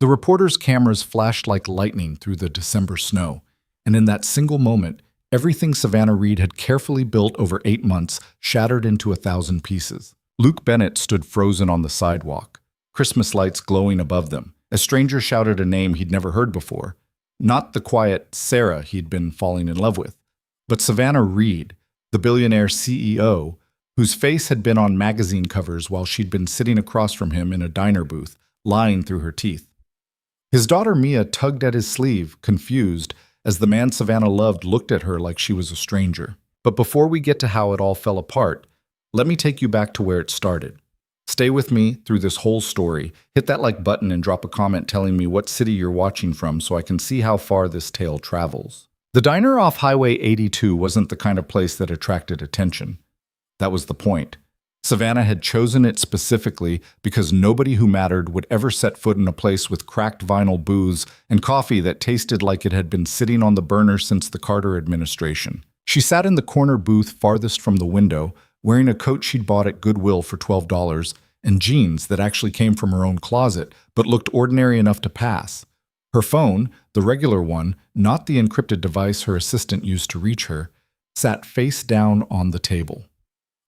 The reporter's cameras flashed like lightning through the December snow, and in that single moment, everything Savannah Reed had carefully built over 8 months shattered into 1,000 pieces. Luke Bennett stood frozen on the sidewalk, Christmas lights glowing above them. A stranger shouted a name he'd never heard before. Not the quiet Sarah he'd been falling in love with, but Savannah Reed, the billionaire CEO, whose face had been on magazine covers while she'd been sitting across from him in a diner booth, lying through her teeth. His daughter Mia tugged at his sleeve, confused, as the man Savannah loved looked at her like she was a stranger. But before we get to how it all fell apart, let me take you back to where it started. Stay with me through this whole story. Hit that like button and drop a comment telling me what city you're watching from so I can see how far this tale travels. The diner off Highway 82 wasn't the kind of place that attracted attention. That was the point. Savannah had chosen it specifically because nobody who mattered would ever set foot in a place with cracked vinyl booths and coffee that tasted like it had been sitting on the burner since the Carter administration. She sat in the corner booth farthest from the window, wearing a coat she'd bought at Goodwill for $12 and jeans that actually came from her own closet but looked ordinary enough to pass. Her phone, the regular one, not the encrypted device her assistant used to reach her, sat face down on the table.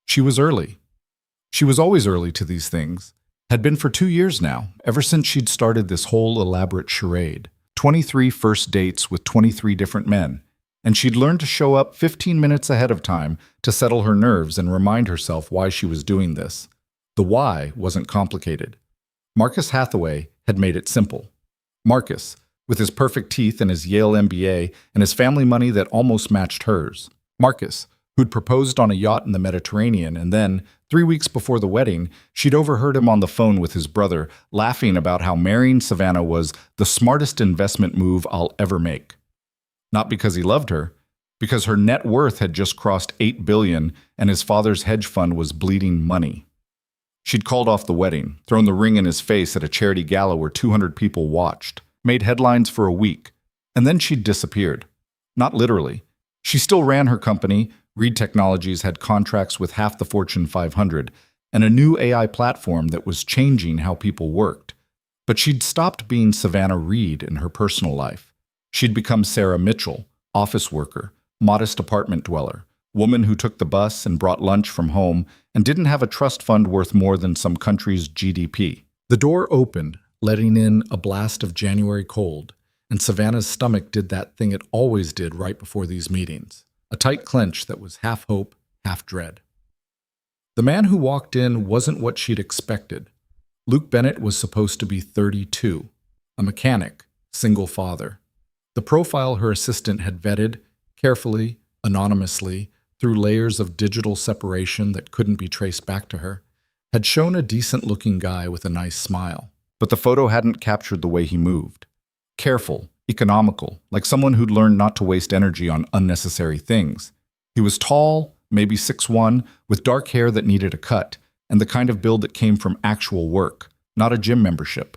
She was early. She was always early to these things. Had been for 2 years now, ever since she'd started this whole elaborate charade. 23 first dates with 23 different men. And she'd learned to show up 15 minutes ahead of time to settle her nerves and remind herself why she was doing this. The why wasn't complicated. Marcus Hathaway had made it simple. Marcus, with his perfect teeth and his Yale MBA and his family money that almost matched hers. Marcus, who'd proposed on a yacht in the Mediterranean, and then, 3 weeks before the wedding, she'd overheard him on the phone with his brother, laughing about how marrying Savannah was the smartest investment move I'll ever make. Not because he loved her, because her net worth had just crossed $8 billion and his father's hedge fund was bleeding money. She'd called off the wedding, thrown the ring in his face at a charity gala where 200 people watched, made headlines for a week, and then she'd disappeared. Not literally. She still ran her company. Reed Technologies had contracts with half the Fortune 500 and a new AI platform that was changing how people worked. But she'd stopped being Savannah Reed in her personal life. She'd become Sarah Mitchell, office worker, modest apartment dweller, woman who took the bus and brought lunch from home and didn't have a trust fund worth more than some country's GDP. The door opened, letting in a blast of January cold, and Savannah's stomach did that thing it always did right before these meetings. A tight clench that was half hope, half dread. The man who walked in wasn't what she'd expected. Luke Bennett was supposed to be 32, a mechanic, single father. The profile her assistant had vetted, carefully, anonymously, through layers of digital separation that couldn't be traced back to her, had shown a decent-looking guy with a nice smile. But the photo hadn't captured the way he moved. Careful, economical, like someone who'd learned not to waste energy on unnecessary things. He was tall, maybe 6'1", with dark hair that needed a cut, and the kind of build that came from actual work, not a gym membership.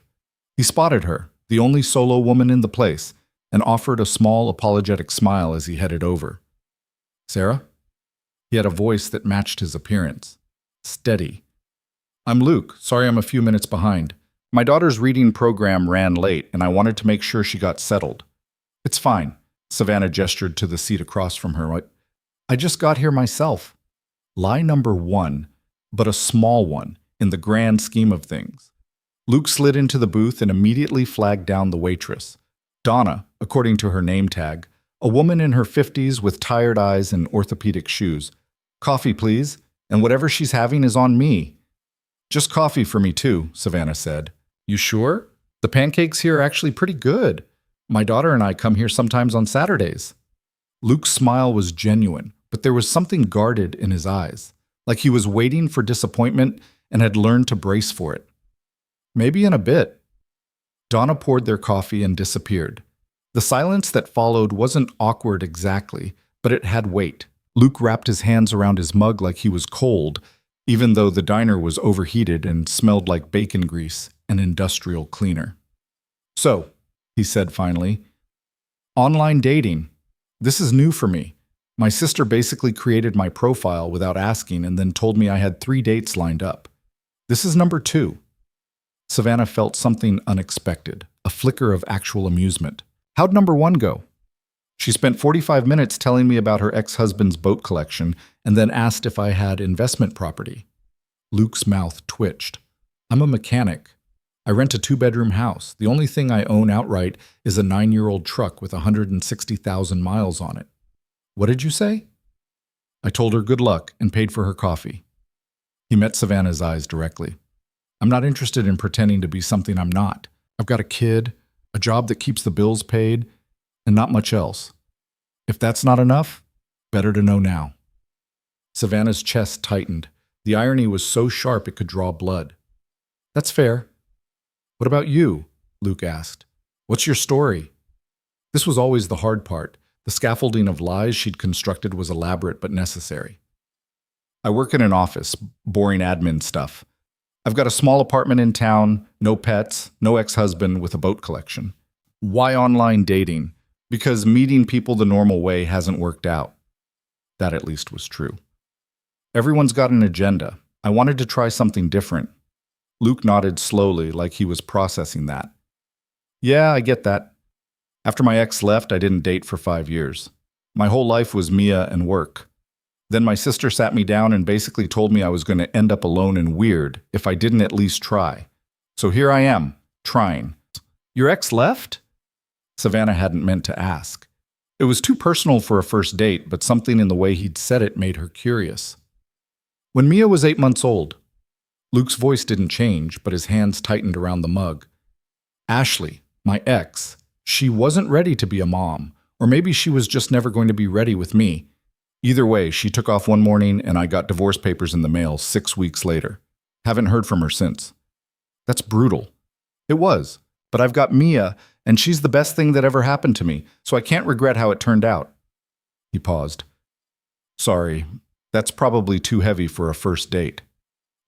He spotted her, the only solo woman in the place, and offered a small, apologetic smile as he headed over. "Sarah?" He had a voice that matched his appearance. Steady. "I'm Luke. Sorry I'm a few minutes behind. My daughter's reading program ran late, and I wanted to make sure she got settled." "It's fine." Savannah gestured to the seat across from her. I just got here myself." Lie number 1, but a small one in the grand scheme of things. Luke slid into the booth and immediately flagged down the waitress. Donna, according to her name tag, a woman in her 50s with tired eyes and orthopedic shoes. "Coffee, please, and whatever she's having is on me." "Just coffee for me too," Savannah said. "You sure? The pancakes here are actually pretty good. My daughter and I come here sometimes on Saturdays." Luke's smile was genuine, but there was something guarded in his eyes, like he was waiting for disappointment and had learned to brace for it. "Maybe in a bit." Donna poured their coffee and disappeared. The silence that followed wasn't awkward exactly, but it had weight. Luke wrapped his hands around his mug like he was cold, even though the diner was overheated and smelled like bacon grease and industrial cleaner. "So," he said finally, "online dating. This is new for me. My sister basically created my profile without asking and then told me I had 3 dates lined up. This is number 2. Savannah felt something unexpected, a a flicker of actual amusement. How'd number one go? She spent 45 minutes telling me about her ex-husband's boat collection and then asked if I had investment property. Luke's mouth twitched. I'm a mechanic. I rent a 2-bedroom house. The only thing I own outright is a 9-year-old truck with 160,000 miles on it. What did you say? I told her good luck and paid for her coffee. He met Savannah's eyes directly. I'm not interested in pretending to be something I'm not. I've got a kid, a job that keeps the bills paid, and not much else. If that's not enough, better to know now. Savannah's chest tightened. The irony was so sharp it could draw blood. That's fair. What about you? Luke asked. What's your story? This was always the hard part. The scaffolding of lies she'd constructed was elaborate but necessary. I work in an office, boring admin stuff. I've got a small apartment in town, no pets, no ex-husband with a boat collection. Why online dating? Because meeting people the normal way hasn't worked out. That at least was true. Everyone's got an agenda. I wanted to try something different. Luke nodded slowly, like he was processing that. Yeah, I get that. After my ex left, I didn't date for 5 years. My whole life was Mia and work. Then my sister sat me down and basically told me I was going to end up alone and weird if I didn't at least try. So here I am, trying. Your ex left? Savannah hadn't meant to ask. It was too personal for a first date, but something in the way he'd said it made her curious. When Mia was 8 months old, Luke's voice didn't change, but his hands tightened around the mug. Ashley, my ex, she wasn't ready to be a mom, or maybe she was just never going to be ready with me. Either way, she took off one morning and I got divorce papers in the mail 6 weeks later. Haven't heard from her since. That's brutal. It was, but I've got Mia, and she's the best thing that ever happened to me, so I can't regret how it turned out. He paused. Sorry, that's probably too heavy for a first date.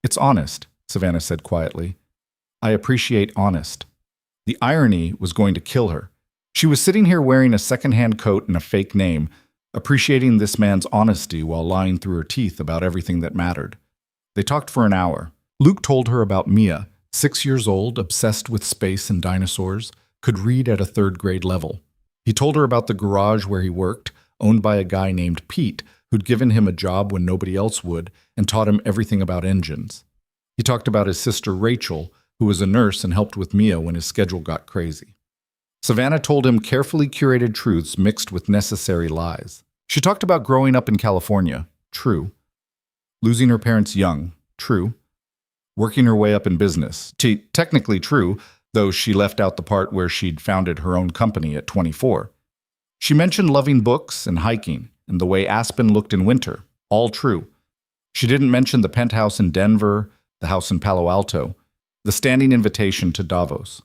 It's honest, Savannah said quietly. I appreciate honest. The irony was going to kill her. She was sitting here wearing a second-hand coat and a fake name, appreciating this man's honesty while lying through her teeth about everything that mattered. They talked for an hour. Luke told her about Mia, 6 years old, obsessed with space and dinosaurs, could read at a 3rd grade level. He told her about the garage where he worked, owned by a guy named Pete, who'd given him a job when nobody else would and taught him everything about engines. He talked about his sister Rachel, who was a nurse and helped with Mia when his schedule got crazy. Savannah told him carefully curated truths mixed with necessary lies. She talked about growing up in California, true. Losing her parents young, true. Working her way up in business, technically true, though she left out the part where she'd founded her own company at 24. She mentioned loving books and hiking, and the way Aspen looked in winter, all true. She didn't mention the penthouse in Denver, the house in Palo Alto, the standing invitation to Davos.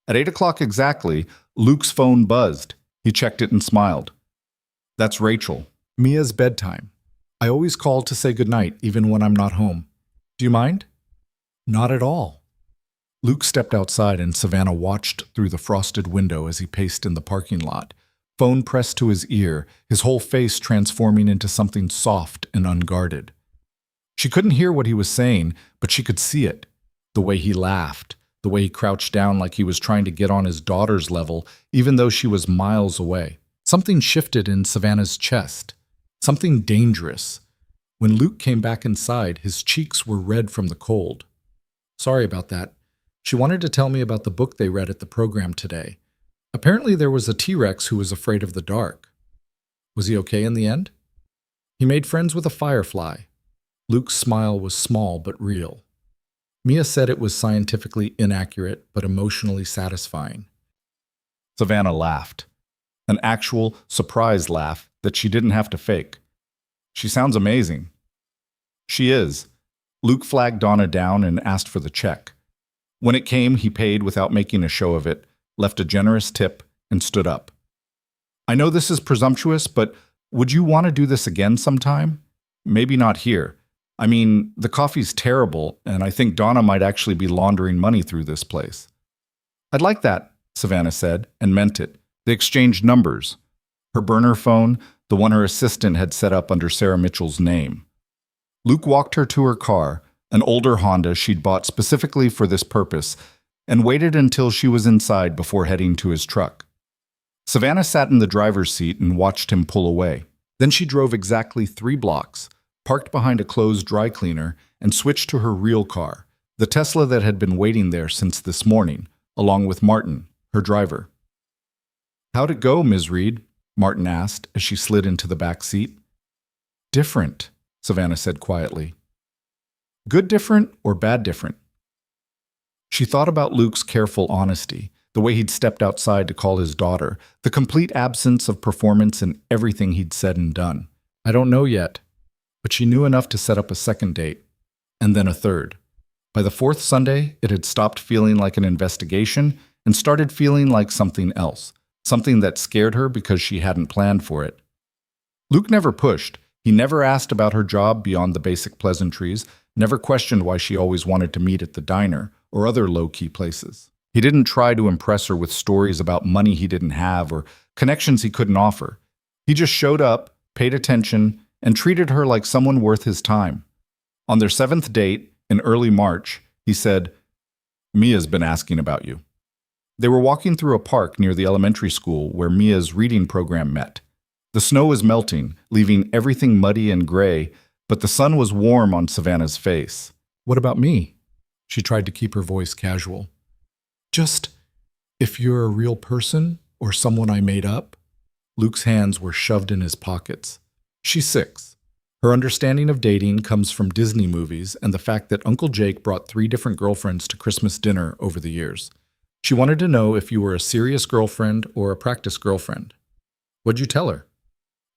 At 8 o'clock exactly, Luke's phone buzzed. He checked it and smiled. That's Rachel. Mia's bedtime. I always call to say goodnight, even when I'm not home. Do you mind? Not at all. Luke stepped outside and Savannah watched through the frosted window as he paced in the parking lot, phone pressed to his ear, his whole face transforming into something soft and unguarded. She couldn't hear what he was saying, but she could see it. The way he laughed, the way he crouched down like he was trying to get on his daughter's level, even though she was miles away. Something shifted in Savannah's chest. Something dangerous. When Luke came back inside, his cheeks were red from the cold. Sorry about that. She wanted to tell me about the book they read at the program today. Apparently there was a T-Rex who was afraid of the dark. Was he okay in the end? He made friends with a firefly. Luke's smile was small but real. Mia said it was scientifically inaccurate but emotionally satisfying. Savannah laughed. An actual, surprised laugh that she didn't have to fake. She sounds amazing. She is. Luke flagged Donna down and asked for the check. When it came, he paid without making a show of it, left a generous tip, and stood up. I know this is presumptuous, but would you want to do this again sometime? Maybe not here. I mean, the coffee's terrible, and I think Donna might actually be laundering money through this place. I'd like that, Savannah said, and meant it. They exchanged numbers. Her burner phone, the one her assistant had set up under Sarah Mitchell's name. Luke walked her to her car, an older Honda she'd bought specifically for this purpose, and waited until she was inside before heading to his truck. Savannah sat in the driver's seat and watched him pull away. Then she drove exactly 3 blocks, parked behind a closed dry cleaner, and switched to her real car, the Tesla that had been waiting there since this morning, along with Martin, her driver. "How'd it go, Ms. Reed?" Martin asked as she slid into the back seat. "Different," Savannah said quietly. "Good different or bad different?" She thought about Luke's careful honesty, the way he'd stepped outside to call his daughter, the complete absence of performance in everything he'd said and done. "I don't know yet," but she knew enough to set up a second date, and then a third. By the 4th Sunday, it had stopped feeling like an investigation and started feeling like something else, something that scared her because she hadn't planned for it. Luke never pushed. He never asked about her job beyond the basic pleasantries, never questioned why she always wanted to meet at the diner or other low-key places. He didn't try to impress her with stories about money he didn't have or connections he couldn't offer. He just showed up, paid attention, and treated her like someone worth his time. On their 7th date, in early March, he said, "Mia's been asking about you." They were walking through a park near the elementary school where Mia's reading program met. The snow was melting, leaving everything muddy and gray, but the sun was warm on Savannah's face. "What about me?" She tried to keep her voice casual. "Just, if you're a real person or someone I made up." Luke's hands were shoved in his pockets. She's 6. Her understanding of dating comes from Disney movies and the fact that Uncle Jake brought 3 different girlfriends to Christmas dinner over the years. She wanted to know if you were a serious girlfriend or a practice girlfriend. "What'd you tell her?"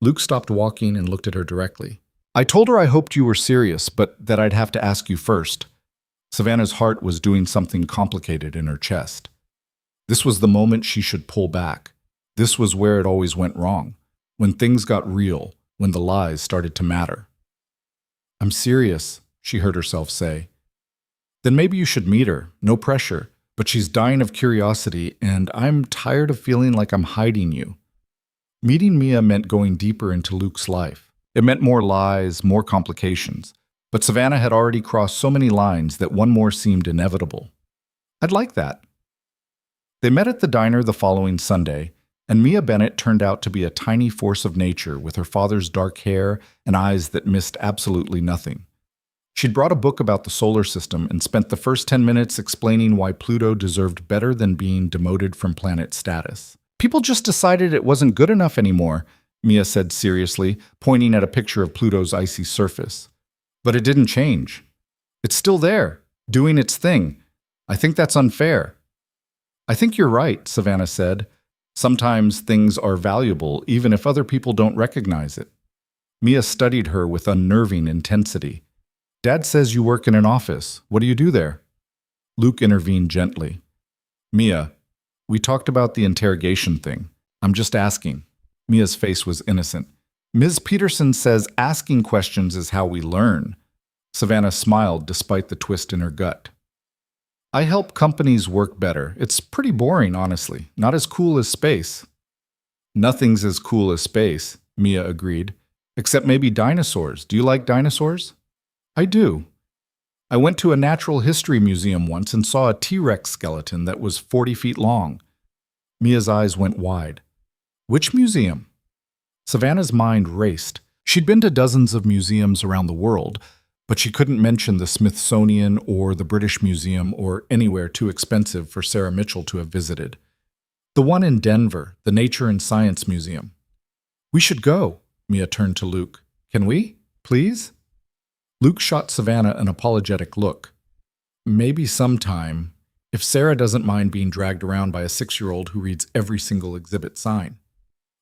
Luke stopped walking and looked at her directly. "I told her I hoped you were serious, but that I'd have to ask you first." Savannah's heart was doing something complicated in her chest. This was the moment she should pull back. This was where it always went wrong, when things got real, when the lies started to matter. "I'm serious," she heard herself say. "Then maybe you should meet her, no pressure, but she's dying of curiosity, and I'm tired of feeling like I'm hiding you." Meeting Mia meant going deeper into Luke's life. It meant more lies, more complications. But Savannah had already crossed so many lines that one more seemed inevitable. "I'd like that." They met at the diner the following Sunday, and Mia Bennett turned out to be a tiny force of nature with her father's dark hair and eyes that missed absolutely nothing. She'd brought a book about the solar system and spent the first 10 minutes explaining why Pluto deserved better than being demoted from planet status. "People just decided it wasn't good enough anymore," Mia said seriously, pointing at a picture of Pluto's icy surface. "But it didn't change. It's still there, doing its thing. I think that's unfair." "I think you're right," Savannah said. "Sometimes things are valuable even if other people don't recognize it." Mia studied her with unnerving intensity. "Dad says you work in an office. What do you do there?" Luke intervened gently. "Mia, we talked about the interrogation thing. I'm just asking." Mia's face was innocent. "Ms. Peterson says asking questions is how we learn." Savannah smiled despite the twist in her gut. "I help companies work better. It's pretty boring, honestly. Not as cool as space." "Nothing's as cool as space," Mia agreed. "Except maybe dinosaurs. Do you like dinosaurs?" "I do. I went to a natural history museum once and saw a T-Rex skeleton that was 40 feet long." Mia's eyes went wide. "Which museum?" Savannah's mind raced. She'd been to dozens of museums around the world, but she couldn't mention the Smithsonian or the British Museum or anywhere too expensive for Sarah Mitchell to have visited. "The one in Denver, the Nature and Science Museum." "We should go." Mia turned to Luke. "Can we? Please?" Luke shot Savannah an apologetic look. "Maybe sometime, if Sarah doesn't mind being dragged around by a 6-year-old who reads every single exhibit sign."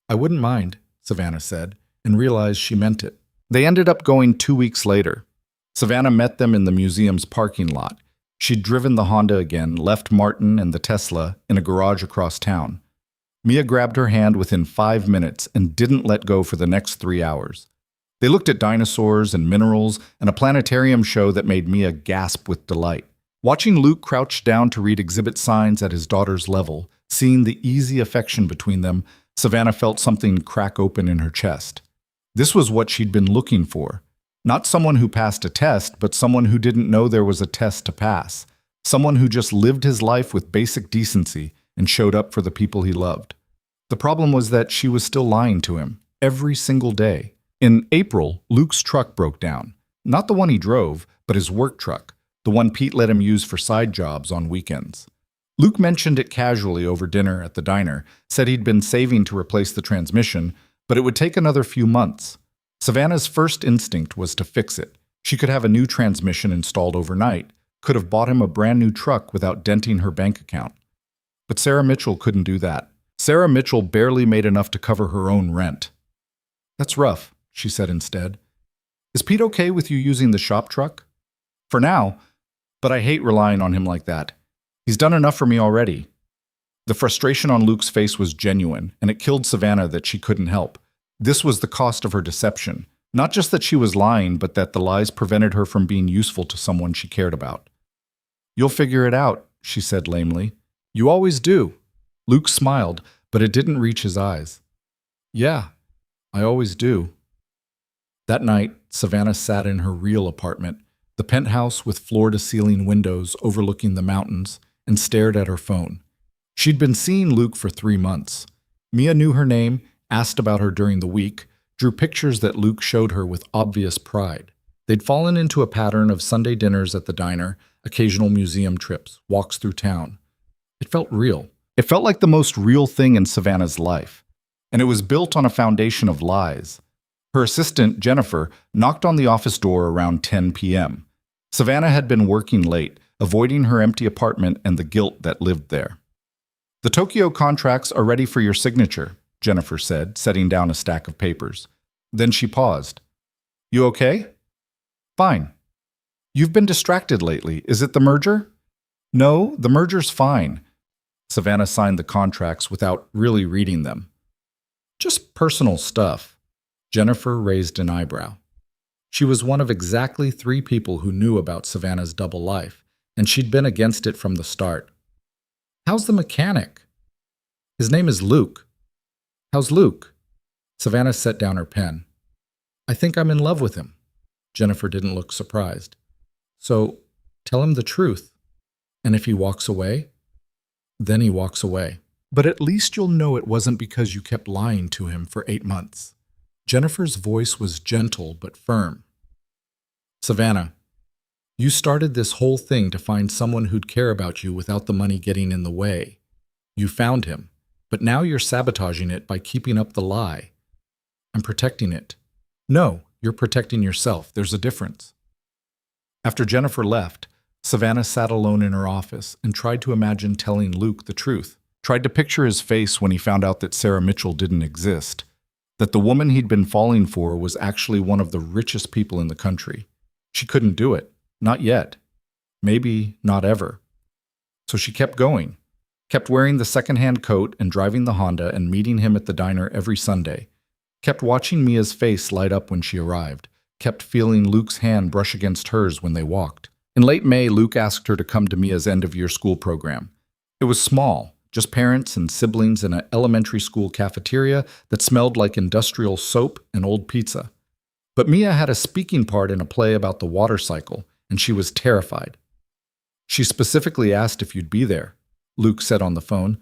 "I wouldn't mind," Savannah said, and realized she meant it. They ended up going 2 weeks later. Savannah met them in the museum's parking lot. She'd driven the Honda again, left Martin and the Tesla in a garage across town. Mia grabbed her hand within 5 minutes and didn't let go for the next 3 hours. They looked at dinosaurs and minerals and a planetarium show that made Mia gasp with delight. Watching Luke crouch down to read exhibit signs at his daughter's level, seeing the easy affection between them, Savannah felt something crack open in her chest. This was what she'd been looking for. Not someone who passed a test, but someone who didn't know there was a test to pass. Someone who just lived his life with basic decency and showed up for the people he loved. The problem was that she was still lying to him, every single day. In April, Luke's truck broke down. Not the one he drove, but his work truck, the one Pete let him use for side jobs on weekends. Luke mentioned it casually over dinner at the diner, said he'd been saving to replace the transmission, but it would take another few months. Savannah's first instinct was to fix it. She could have a new transmission installed overnight, could have bought him a brand new truck without denting her bank account. But Sarah Mitchell couldn't do that. Sarah Mitchell barely made enough to cover her own rent. "That's rough," she said instead. "Is Pete okay with you using the shop truck?" "For now, but I hate relying on him like that. He's done enough for me already." The frustration on Luke's face was genuine, and it killed Savannah that she couldn't help. This was the cost of her deception. Not just that she was lying, but that the lies prevented her from being useful to someone she cared about. "You'll figure it out," she said lamely. "You always do." Luke smiled, but it didn't reach his eyes. "Yeah, I always do." That night, Savannah sat in her real apartment, the penthouse with floor-to-ceiling windows overlooking the mountains, and stared at her phone. She'd been seeing Luke for 3 months. Mia knew her name, asked about her during the week, drew pictures that Luke showed her with obvious pride. They'd fallen into a pattern of Sunday dinners at the diner, occasional museum trips, walks through town. It felt real. It felt like the most real thing in Savannah's life. And it was built on a foundation of lies. Her assistant, Jennifer, knocked on the office door around 10 p.m. Savannah had been working late, avoiding her empty apartment and the guilt that lived there. "The Tokyo contracts are ready for your signature," Jennifer said, setting down a stack of papers. Then she paused. "You okay?" "Fine." "You've been distracted lately. Is it the merger?" "No, the merger's fine." Savannah signed the contracts without really reading them. "Just personal stuff." Jennifer raised an eyebrow. She was one of exactly 3 people who knew about Savannah's double life, and she'd been against it from the start. "How's the mechanic?" "His name is Luke." "How's Luke?" Savannah set down her pen. "I think I'm in love with him." Jennifer didn't look surprised. "So, tell him the truth. And if he walks away, then he walks away. But at least you'll know it wasn't because you kept lying to him for 8 months." Jennifer's voice was gentle but firm. "Savannah, you started this whole thing to find someone who'd care about you without the money getting in the way. You found him, but now you're sabotaging it by keeping up the lie. I'm protecting it." "No, you're protecting yourself. There's a difference." After Jennifer left, Savannah sat alone in her office and tried to imagine telling Luke the truth. Tried to picture his face when he found out that Sarah Mitchell didn't exist, that the woman he'd been falling for was actually one of the richest people in the country. She couldn't do it. Not yet. Maybe not ever. So she kept going. Kept wearing the second-hand coat and driving the Honda and meeting him at the diner every Sunday. Kept watching Mia's face light up when she arrived. Kept feeling Luke's hand brush against hers when they walked. In late May, Luke asked her to come to Mia's end-of-year school program. It was small, just parents and siblings in an elementary school cafeteria that smelled like industrial soap and old pizza. But Mia had a speaking part in a play about the water cycle, and she was terrified. "She specifically asked if you'd be there," Luke said on the phone.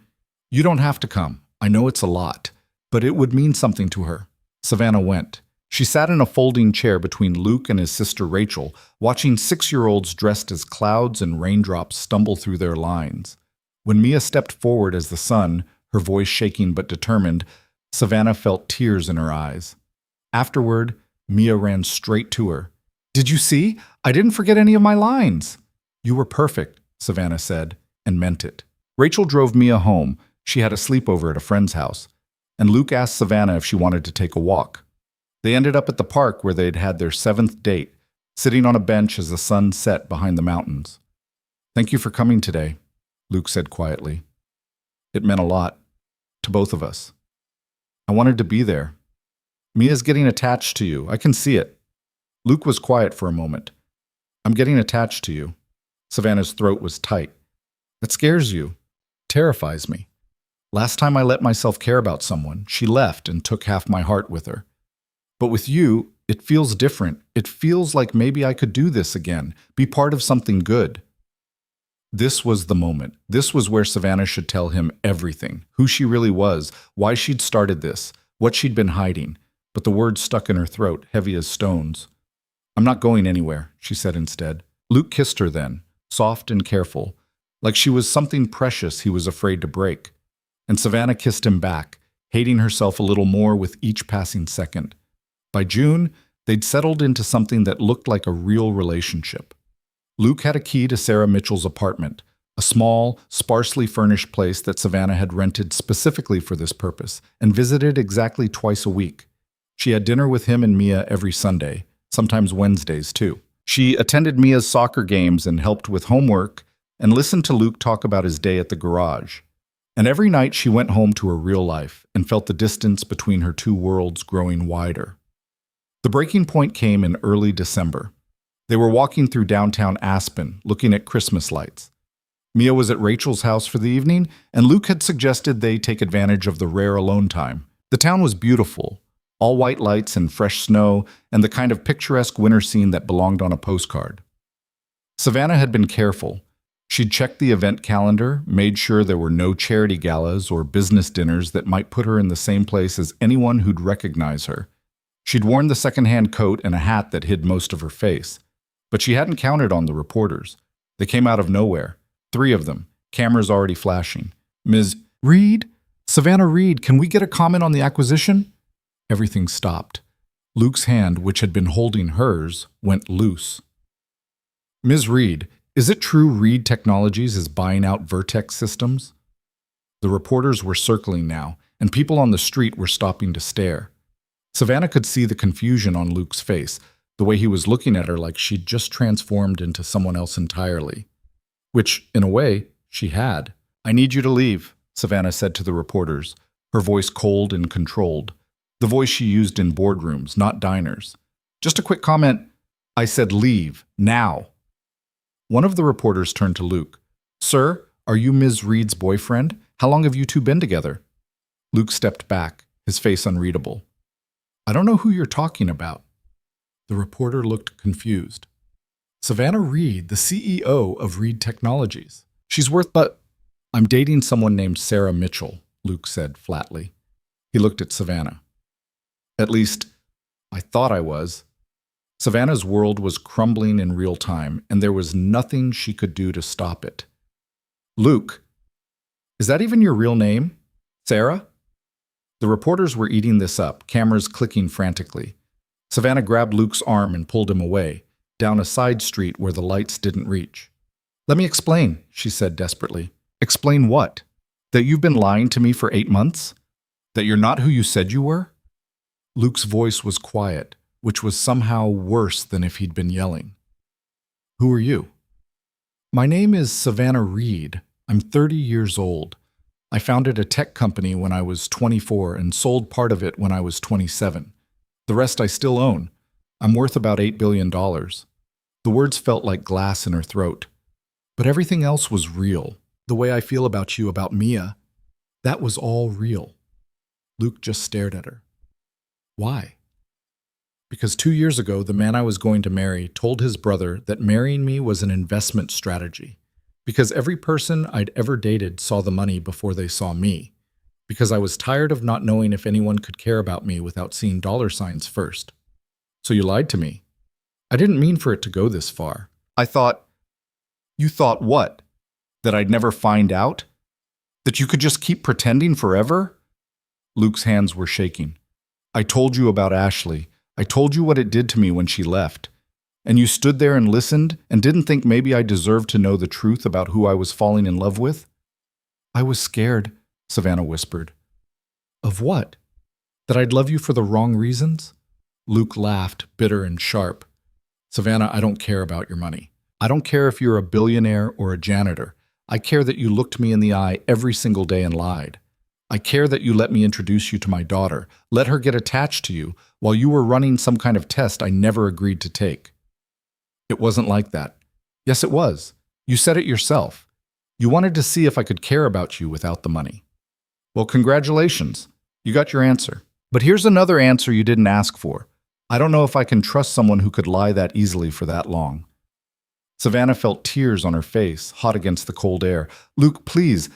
"You don't have to come. I know it's a lot, but it would mean something to her." Savannah went. She sat in a folding chair between Luke and his sister Rachel, watching 6-year-olds dressed as clouds and raindrops stumble through their lines. When Mia stepped forward as the sun, her voice shaking but determined, Savannah felt tears in her eyes. Afterward, Mia ran straight to her. "Did you see? I didn't forget any of my lines." "You were perfect," Savannah said, and meant it. Rachel drove Mia home. She had a sleepover at a friend's house, and Luke asked Savannah if she wanted to take a walk. They ended up at the park where they'd had their 7th date, sitting on a bench as the sun set behind the mountains. "Thank you for coming today," Luke said quietly. "It meant a lot, to both of us. I wanted to be there. Mia's getting attached to you. I can see it." Luke was quiet for a moment. "I'm getting attached to you." Savannah's throat was tight. "That scares you." "Terrifies me. Last time I let myself care about someone, she left and took half my heart with her. But with you, it feels different. It feels like maybe I could do this again, be part of something good." This was the moment. This was where Savannah should tell him everything. Who she really was, why she'd started this, what she'd been hiding. But the words stuck in her throat, heavy as stones. "I'm not going anywhere," she said instead. Luke kissed her then, soft and careful, like she was something precious he was afraid to break. And Savannah kissed him back, hating herself a little more with each passing second. By June, they'd settled into something that looked like a real relationship. Luke had a key to Sarah Mitchell's apartment, a small, sparsely furnished place that Savannah had rented specifically for this purpose and visited exactly twice a week. She had dinner with him and Mia every Sunday, sometimes Wednesdays too. She attended Mia's soccer games and helped with homework and listened to Luke talk about his day at the garage. And every night she went home to her real life and felt the distance between her two worlds growing wider. The breaking point came in early December. They were walking through downtown Aspen, looking at Christmas lights. Mia was at Rachel's house for the evening, and Luke had suggested they take advantage of the rare alone time. The town was beautiful, all white lights and fresh snow, and the kind of picturesque winter scene that belonged on a postcard. Savannah had been careful. She'd checked the event calendar, made sure there were no charity galas or business dinners that might put her in the same place as anyone who'd recognize her. She'd worn the second-hand coat and a hat that hid most of her face. But she hadn't counted on the reporters. They came out of nowhere. 3 of them, cameras already flashing. "Ms. Reed? Savannah Reed, can we get a comment on the acquisition?" Everything stopped. Luke's hand, which had been holding hers, went loose. "Ms. Reed, is it true Reed Technologies is buying out Vertex Systems?" The reporters were circling now, and people on the street were stopping to stare. Savannah could see the confusion on Luke's face, the way he was looking at her like she'd just transformed into someone else entirely. Which, in a way, she had. "I need you to leave," Savannah said to the reporters, her voice cold and controlled. The voice she used in boardrooms, not diners. "Just a quick comment. I said leave, now." One of the reporters turned to Luke. "Sir, are you Ms. Reed's boyfriend? How long have you two been together?" Luke stepped back, his face unreadable. "I don't know who you're talking about." The reporter looked confused. "Savannah Reed, the CEO of Reed Technologies. She's worth, but I'm dating someone named Sarah Mitchell," Luke said flatly. He looked at Savannah. "At least, I thought I was." Savannah's world was crumbling in real time, and there was nothing she could do to stop it. "Luke, is that even your real name? Sarah?" The reporters were eating this up, cameras clicking frantically. Savannah grabbed Luke's arm and pulled him away, down a side street where the lights didn't reach. "Let me explain," she said desperately. "Explain what? That you've been lying to me for 8 months? That you're not who you said you were?" Luke's voice was quiet, which was somehow worse than if he'd been yelling. "Who are you?" "My name is Savannah Reed. I'm 30 years old. I founded a tech company when I was 24 and sold part of it when I was 27. The rest I still own. I'm worth about $8 billion. The words felt like glass in her throat. But everything else was real. The way I feel about you, about Mia, that was all real. Luke just stared at her. Why? Because 2 years ago, the man I was going to marry told his brother that marrying me was an investment strategy. Because every person I'd ever dated saw the money before they saw me. Because I was tired of not knowing if anyone could care about me without seeing dollar signs first. So you lied to me. I didn't mean for it to go this far. I thought... You thought what? That I'd never find out? That you could just keep pretending forever? Luke's hands were shaking. I told you about Ashley. I told you what it did to me when she left. And you stood there and listened and didn't think maybe I deserved to know the truth about who I was falling in love with? I was scared, Savannah whispered. Of what? That I'd love you for the wrong reasons? Luke laughed, bitter and sharp. Savannah, I don't care about your money. I don't care if you're a billionaire or a janitor. I care that you looked me in the eye every single day and lied. I care that you let me introduce you to my daughter, let her get attached to you, while you were running some kind of test I never agreed to take. It wasn't like that. Yes, it was. You said it yourself. You wanted to see if I could care about you without the money. Well, congratulations. You got your answer. But here's another answer you didn't ask for. I don't know if I can trust someone who could lie that easily for that long. Savannah felt tears on her face, hot against the cold air. "Luke, please.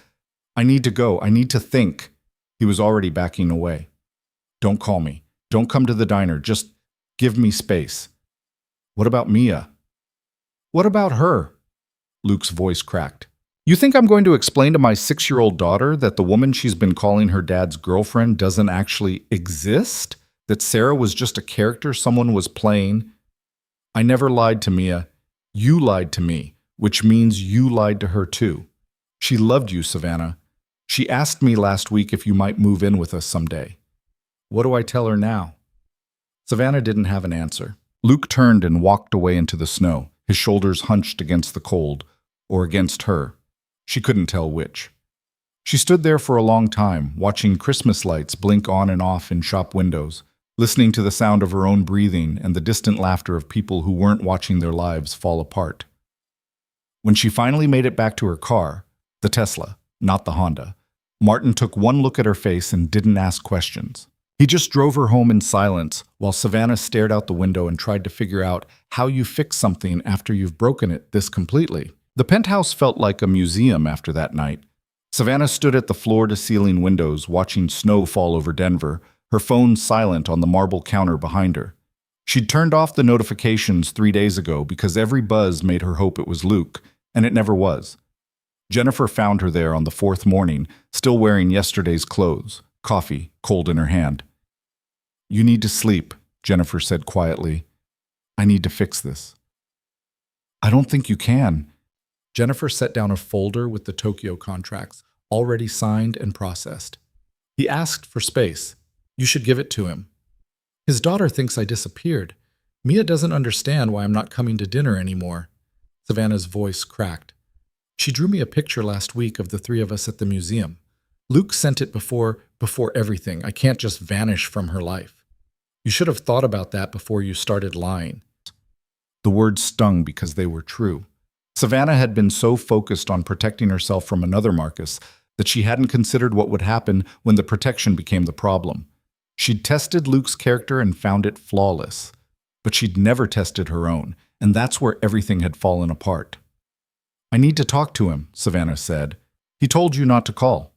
I need to go. I need to think." He was already backing away. "Don't call me. Don't come to the diner. Just give me space." "What about Mia?" "What about her?" Luke's voice cracked. "You think I'm going to explain to my 6-year-old daughter that the woman she's been calling her dad's girlfriend doesn't actually exist? That Sarah was just a character someone was playing? I never lied to Mia. You lied to me, which means you lied to her too. She loved you, Savannah. She asked me last week if you might move in with us someday. What do I tell her now?" Savannah didn't have an answer. Luke turned and walked away into the snow, his shoulders hunched against the cold, or against her. She couldn't tell which. She stood there for a long time, watching Christmas lights blink on and off in shop windows, listening to the sound of her own breathing and the distant laughter of people who weren't watching their lives fall apart. When she finally made it back to her car, the Tesla, not the Honda, Martin took one look at her face and didn't ask questions. He just drove her home in silence while Savannah stared out the window and tried to figure out how you fix something after you've broken it this completely. The penthouse felt like a museum after that night. Savannah stood at the floor-to-ceiling windows watching snow fall over Denver, her phone silent on the marble counter behind her. She'd turned off the notifications 3 days ago because every buzz made her hope it was Luke, and it never was. Jennifer found her there on the 4th morning, still wearing yesterday's clothes, coffee cold in her hand. "You need to sleep," Jennifer said quietly. "I need to fix this." "I don't think you can." Jennifer set down a folder with the Tokyo contracts, already signed and processed. "He asked for space. You should give it to him. His daughter thinks I disappeared. Mia doesn't understand why I'm not coming to dinner anymore." Savannah's voice cracked. "She drew me a picture last week of the 3 of us at the museum. Luke sent it before everything. I can't just vanish from her life. You should have thought about that before you started lying." The words stung because they were true. Savannah had been so focused on protecting herself from another Marcus that she hadn't considered what would happen when the protection became the problem. She'd tested Luke's character and found it flawless, but she'd never tested her own, and that's where everything had fallen apart. "I need to talk to him," Savannah said. "He told you not to call."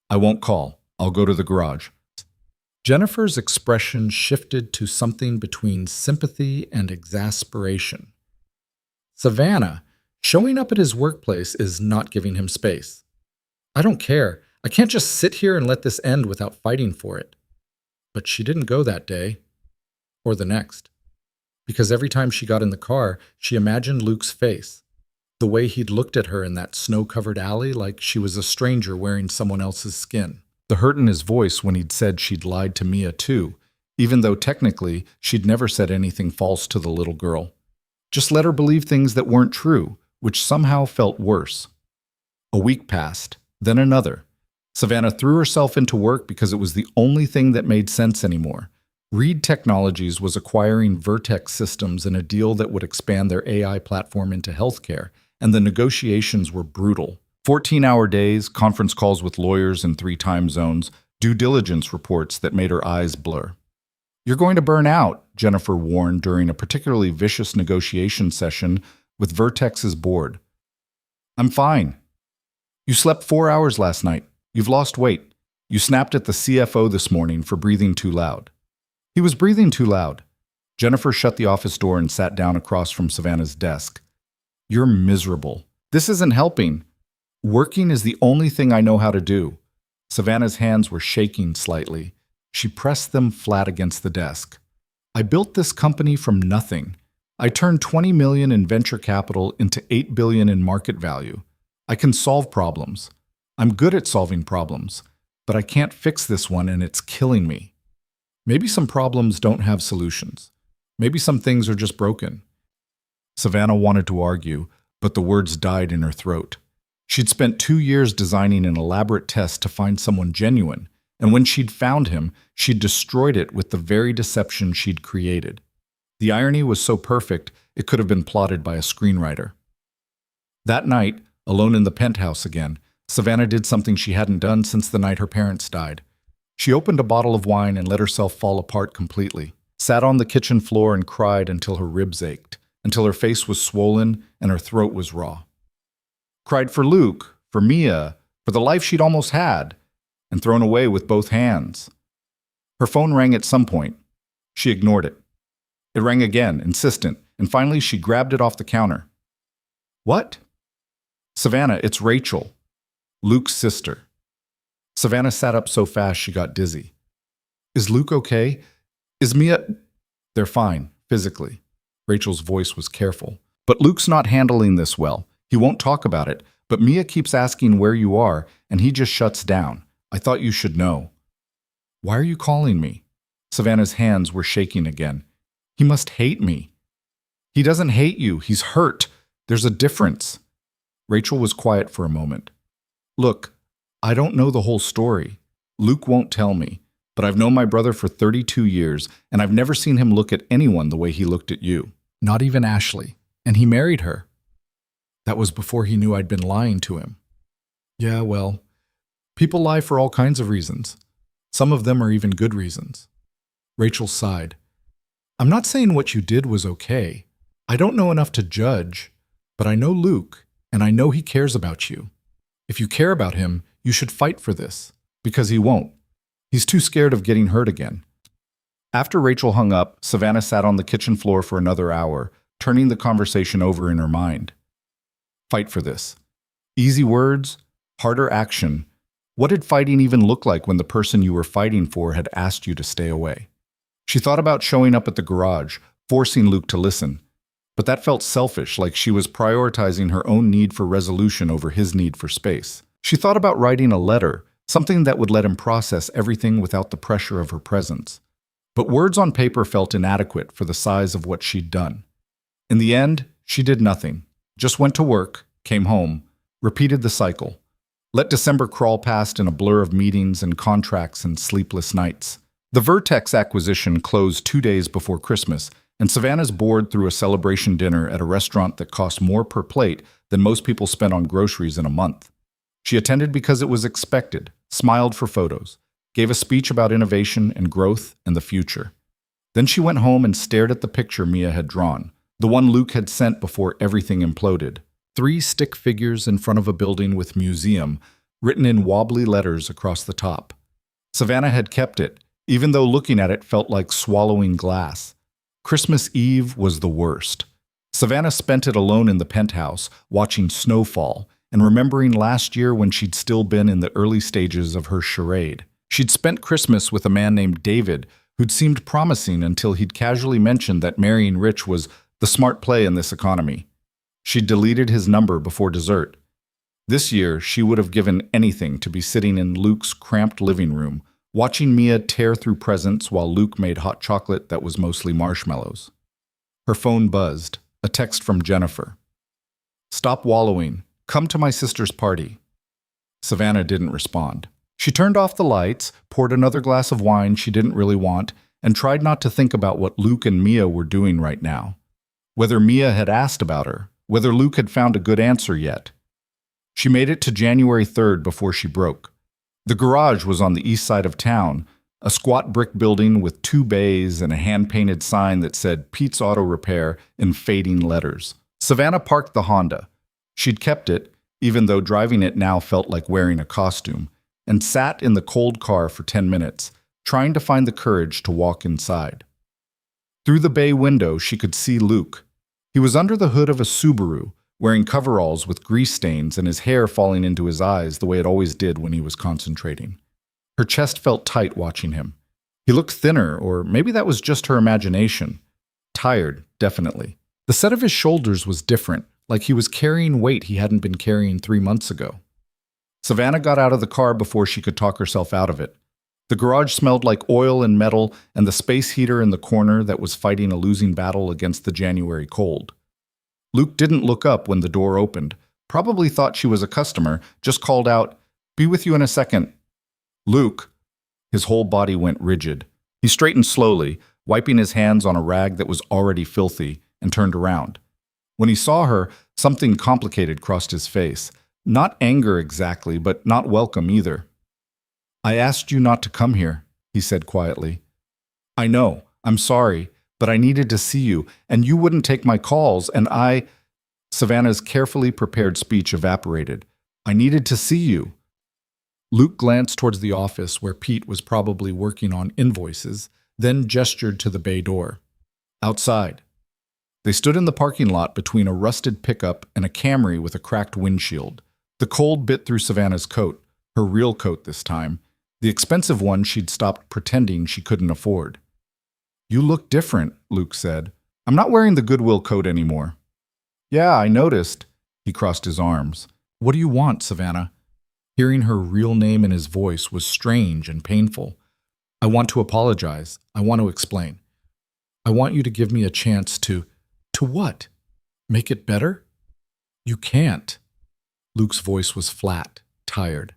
"I won't call. I'll go to the garage." Jennifer's expression shifted to something between sympathy and exasperation. "Savannah, showing up at his workplace is not giving him space. I don't care. I can't just sit here and let this end without fighting for it." But she didn't go that day, or the next, because every time she got in the car, she imagined Luke's face, the way he'd looked at her in that snow-covered alley like she was a stranger wearing someone else's skin. The hurt in his voice when he'd said she'd lied to Mia too, even though technically she'd never said anything false to the little girl. Just let her believe things that weren't true, which somehow felt worse. A week passed, then another. Savannah threw herself into work because it was the only thing that made sense anymore. Reed Technologies was acquiring Vertex Systems in a deal that would expand their AI platform into healthcare, and the negotiations were brutal. 14-hour days, conference calls with lawyers in 3 time zones, due diligence reports that made her eyes blur. "You're going to burn out," Jennifer warned during a particularly vicious negotiation session with Vertex's board. "I'm fine. You slept 4 hours last night. You've lost weight. You snapped at the CFO this morning for breathing too loud." He was breathing too loud. Jennifer shut the office door and sat down across from Savannah's desk. "You're miserable. This isn't helping. Working is the only thing I know how to do." Savannah's hands were shaking slightly. She pressed them flat against the desk. "I built this company from nothing. I turned $20 million in venture capital into $8 billion in market value. I can solve problems. I'm good at solving problems, but I can't fix this one and it's killing me. Maybe some problems don't have solutions. Maybe some things are just broken." Savannah wanted to argue, but the words died in her throat. She'd spent 2 years designing an elaborate test to find someone genuine, and when she'd found him, she'd destroyed it with the very deception she'd created. The irony was so perfect, it could have been plotted by a screenwriter. That night, alone in the penthouse again, Savannah did something she hadn't done since the night her parents died. She opened a bottle of wine and let herself fall apart completely, sat on the kitchen floor and cried until her ribs ached, until her face was swollen and her throat was raw. Cried for Luke, for Mia, for the life she'd almost had, and thrown away with both hands. Her phone rang at some point. She ignored it. It rang again, insistent, and finally she grabbed it off the counter. What? Savannah, it's Rachel, Luke's sister. Savannah sat up so fast she got dizzy. Is Luke okay? Is Mia... They're fine, physically. Rachel's voice was careful. But Luke's not handling this well. He won't talk about it, but Mia keeps asking where you are, and he just shuts down. I thought you should know. Why are you calling me? Savannah's hands were shaking again. He must hate me. He doesn't hate you. He's hurt. There's a difference. Rachel was quiet for a moment. Look, I don't know the whole story. Luke won't tell me, but I've known my brother for 32 years, and I've never seen him look at anyone the way he looked at you. Not even Ashley. And he married her. That was before he knew I'd been lying to him. Yeah, well, people lie for all kinds of reasons. Some of them are even good reasons. Rachel sighed. I'm not saying what you did was okay. I don't know enough to judge, but I know Luke, and I know he cares about you. If you care about him, you should fight for this, because he won't. He's too scared of getting hurt again. After Rachel hung up, Savannah sat on the kitchen floor for another hour, turning the conversation over in her mind. Fight for this. Easy words, harder action. What did fighting even look like when the person you were fighting for had asked you to stay away? She thought about showing up at the garage, forcing Luke to listen. But that felt selfish, like she was prioritizing her own need for resolution over his need for space. She thought about writing a letter, something that would let him process everything without the pressure of her presence. But words on paper felt inadequate for the size of what she'd done. In the end, she did nothing. Just went to work, came home, repeated the cycle. Let December crawl past in a blur of meetings and contracts and sleepless nights. The Vertex acquisition closed 2 days before Christmas, and Savannah's board threw a celebration dinner at a restaurant that cost more per plate than most people spent on groceries in a month. She attended because it was expected, smiled for photos, gave a speech about innovation and growth and the future. Then she went home and stared at the picture Mia had drawn, the one Luke had sent before everything imploded. 3 stick figures in front of a building with museum, written in wobbly letters across the top. Savannah had kept it, even though looking at it felt like swallowing glass. Christmas Eve was the worst. Savannah spent it alone in the penthouse, watching snowfall, and remembering last year when she'd still been in the early stages of her charade. She'd spent Christmas with a man named David, who'd seemed promising until he'd casually mentioned that marrying rich was the smart play in this economy. She'd deleted his number before dessert. This year, she would have given anything to be sitting in Luke's cramped living room, watching Mia tear through presents while Luke made hot chocolate that was mostly marshmallows. Her phone buzzed, a text from Jennifer. Stop wallowing. Come to my sister's party. Savannah didn't respond. She turned off the lights, poured another glass of wine she didn't really want, and tried not to think about what Luke and Mia were doing right now. Whether Mia had asked about her, whether Luke had found a good answer yet. She made it to January 3rd before she broke. The garage was on the east side of town, a squat brick building with 2 bays and a hand-painted sign that said Pete's Auto Repair in fading letters. Savannah parked the Honda. She'd kept it, even though driving it now felt like wearing a costume, and sat in the cold car for 10 minutes, trying to find the courage to walk inside. Through the bay window, she could see Luke. He was under the hood of a Subaru, wearing coveralls with grease stains and his hair falling into his eyes the way it always did when he was concentrating. Her chest felt tight watching him. He looked thinner, or maybe that was just her imagination. Tired, definitely. The set of his shoulders was different, like he was carrying weight he hadn't been carrying 3 months ago. Savannah got out of the car before she could talk herself out of it. The garage smelled like oil and metal and the space heater in the corner that was fighting a losing battle against the January cold. Luke didn't look up when the door opened, probably thought she was a customer, just called out, "Be with you in a second." Luke. His whole body went rigid. He straightened slowly, wiping his hands on a rag that was already filthy, and turned around. When he saw her, something complicated crossed his face. Not anger exactly, but not welcome either. "I asked you not to come here," he said quietly. "I know. I'm sorry. But I needed to see you, and you wouldn't take my calls, and I... Savannah's carefully prepared speech evaporated. I needed to see you. Luke glanced towards the office where Pete was probably working on invoices, then gestured to the bay door. Outside. They stood in the parking lot between a rusted pickup and a Camry with a cracked windshield. The cold bit through Savannah's coat, her real coat this time, the expensive one she'd stopped pretending she couldn't afford. You look different, Luke said. I'm not wearing the Goodwill coat anymore. Yeah, I noticed. He crossed his arms. What do you want, Savannah? Hearing her real name in his voice was strange and painful. I want to apologize. I want to explain. I want you to give me a chance to... To what? Make it better? You can't. Luke's voice was flat, tired.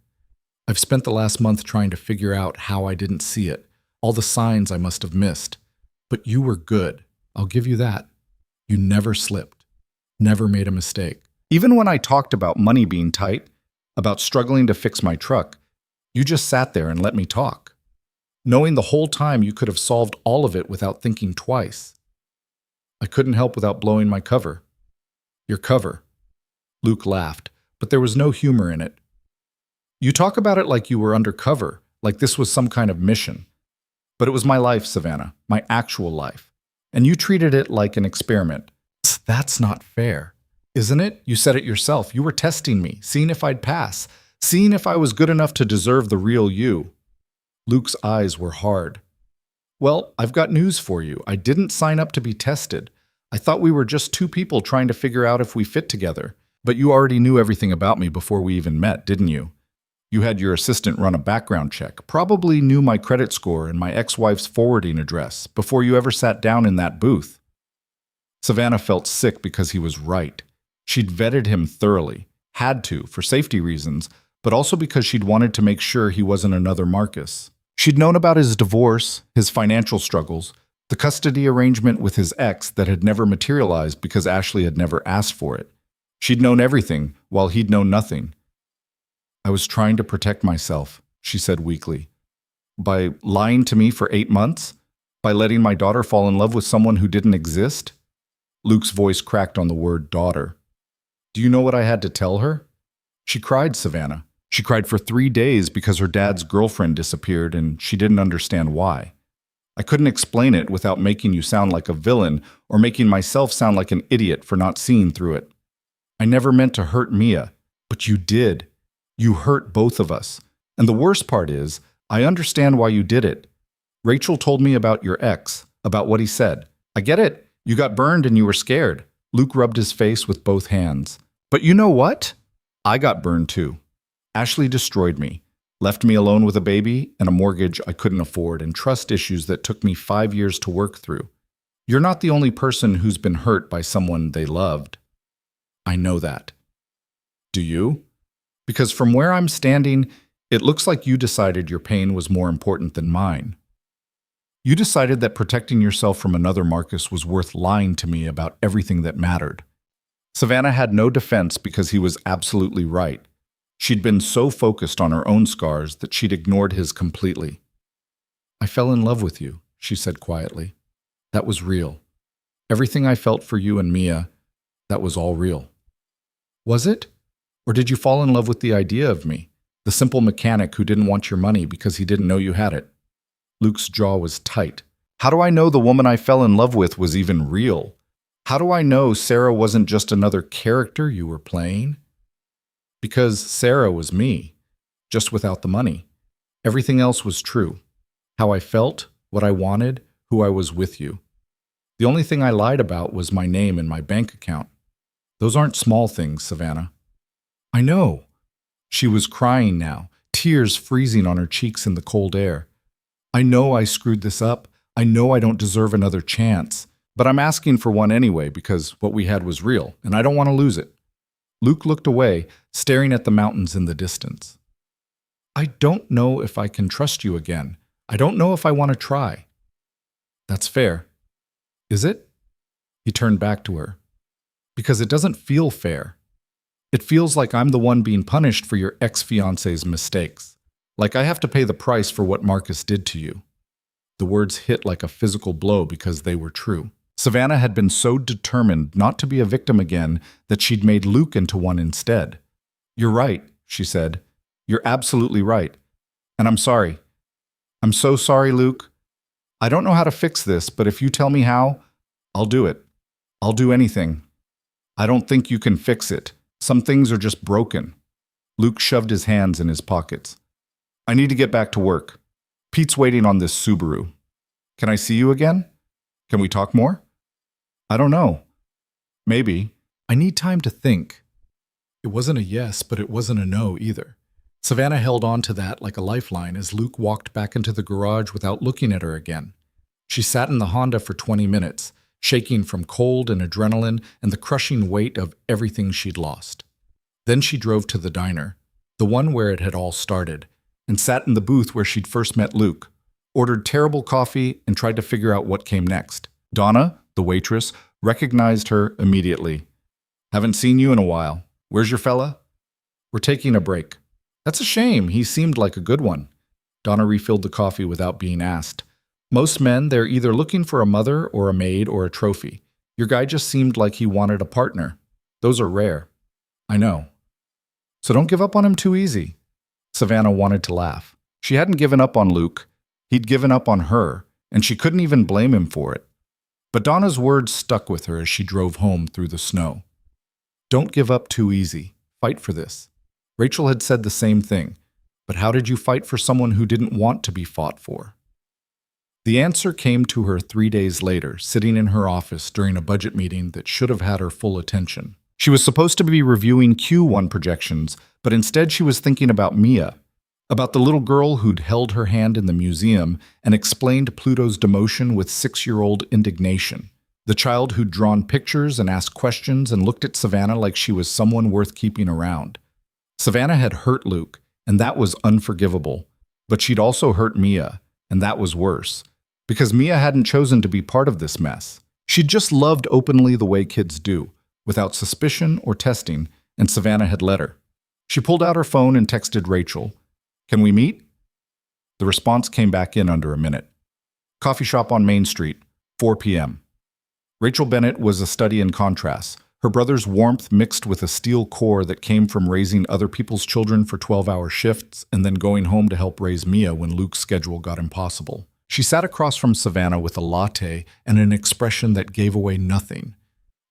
I've spent the last month trying to figure out how I didn't see it, all the signs I must have missed. But you were good. I'll give you that. You never slipped. Never made a mistake. Even when I talked about money being tight, about struggling to fix my truck, you just sat there and let me talk, knowing the whole time you could have solved all of it without thinking twice. I couldn't help without blowing my cover. Your cover. Luke laughed, but there was no humor in it. You talk about it like you were undercover, like this was some kind of mission. But it was my life, Savannah, my actual life. And you treated it like an experiment. That's not fair. Isn't it? You said it yourself. You were testing me, seeing if I'd pass, seeing if I was good enough to deserve the real you. Luke's eyes were hard. Well, I've got news for you. I didn't sign up to be tested. I thought we were just two people trying to figure out if we fit together. But you already knew everything about me before we even met, didn't you? You had your assistant run a background check, probably knew my credit score and my ex-wife's forwarding address before you ever sat down in that booth. Savannah felt sick because he was right. She'd vetted him thoroughly, had to, for safety reasons, but also because she'd wanted to make sure he wasn't another Marcus. She'd known about his divorce, his financial struggles, the custody arrangement with his ex that had never materialized because Ashley had never asked for it. She'd known everything, while he'd known nothing. I was trying to protect myself, she said weakly. By lying to me for 8 months? By letting my daughter fall in love with someone who didn't exist? Luke's voice cracked on the word daughter. Do you know what I had to tell her? She cried, Savannah. She cried for 3 days because her dad's girlfriend disappeared and she didn't understand why. I couldn't explain it without making you sound like a villain or making myself sound like an idiot for not seeing through it. I never meant to hurt Mia, but you did. You hurt both of us. And the worst part is, I understand why you did it. Rachel told me about your ex, about what he said. I get it. You got burned and you were scared. Luke rubbed his face with both hands. But you know what? I got burned too. Ashley destroyed me, left me alone with a baby and a mortgage I couldn't afford and trust issues that took me 5 years to work through. You're not the only person who's been hurt by someone they loved. I know that. Do you? Because from where I'm standing, it looks like you decided your pain was more important than mine. You decided that protecting yourself from another Marcus was worth lying to me about everything that mattered. Savannah had no defense because he was absolutely right. She'd been so focused on her own scars that she'd ignored his completely. I fell in love with you, she said quietly. That was real. Everything I felt for you and Mia, that was all real. Was it? Or did you fall in love with the idea of me, the simple mechanic who didn't want your money because he didn't know you had it? Luke's jaw was tight. How do I know the woman I fell in love with was even real? How do I know Sarah wasn't just another character you were playing? Because Sarah was me, just without the money. Everything else was true. How I felt, what I wanted, who I was with you. The only thing I lied about was my name and my bank account. Those aren't small things, Savannah. I know. She was crying now, tears freezing on her cheeks in the cold air. I know I screwed this up. I know I don't deserve another chance. But I'm asking for one anyway because what we had was real, and I don't want to lose it. Luke looked away, staring at the mountains in the distance. I don't know if I can trust you again. I don't know if I want to try. That's fair. Is it? He turned back to her. Because it doesn't feel fair. It feels like I'm the one being punished for your ex-fiance's mistakes. Like I have to pay the price for what Marcus did to you. The words hit like a physical blow because they were true. Savannah had been so determined not to be a victim again that she'd made Luke into one instead. "You're right," she said. "You're absolutely right. And I'm sorry. I'm so sorry, Luke. I don't know how to fix this, but if you tell me how, I'll do it. I'll do anything. I don't think you can fix it. Some things are just broken." Luke shoved his hands in his pockets. "I need to get back to work. Pete's waiting on this Subaru. Can I see you again? Can we talk more?" "I don't know. Maybe. I need time to think." It wasn't a yes, but it wasn't a no either. Savannah held on to that like a lifeline as Luke walked back into the garage without looking at her again. She sat in the Honda for 20 minutes, shaking from cold and adrenaline and the crushing weight of everything she'd lost. Then she drove to the diner, the one where it had all started, and sat in the booth where she'd first met Luke, ordered terrible coffee, and tried to figure out what came next. Donna, the waitress, recognized her immediately. "Haven't seen you in a while. Where's your fella?" "We're taking a break." "That's a shame. He seemed like a good one." Donna refilled the coffee without being asked. "Most men, they're either looking for a mother or a maid or a trophy. Your guy just seemed like he wanted a partner. Those are rare." "I know. So don't give up on him too easy." Savannah wanted to laugh. She hadn't given up on Luke. He'd given up on her, and she couldn't even blame him for it. But Donna's words stuck with her as she drove home through the snow. Don't give up too easy. Fight for this. Rachel had said the same thing. But how did you fight for someone who didn't want to be fought for? The answer came to her 3 days later, sitting in her office during a budget meeting that should have had her full attention. She was supposed to be reviewing Q1 projections, but instead she was thinking about Mia, about the little girl who'd held her hand in the museum and explained Pluto's demotion with 6-year-old indignation, the child who'd drawn pictures and asked questions and looked at Savannah like she was someone worth keeping around. Savannah had hurt Luke, and that was unforgivable, but she'd also hurt Mia, and that was worse, because Mia hadn't chosen to be part of this mess. She'd just loved openly the way kids do, without suspicion or testing, and Savannah had let her. She pulled out her phone and texted Rachel, "Can we meet?" The response came back in under a minute. "Coffee shop on Main Street, 4 p.m. Rachel Bennett was a study in contrast, her brother's warmth mixed with a steel core that came from raising other people's children for 12-hour shifts and then going home to help raise Mia when Luke's schedule got impossible. She sat across from Savannah with a latte and an expression that gave away nothing.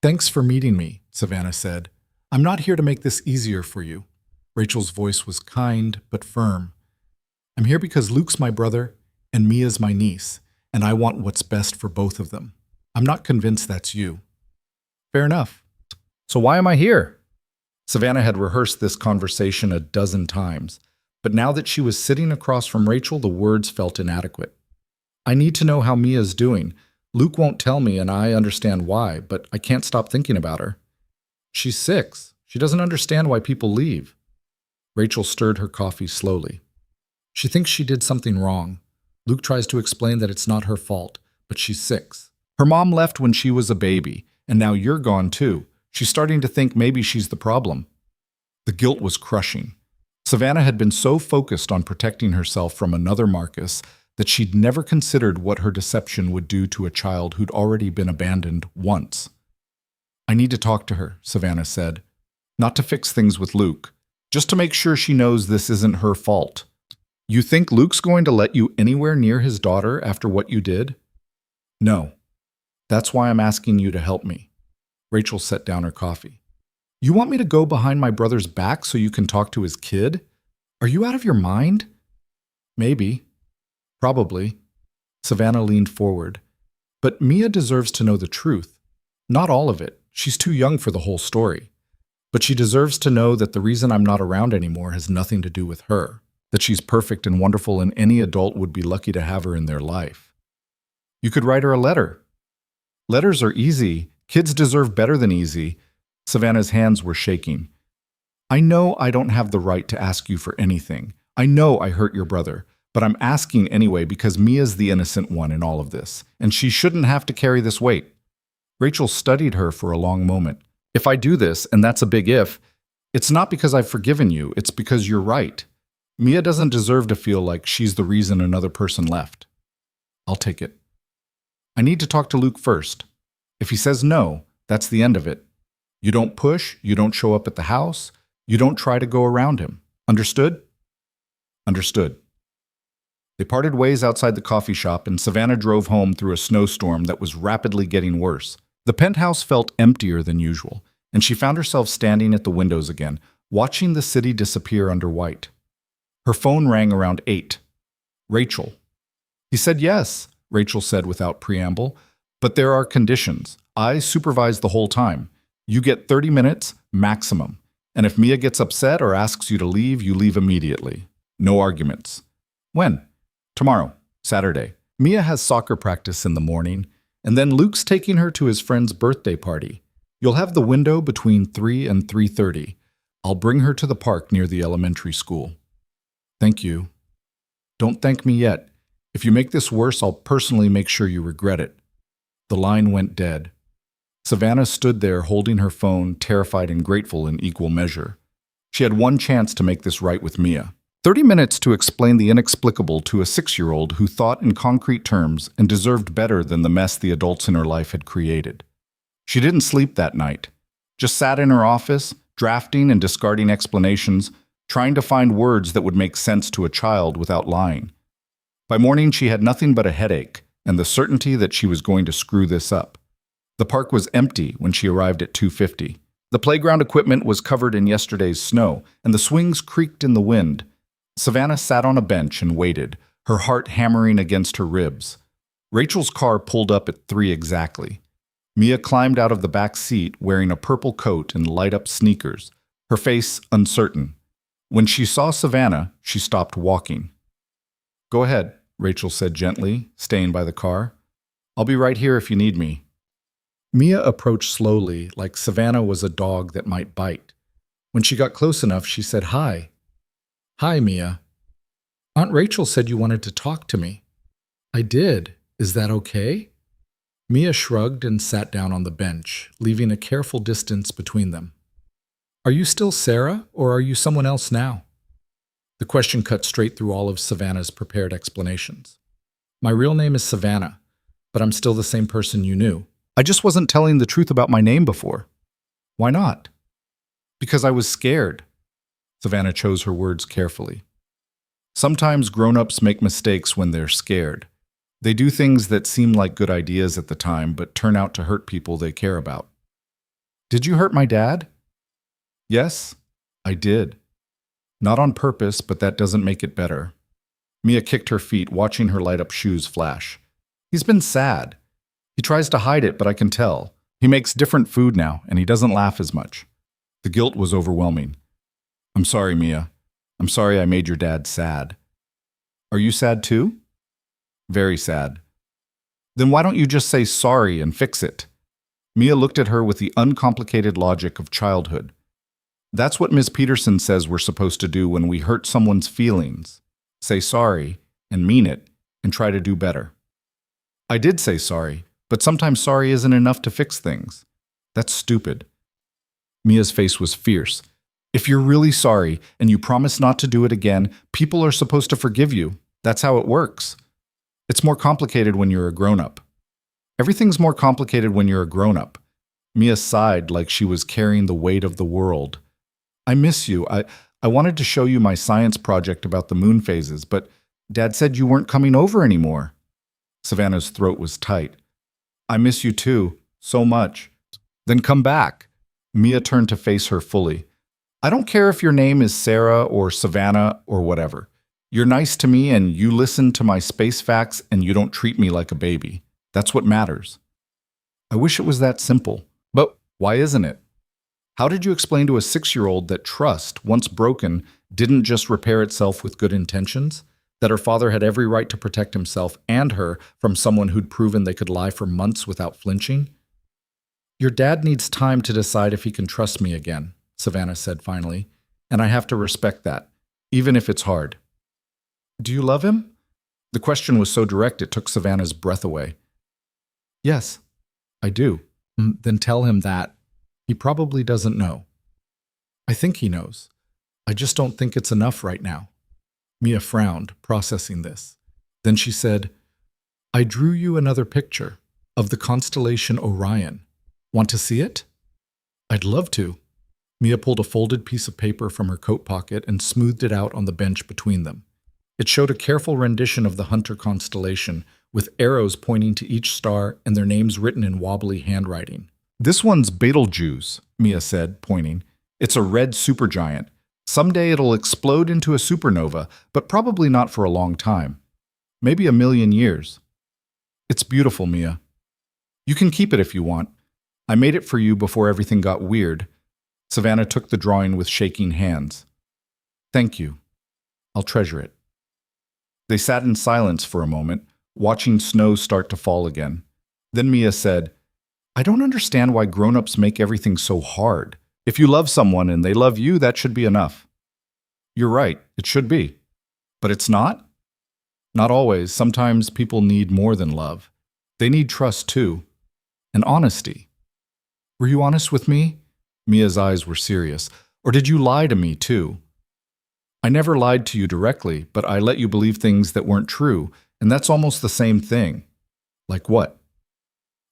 "Thanks for meeting me," Savannah said. "I'm not here to make this easier for you." Rachel's voice was kind but firm. "I'm here because Luke's my brother and Mia's my niece, and I want what's best for both of them. I'm not convinced that's you." "Fair enough. So why am I here?" Savannah had rehearsed this conversation a dozen times, but now that she was sitting across from Rachel, the words felt inadequate. "I need to know how Mia's doing. Luke won't tell me, and I understand why, but I can't stop thinking about her. She's 6. She doesn't understand why people leave." Rachel stirred her coffee slowly. "She thinks she did something wrong. Luke tries to explain that it's not her fault, but she's 6. Her mom left when she was a baby, and now you're gone too. She's starting to think maybe she's the problem." The guilt was crushing. Savannah had been so focused on protecting herself from another Marcus that she'd never considered what her deception would do to a child who'd already been abandoned once. "I need to talk to her," Savannah said. "Not to fix things with Luke, just to make sure she knows this isn't her fault." "You think Luke's going to let you anywhere near his daughter after what you did?" "No. That's why I'm asking you to help me." Rachel set down her coffee. "You want me to go behind my brother's back so you can talk to his kid? Are you out of your mind?" "Maybe. Probably." Savannah leaned forward. "But Mia deserves to know the truth. Not all of it. She's too young for the whole story. But she deserves to know that the reason I'm not around anymore has nothing to do with her, that she's perfect and wonderful and any adult would be lucky to have her in their life. You could write her a letter." "Letters are easy. Kids deserve better than easy." Savannah's hands were shaking. "I know I don't have the right to ask you for anything. I know I hurt your brother. But I'm asking anyway because Mia's the innocent one in all of this, and she shouldn't have to carry this weight." Rachel studied her for a long moment. "If I do this, and that's a big if, it's not because I've forgiven you, it's because you're right. Mia doesn't deserve to feel like she's the reason another person left." I'll take it. I need to talk to Luke first. If he says no, that's the end of it. You don't push, you don't show up at the house, you don't try to go around him. Understood? Understood. They parted ways outside the coffee shop, and Savannah drove home through a snowstorm that was rapidly getting worse. The penthouse felt emptier than usual, and she found herself standing at the windows again, watching the city disappear under white. Her phone rang around 8. Rachel. He said yes, Rachel said without preamble, but there are conditions. I supervise the whole time. You get 30 minutes, maximum. And if Mia gets upset or asks you to leave, you leave immediately. No arguments. When? Tomorrow, Saturday. Mia has soccer practice in the morning, and then Luke's taking her to his friend's birthday party. You'll have the window between 3 and 3:30. I'll bring her to the park near the elementary school. Thank you. Don't thank me yet. If you make this worse, I'll personally make sure you regret it. The line went dead. Savannah stood there holding her phone, terrified and grateful in equal measure. She had one chance to make this right with Mia. 30 minutes to explain the inexplicable to a 6-year-old who thought in concrete terms and deserved better than the mess the adults in her life had created. She didn't sleep that night. Just sat in her office, drafting and discarding explanations, trying to find words that would make sense to a child without lying. By morning, she had nothing but a headache and the certainty that she was going to screw this up. The park was empty when she arrived at 2:50. The playground equipment was covered in yesterday's snow, and the swings creaked in the wind. Savannah sat on a bench and waited, her heart hammering against her ribs. Rachel's car pulled up at 3 exactly. Mia climbed out of the back seat wearing a purple coat and light-up sneakers, her face uncertain. When she saw Savannah, she stopped walking. Go ahead, Rachel said gently, staying by the car. I'll be right here if you need me. Mia approached slowly, like Savannah was a dog that might bite. When she got close enough, she said, Hi. Hi, Mia. Aunt Rachel said you wanted to talk to me. I did. Is that okay? Mia shrugged and sat down on the bench, leaving a careful distance between them. Are you still Sarah, or are you someone else now? The question cut straight through all of Savannah's prepared explanations. My real name is Savannah, but I'm still the same person you knew. I just wasn't telling the truth about my name before. Why not? Because I was scared. Savannah chose her words carefully. Sometimes grown-ups make mistakes when they're scared. They do things that seem like good ideas at the time, but turn out to hurt people they care about. Did you hurt my dad? Yes, I did. Not on purpose, but that doesn't make it better. Mia kicked her feet, watching her light-up shoes flash. He's been sad. He tries to hide it, but I can tell. He makes different food now, and he doesn't laugh as much. The guilt was overwhelming. I'm sorry, Mia. I'm sorry I made your dad sad. Are you sad too? Very sad. Then why don't you just say sorry and fix it? Mia looked at her with the uncomplicated logic of childhood. That's what Ms. Peterson says we're supposed to do when we hurt someone's feelings. Say sorry, and mean it, and try to do better. I did say sorry, but sometimes sorry isn't enough to fix things. That's stupid. Mia's face was fierce. If you're really sorry, and you promise not to do it again, people are supposed to forgive you. That's how it works. It's more complicated when you're a grown-up. Everything's more complicated when you're a grown-up. Mia sighed like she was carrying the weight of the world. I miss you. I wanted to show you my science project about the moon phases, but Dad said you weren't coming over anymore. Savannah's throat was tight. I miss you too, so much. Then come back. Mia turned to face her fully. I don't care if your name is Sarah or Savannah or whatever. You're nice to me and you listen to my space facts and you don't treat me like a baby. That's what matters. I wish it was that simple. But why isn't it? How did you explain to a 6-year-old that trust, once broken, didn't just repair itself with good intentions? That her father had every right to protect himself and her from someone who'd proven they could lie for months without flinching? Your dad needs time to decide if he can trust me again, Savannah said finally, and I have to respect that, even if it's hard. Do you love him? The question was so direct it took Savannah's breath away. Yes, I do. Then tell him that. He probably doesn't know. I think he knows. I just don't think it's enough right now. Mia frowned, processing this. Then she said, I drew you another picture of the constellation Orion. Want to see it? I'd love to. Mia pulled a folded piece of paper from her coat pocket and smoothed it out on the bench between them. It showed a careful rendition of the Hunter constellation, with arrows pointing to each star and their names written in wobbly handwriting. This one's Betelgeuse, Mia said, pointing. It's a red supergiant. Someday it'll explode into a supernova, but probably not for a long time. Maybe 1,000,000 years. It's beautiful, Mia. You can keep it if you want. I made it for you before everything got weird. Savannah took the drawing with shaking hands. Thank you. I'll treasure it. They sat in silence for a moment, watching snow start to fall again. Then Mia said, I don't understand why grown-ups make everything so hard. If you love someone and they love you, that should be enough. You're right, it should be. But it's not? Not always. Sometimes people need more than love. They need trust too. And honesty. Were you honest with me? Mia's eyes were serious. Or did you lie to me too? I never lied to you directly, but I let you believe things that weren't true, and that's almost the same thing. Like what?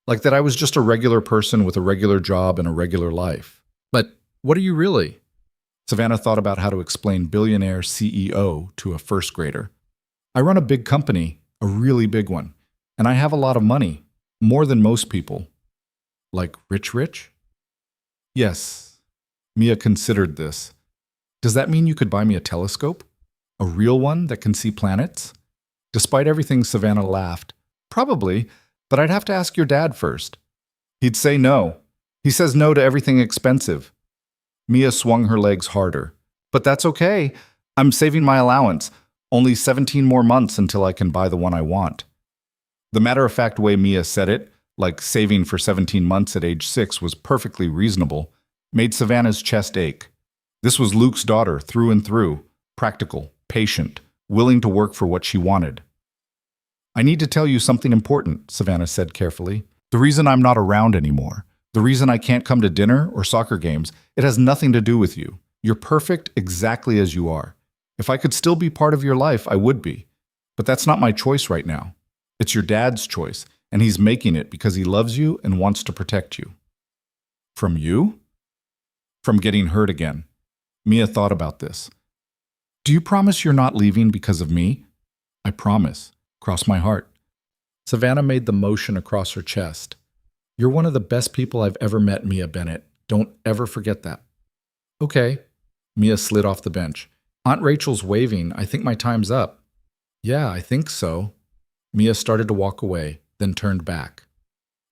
Like that I was just a regular person with a regular job and a regular life. But what are you really? Savannah thought about how to explain Billionaire CEO to a first grader. I run a big company, a really big one, and I have a lot of money, more than most people. Like rich? Yes. Mia considered this. Does that mean you could buy me a telescope? A real one that can see planets? Despite everything, Savannah laughed. Probably, but I'd have to ask your dad first. He'd say no. He says no to everything expensive. Mia swung her legs harder. But that's okay. I'm saving my allowance. Only 17 more months until I can buy the one I want. The matter-of-fact way Mia said it, like saving for 17 months at age 6 was perfectly reasonable, made Savannah's chest ache. This was Luke's daughter through and through, practical, patient, willing to work for what she wanted. I need to tell you something important, Savannah said carefully. The reason I'm not around anymore, the reason I can't come to dinner or soccer games, it has nothing to do with you. You're perfect exactly as you are. If I could still be part of your life, I would be. But that's not my choice right now. It's your dad's choice, and he's making it because he loves you and wants to protect you. From you? From getting hurt again. Mia thought about this. Do you promise you're not leaving because of me? I promise. Cross my heart. Savannah made the motion across her chest. You're one of the best people I've ever met, Mia Bennett. Don't ever forget that. Okay. Mia slid off the bench. Aunt Rachel's waving. I think my time's up. Yeah, I think so. Mia started to walk away, then turned back.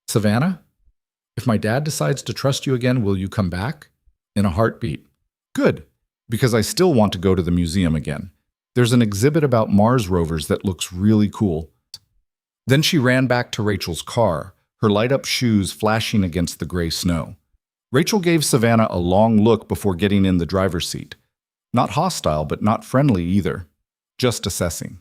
Savannah? If my dad decides to trust you again, will you come back? In a heartbeat. Good, because I still want to go to the museum again. There's an exhibit about Mars rovers that looks really cool. Then she ran back to Rachel's car, her light-up shoes flashing against the gray snow. Rachel gave Savannah a long look before getting in the driver's seat. Not hostile, but not friendly either. Just assessing.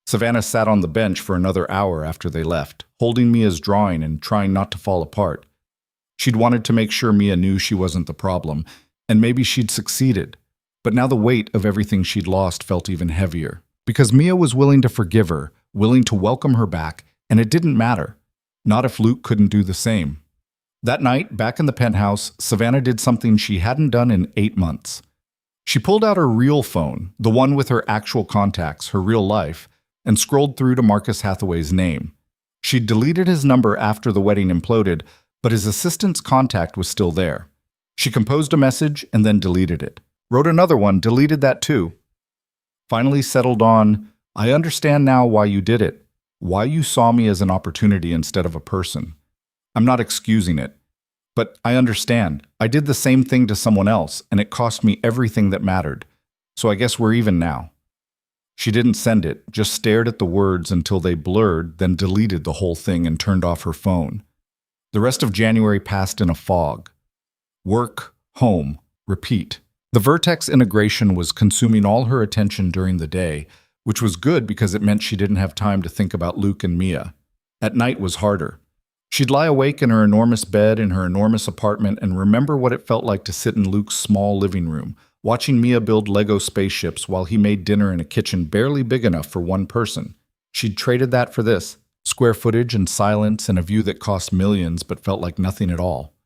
Savannah sat on the bench for another hour after they left, holding Mia's drawing and trying not to fall apart. She'd wanted to make sure Mia knew she wasn't the problem, and maybe she'd succeeded. But now the weight of everything she'd lost felt even heavier. Because Mia was willing to forgive her, willing to welcome her back, and it didn't matter. Not if Luke couldn't do the same. That night, back in the penthouse, Savannah did something she hadn't done in 8 months. She pulled out her real phone, the one with her actual contacts, her real life, and scrolled through to Marcus Hathaway's name. She'd deleted his number after the wedding imploded, but his assistant's contact was still there. She composed a message and then deleted it. Wrote another one, deleted that too. Finally settled on, I understand now why you did it, why you saw me as an opportunity instead of a person. I'm not excusing it, but I understand. I did the same thing to someone else, and it cost me everything that mattered. So I guess we're even now. She didn't send it, just stared at the words until they blurred, then deleted the whole thing and turned off her phone. The rest of January passed in a fog. Work, home, repeat. The Vertex integration was consuming all her attention during the day, which was good because it meant she didn't have time to think about Luke and Mia. At night was harder. She'd lie awake in her enormous bed in her enormous apartment and remember what it felt like to sit in Luke's small living room, watching Mia build Lego spaceships while he made dinner in a kitchen barely big enough for one person. She'd traded that for this: square footage and silence and a view that cost millions but felt like nothing at all.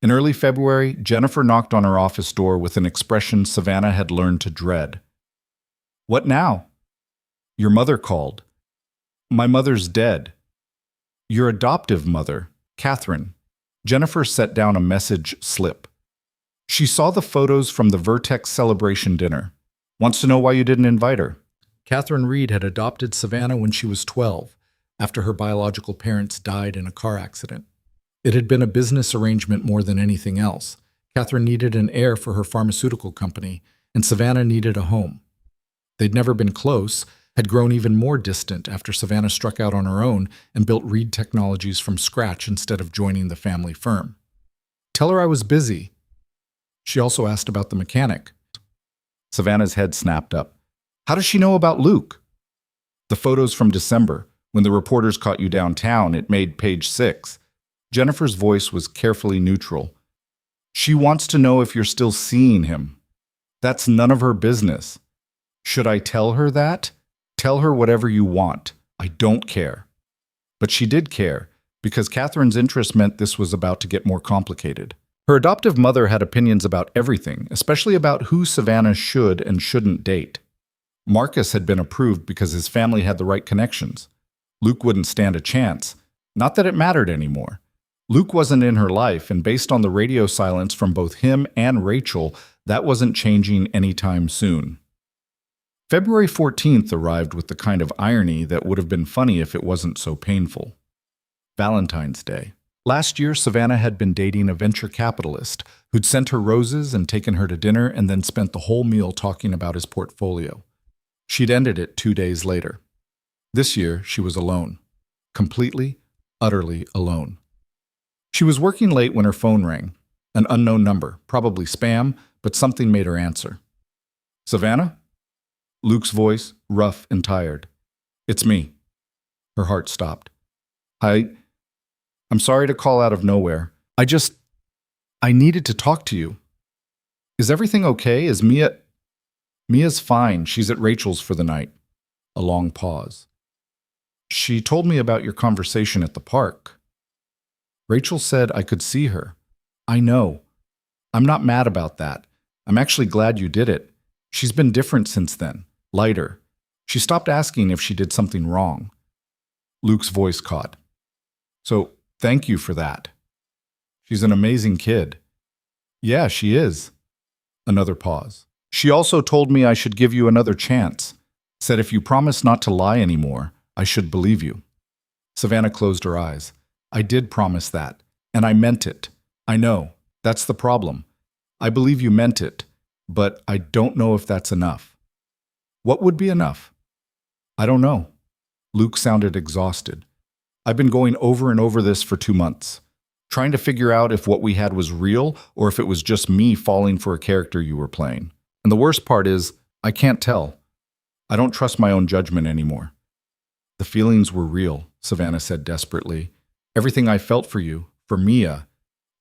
In early February, Jennifer knocked on her office door with an expression Savannah had learned to dread. "What now?" "Your mother called." "My mother's dead." "Your adoptive mother, Catherine." Jennifer set down a message slip. She saw the photos from the Vertex celebration dinner. "Wants to know why you didn't invite her." Catherine Reed had adopted Savannah when she was 12, after her biological parents died in a car accident. It had been a business arrangement more than anything else. Catherine needed an heir for her pharmaceutical company, and Savannah needed a home. They'd never been close, had grown even more distant after Savannah struck out on her own and built Reed Technologies from scratch instead of joining the family firm. "Tell her I was busy." She also asked about the mechanic. Savannah's head snapped up. "How does she know about Luke?" "The photos from December, when the reporters caught you downtown, it made page 6. Jennifer's voice was carefully neutral. "She wants to know if you're still seeing him. That's none of her business." "Should I tell her that?" "Tell her whatever you want. I don't care." But she did care, because Catherine's interest meant this was about to get more complicated. Her adoptive mother had opinions about everything, especially about who Savannah should and shouldn't date. Marcus had been approved because his family had the right connections. Luke wouldn't stand a chance. Not that it mattered anymore. Luke wasn't in her life, and based on the radio silence from both him and Rachel, that wasn't changing anytime soon. February 14th arrived with the kind of irony that would have been funny if it wasn't so painful. Valentine's Day. Last year, Savannah had been dating a venture capitalist who'd sent her roses and taken her to dinner and then spent the whole meal talking about his portfolio. She'd ended it 2 days later. This year, she was alone. Completely, utterly alone. She was working late when her phone rang. An unknown number, probably spam, but something made her answer. "Savannah?" Luke's voice, rough and tired. "It's me." Her heart stopped. I'm sorry to call out of nowhere. I needed to talk to you. Is everything okay? Is Mia... Mia's fine. She's at Rachel's for the night." A long pause. "She told me about your conversation at the park." "Rachel said I could see her." "I know. I'm not mad about that. I'm actually glad you did it. She's been different since then. Lighter. She stopped asking if she did something wrong." Luke's voice caught. "So, thank you for that. She's an amazing kid." "Yeah, she is." Another pause. "She also told me I should give you another chance. Said if you promise not to lie anymore, I should believe you." Savannah closed her eyes. "I did promise that, and I meant it. I know. That's the problem. I believe you meant it, but I don't know if that's enough." "What would be enough?" "I don't know." Luke sounded exhausted. "I've been going over and over this for 2 months, trying to figure out if what we had was real or if it was just me falling for a character you were playing. And the worst part is, I can't tell. I don't trust my own judgment anymore." "The feelings were real," Savannah said desperately. "Everything I felt for you, for Mia,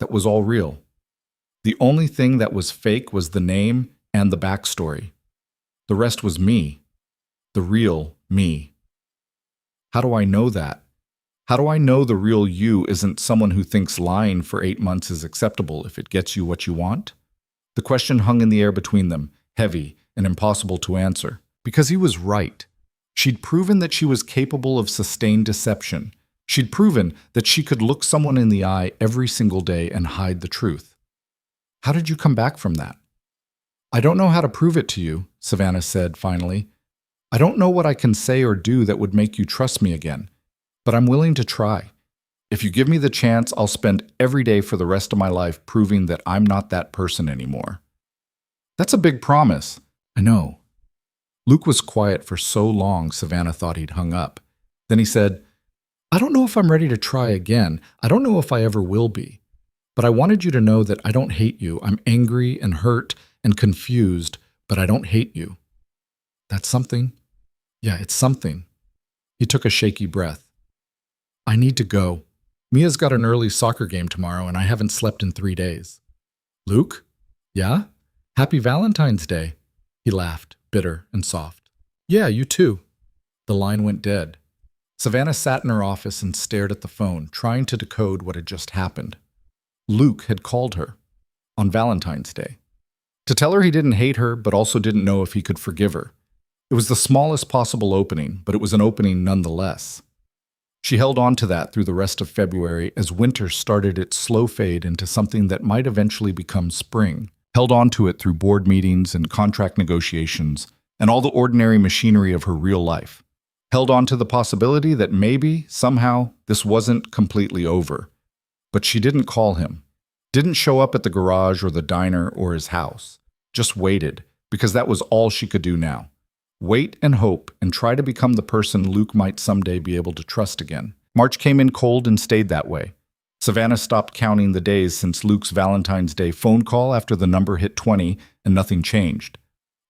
that was all real. The only thing that was fake was the name and the backstory. The rest was me. The real me." "How do I know that? How do I know the real you isn't someone who thinks lying for 8 months is acceptable if it gets you what you want?" The question hung in the air between them, heavy and impossible to answer. Because he was right. She'd proven that she was capable of sustained deception. She'd proven that she could look someone in the eye every single day and hide the truth. "How did you come back from that?" "I don't know how to prove it to you," Savannah said finally. "I don't know what I can say or do that would make you trust me again, but I'm willing to try. If you give me the chance, I'll spend every day for the rest of my life proving that I'm not that person anymore." "That's a big promise." "I know." Luke was quiet for so long, Savannah thought he'd hung up. Then he said, "I don't know if I'm ready to try again. I don't know if I ever will be. But I wanted you to know that I don't hate you. I'm angry and hurt and confused, but I don't hate you." "That's something." "Yeah, it's something." He took a shaky breath. "I need to go. Mia's got an early soccer game tomorrow, and I haven't slept in 3 days." "Luke?" "Yeah? Happy Valentine's Day." He laughed, bitter and soft. "Yeah, you too." The line went dead. Savannah sat in her office and stared at the phone, trying to decode what had just happened. Luke had called her on Valentine's Day to tell her he didn't hate her, but also didn't know if he could forgive her. It was the smallest possible opening, but it was an opening nonetheless. She held on to that through the rest of February as winter started its slow fade into something that might eventually become spring. Held on to it through board meetings and contract negotiations and all the ordinary machinery of her real life. Held on to the possibility that maybe, somehow, this wasn't completely over. But she didn't call him. Didn't show up at the garage or the diner or his house. Just waited, because that was all she could do now. Wait and hope and try to become the person Luke might someday be able to trust again. March came in cold and stayed that way. Savannah stopped counting the days since Luke's Valentine's Day phone call after the number hit 20 and nothing changed.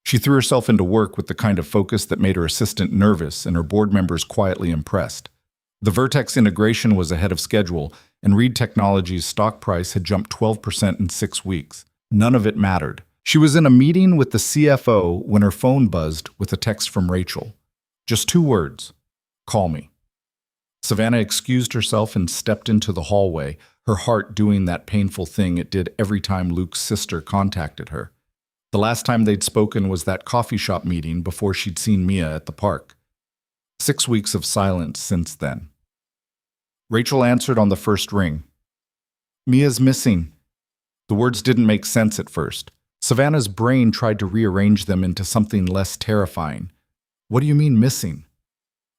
She threw herself into work with the kind of focus that made her assistant nervous and her board members quietly impressed. The Vertex integration was ahead of schedule, and Reed Technologies' stock price had jumped 12% in 6 weeks. None of it mattered. She was in a meeting with the CFO when her phone buzzed with a text from Rachel. Just 2 words. Call me. Savannah excused herself and stepped into the hallway, her heart doing that painful thing it did every time Luke's sister contacted her. The last time they'd spoken was that coffee shop meeting before she'd seen Mia at the park. 6 weeks of silence since then. Rachel answered on the first ring. Mia's missing. The words didn't make sense at first. Savannah's brain tried to rearrange them into something less terrifying. What do you mean missing?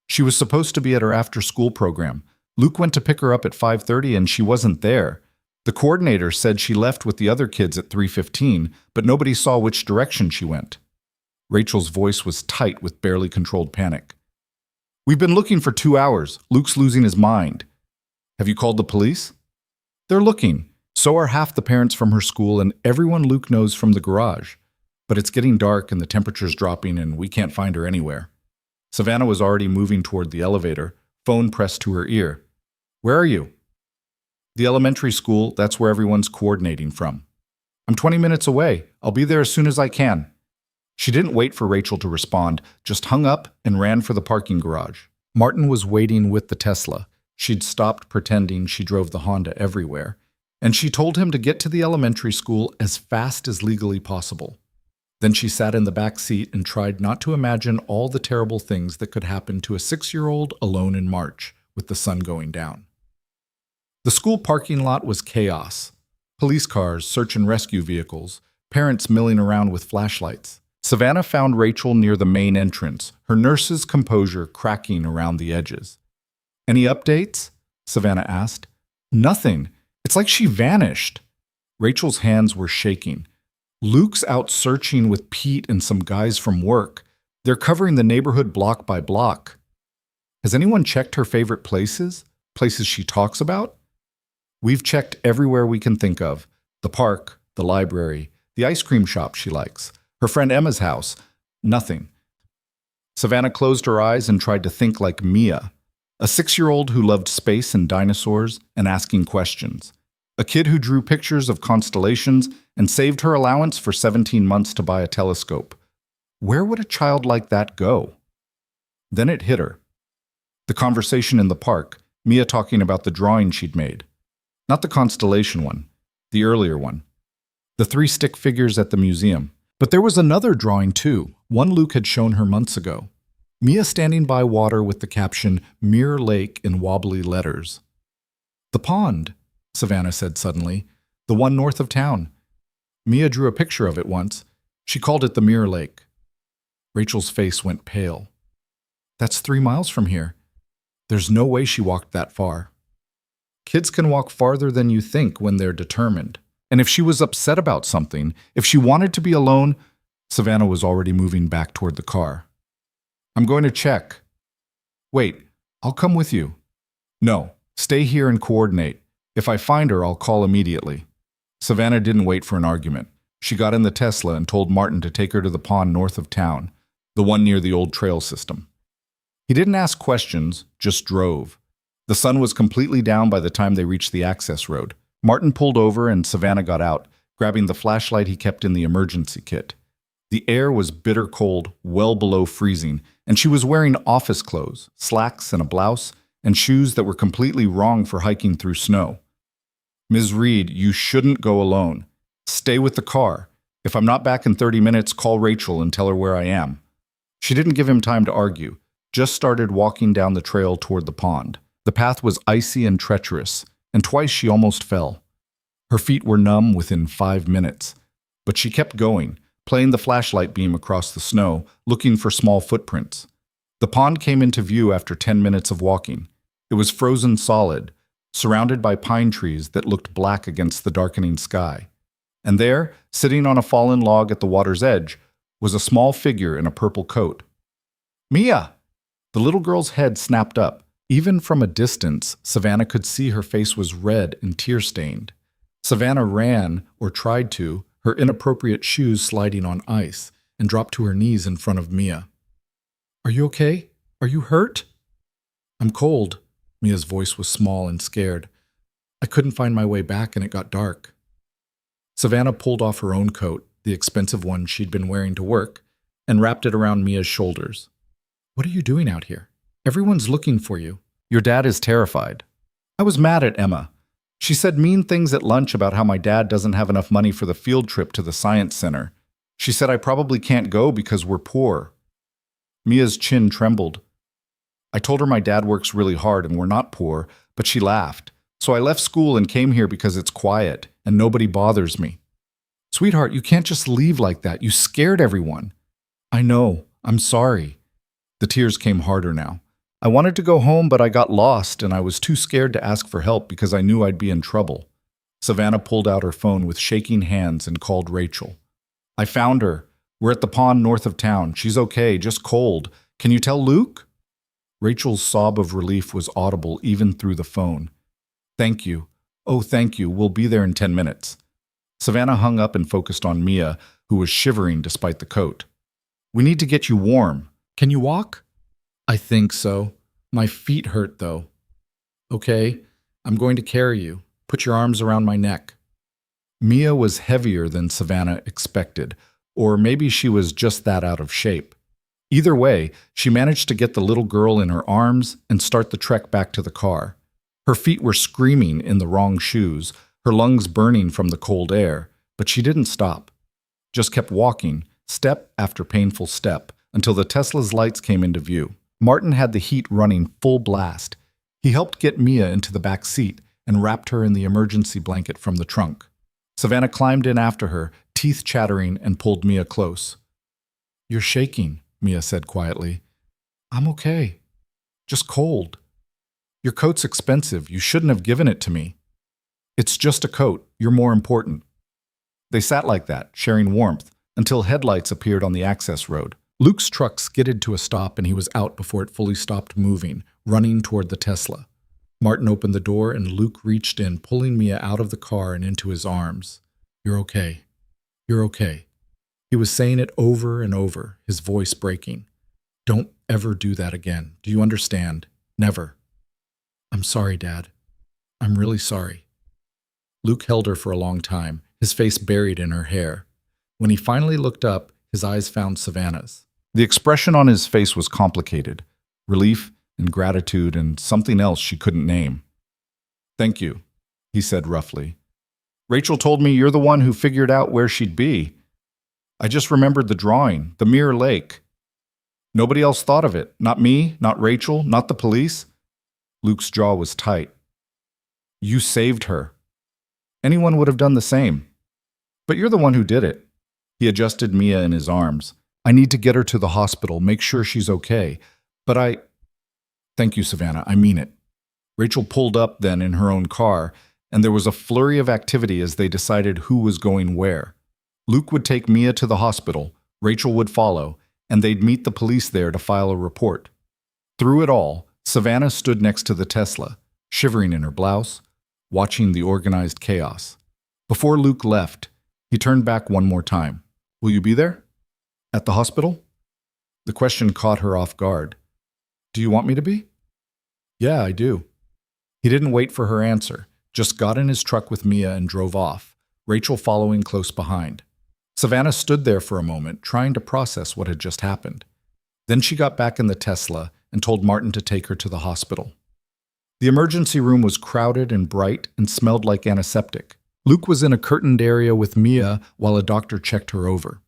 She was supposed to be at her after-school program. Luke went to pick her up at 5:30 and she wasn't there. The coordinator said she left with the other kids at 3:15, but nobody saw which direction she went. Rachel's voice was tight with barely controlled panic. We've been looking for 2 hours. Luke's losing his mind. Have you called the police? They're looking. So are half the parents from her school and everyone Luke knows from the garage. But it's getting dark and the temperature's dropping and we can't find her anywhere. Savannah was already moving toward the elevator, phone pressed to her ear. Where are you? The elementary school, that's where everyone's coordinating from. I'm 20 minutes away. I'll be there as soon as I can. She didn't wait for Rachel to respond, just hung up and ran for the parking garage. Martin was waiting with the Tesla. She'd stopped pretending she drove the Honda everywhere, and she told him to get to the elementary school as fast as legally possible. Then she sat in the back seat and tried not to imagine all the terrible things that could happen to a 6-year-old alone in March with the sun going down. The school parking lot was chaos. Police cars, search and rescue vehicles, parents milling around with flashlights. Savannah found Rachel near the main entrance, her nurse's composure cracking around the edges. Any updates? Savannah asked. Nothing. It's like she vanished. Rachel's hands were shaking. Luke's out searching with Pete and some guys from work. They're covering the neighborhood block by block. Has anyone checked her favorite places? Places she talks about? We've checked everywhere we can think of. The park, the library, the ice cream shop she likes, her friend Emma's house. Nothing. Savannah closed her eyes and tried to think like Mia, a 6-year-old who loved space and dinosaurs and asking questions. A kid who drew pictures of constellations and saved her allowance for 17 months to buy a telescope. Where would a child like that go? Then it hit her. The conversation in the park, Mia talking about the drawing she'd made. Not the constellation one, the earlier one. The 3 stick figures at the museum. But there was another drawing too, one Luke had shown her months ago. Mia standing by water with the caption, Mirror Lake in wobbly letters. The pond, Savannah said suddenly. The one north of town. Mia drew a picture of it once. She called it the Mirror Lake. Rachel's face went pale. That's 3 miles from here. There's no way she walked that far. Kids can walk farther than you think when they're determined. And if she was upset about something, if she wanted to be alone, Savannah was already moving back toward the car. I'm going to check. Wait, I'll come with you. No, stay here and coordinate. If I find her, I'll call immediately. Savannah didn't wait for an argument. She got in the Tesla and told Martin to take her to the pond north of town, the one near the old trail system. He didn't ask questions, just drove. The sun was completely down by the time they reached the access road. Martin pulled over and Savannah got out, grabbing the flashlight he kept in the emergency kit. The air was bitter cold, well below freezing, and she was wearing office clothes, slacks and a blouse, and shoes that were completely wrong for hiking through snow. "Ms. Reed, you shouldn't go alone. Stay with the car. If I'm not back in 30 minutes, call Rachel and tell her where I am." She didn't give him time to argue, just started walking down the trail toward the pond. The path was icy and treacherous, and twice she almost fell. Her feet were numb within 5 minutes, but she kept going, playing the flashlight beam across the snow, looking for small footprints. The pond came into view after 10 minutes of walking. It was frozen solid, surrounded by pine trees that looked black against the darkening sky. And there, sitting on a fallen log at the water's edge, was a small figure in a purple coat. "Mia!" The little girl's head snapped up. Even from a distance, Savannah could see her face was red and tear-stained. Savannah ran, or tried to, her inappropriate shoes sliding on ice, and dropped to her knees in front of Mia. "Are you okay? Are you hurt?" "I'm cold." Mia's voice was small and scared. "I couldn't find my way back and it got dark." Savannah pulled off her own coat, the expensive one she'd been wearing to work, and wrapped it around Mia's shoulders. "What are you doing out here? Everyone's looking for you." "Your dad is terrified." I was mad at Emma. She said mean things at lunch about how my dad doesn't have enough money for the field trip to the science center. She said I probably can't go because we're poor. Mia's chin trembled. I told her my dad works really hard and we're not poor, but she laughed. "So I left school and came here because it's quiet and nobody bothers me." "Sweetheart, you can't just leave like that. You scared everyone." "I know. I'm sorry." The tears came harder now. "I wanted to go home, but I got lost, and I was too scared to ask for help because I knew I'd be in trouble." Savannah pulled out her phone with shaking hands and called Rachel. "I found her. We're at the pond north of town. She's okay, just cold. Can you tell Luke?" Rachel's sob of relief was audible even through the phone. "Thank you. Oh, thank you. We'll be there in 10 minutes. Savannah hung up and focused on Mia, who was shivering despite the coat. "We need to get you warm. Can you walk?" "I think so. My feet hurt, though." "Okay, I'm going to carry you. Put your arms around my neck." Mia was heavier than Savannah expected, or maybe she was just that out of shape. Either way, she managed to get the little girl in her arms and start the trek back to the car. Her feet were screaming in the wrong shoes, her lungs burning from the cold air, but she didn't stop. Just kept walking, step after painful step, until the Tesla's lights came into view. Martin had the heat running full blast. He helped get Mia into the back seat and wrapped her in the emergency blanket from the trunk. Savannah climbed in after her, teeth chattering, and pulled Mia close. "You're shaking," Mia said quietly. "I'm okay. Just cold." "Your coat's expensive. You shouldn't have given it to me." "It's just a coat. You're more important." They sat like that, sharing warmth, until headlights appeared on the access road. Luke's truck skidded to a stop and he was out before it fully stopped moving, running toward the Tesla. Martin opened the door and Luke reached in, pulling Mia out of the car and into his arms. "You're okay. You're okay." He was saying it over and over, his voice breaking. "Don't ever do that again. Do you understand? Never." "I'm sorry, Dad. I'm really sorry." Luke held her for a long time, his face buried in her hair. When he finally looked up, his eyes found Savannah's. The expression on his face was complicated, relief and gratitude and something else she couldn't name. "Thank you," he said roughly. "Rachel told me you're the one who figured out where she'd be. I just remembered the drawing, the Mirror Lake. Nobody else thought of it. Not me, not Rachel, not the police." Luke's jaw was tight. "You saved her. Anyone would have done the same. But you're the one who did it." He adjusted Mia in his arms. "I need to get her to the hospital, make sure she's okay. But Thank you, Savannah, I mean it." Rachel pulled up then in her own car, and there was a flurry of activity as they decided who was going where. Luke would take Mia to the hospital, Rachel would follow, and they'd meet the police there to file a report. Through it all, Savannah stood next to the Tesla, shivering in her blouse, watching the organized chaos. Before Luke left, he turned back one more time. "Will you be there? At the hospital?" The question caught her off guard. "Do you want me to be?" "Yeah, I do." He didn't wait for her answer, just got in his truck with Mia and drove off, Rachel following close behind. Savannah stood there for a moment, trying to process what had just happened. Then she got back in the Tesla and told Martin to take her to the hospital. The emergency room was crowded and bright and smelled like antiseptic. Luke was in a curtained area with Mia while a doctor checked her over.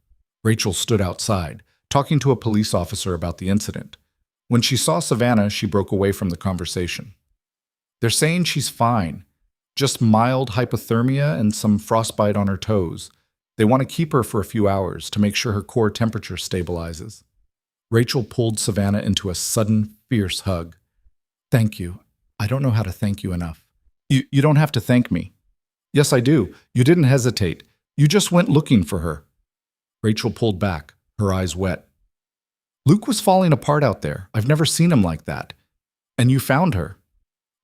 Rachel stood outside, talking to a police officer about the incident. When she saw Savannah, she broke away from the conversation. They're saying she's fine, just mild hypothermia and some frostbite on her toes. They want to keep her for a few hours to make sure her core temperature stabilizes. Rachel pulled Savannah into a sudden, fierce hug. Thank you. I don't know how to thank you enough. You don't have to thank me. Yes, I do. You didn't hesitate. You just went looking for her. Rachel pulled back, her eyes wet. Luke was falling apart out there. I've never seen him like that. And you found her.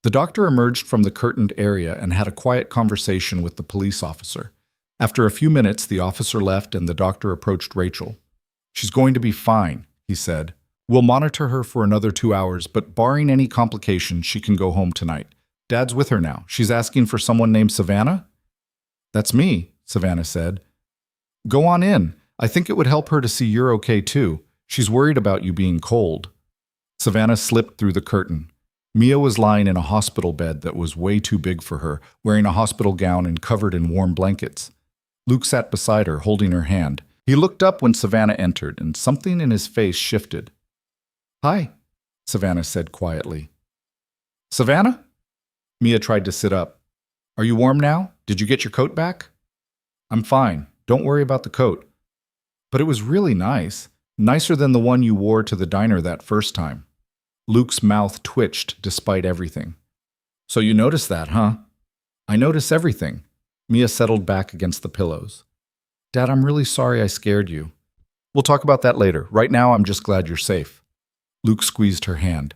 The doctor emerged from the curtained area and had a quiet conversation with the police officer. After a few minutes, the officer left and the doctor approached Rachel. She's going to be fine, he said. We'll monitor her for another 2 hours, but barring any complications, she can go home tonight. Dad's with her now. She's asking for someone named Savannah? That's me, Savannah said. Go on in. I think it would help her to see you're okay too. She's worried about you being cold. Savannah slipped through the curtain. Mia was lying in a hospital bed that was way too big for her, wearing a hospital gown and covered in warm blankets. Luke sat beside her, holding her hand. He looked up when Savannah entered, and something in his face shifted. Hi, Savannah said quietly. Savannah? Mia tried to sit up. Are you warm now? Did you get your coat back? I'm fine. Don't worry about the coat. But it was really nice. Nicer than the one you wore to the diner that first time. Luke's mouth twitched despite everything. So you noticed that, huh? I notice everything. Mia settled back against the pillows. Dad, I'm really sorry I scared you. We'll talk about that later. Right now, I'm just glad you're safe. Luke squeezed her hand.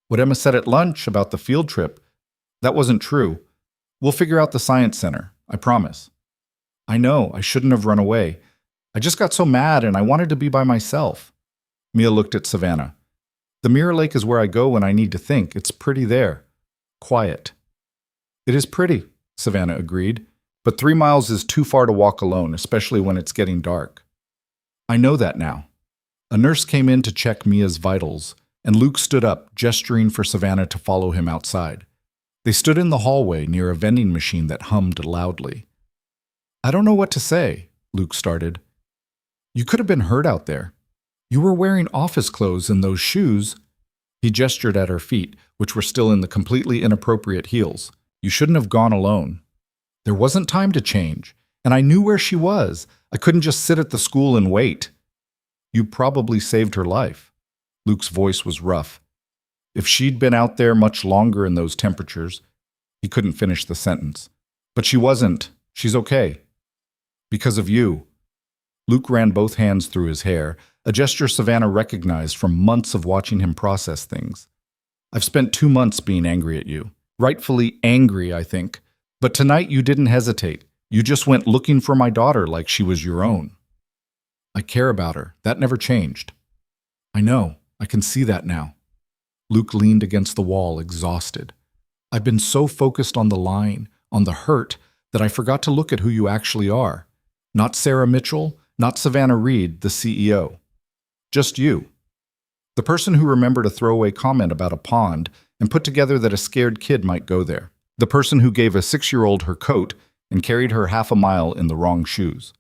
What Emma said at lunch about the field trip, that wasn't true. We'll figure out the science center, I promise. I know, I shouldn't have run away. I just got so mad and I wanted to be by myself. Mia looked at Savannah. The Mirror Lake is where I go when I need to think. It's pretty there. Quiet. It is pretty, Savannah agreed, but 3 miles is too far to walk alone, especially when it's getting dark. I know that now. A nurse came in to check Mia's vitals, and Luke stood up, gesturing for Savannah to follow him outside. They stood in the hallway near a vending machine that hummed loudly. I don't know what to say, Luke started. You could have been hurt out there. You were wearing office clothes and those shoes. He gestured at her feet, which were still in the completely inappropriate heels. You shouldn't have gone alone. There wasn't time to change, and I knew where she was. I couldn't just sit at the school and wait. You probably saved her life. Luke's voice was rough. If she'd been out there much longer in those temperatures, he couldn't finish the sentence. But she wasn't. She's okay. Because of you. Luke ran both hands through his hair, a gesture Savannah recognized from months of watching him process things. I've spent 2 months being angry at you. Rightfully angry, I think. But tonight you didn't hesitate. You just went looking for my daughter like she was your own. I care about her. That never changed. I know. I can see that now. Luke leaned against the wall, exhausted. I've been so focused on the lying, on the hurt, that I forgot to look at who you actually are. Not Sarah Mitchell, not Savannah Reed, the CEO. Just you. The person who remembered a throwaway comment about a pond and put together that a scared kid might go there. The person who gave a 6-year-old her coat and carried her half a mile in the wrong shoes.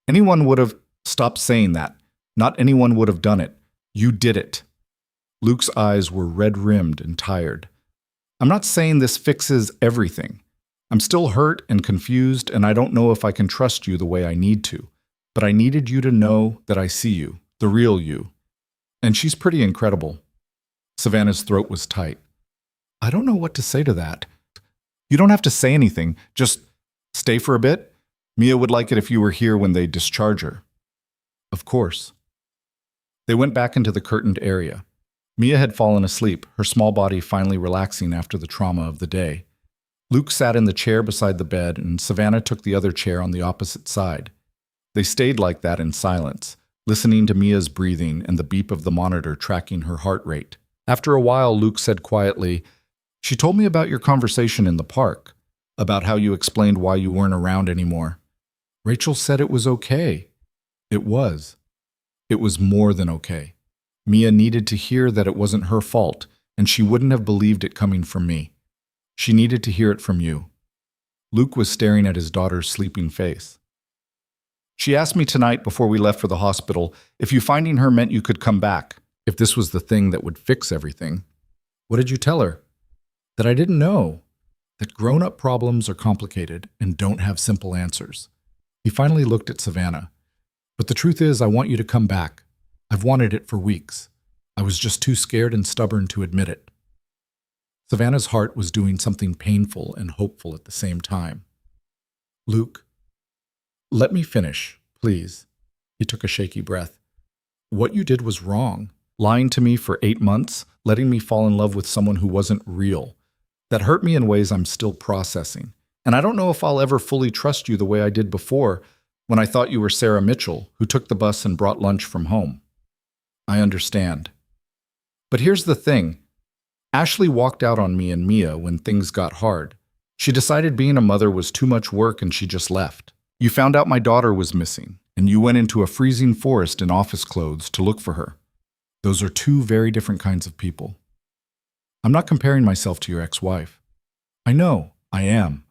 Anyone would have stopped saying that. Not anyone would have done it. You did it. Luke's eyes were red-rimmed and tired. I'm not saying this fixes everything. I'm still hurt and confused, and I don't know if I can trust you the way I need to. But I needed you to know that I see you, the real you. And she's pretty incredible. Savannah's throat was tight. I don't know what to say to that. You don't have to say anything. Just stay for a bit. Mia would like it if you were here when they discharge her. Of course. They went back into the curtained area. Mia had fallen asleep, her small body finally relaxing after the trauma of the day. Luke sat in the chair beside the bed, and Savannah took the other chair on the opposite side. They stayed like that in silence, listening to Mia's breathing and the beep of the monitor tracking her heart rate. After a while, Luke said quietly, She told me about your conversation in the park, about how you explained why you weren't around anymore. Rachel said it was okay. It was. It was more than okay. Mia needed to hear that it wasn't her fault, and she wouldn't have believed it coming from me. She needed to hear it from you. Luke was staring at his daughter's sleeping face. She asked me tonight before we left for the hospital if you finding her meant you could come back, if this was the thing that would fix everything. What did you tell her? That I didn't know. That grown-up problems are complicated and don't have simple answers. He finally looked at Savannah. But the truth is, I want you to come back. I've wanted it for weeks. I was just too scared and stubborn to admit it. Savannah's heart was doing something painful and hopeful at the same time. Luke, let me finish, please. He took a shaky breath. What you did was wrong. Lying to me for 8 months, letting me fall in love with someone who wasn't real. That hurt me in ways I'm still processing. And I don't know if I'll ever fully trust you the way I did before, when I thought you were Sarah Mitchell, who took the bus and brought lunch from home. I understand. But here's the thing. Ashley walked out on me and Mia when things got hard. She decided being a mother was too much work and she just left. You found out my daughter was missing, and you went into a freezing forest in office clothes to look for her. Those are two very different kinds of people. I'm not comparing myself to your ex-wife. I know, I am.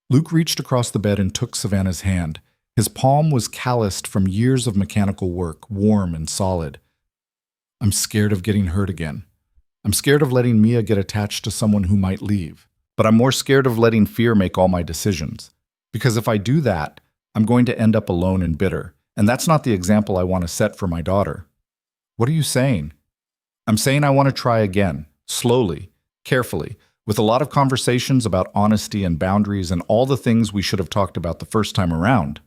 Luke reached across the bed and took Savannah's hand. His palm was calloused from years of mechanical work, warm and solid. I'm scared of getting hurt again. I'm scared of letting Mia get attached to someone who might leave. But I'm more scared of letting fear make all my decisions. Because if I do that, I'm going to end up alone and bitter. And that's not the example I want to set for my daughter. What are you saying? I'm saying I want to try again, slowly, carefully, with a lot of conversations about honesty and boundaries and all the things we should have talked about the first time around.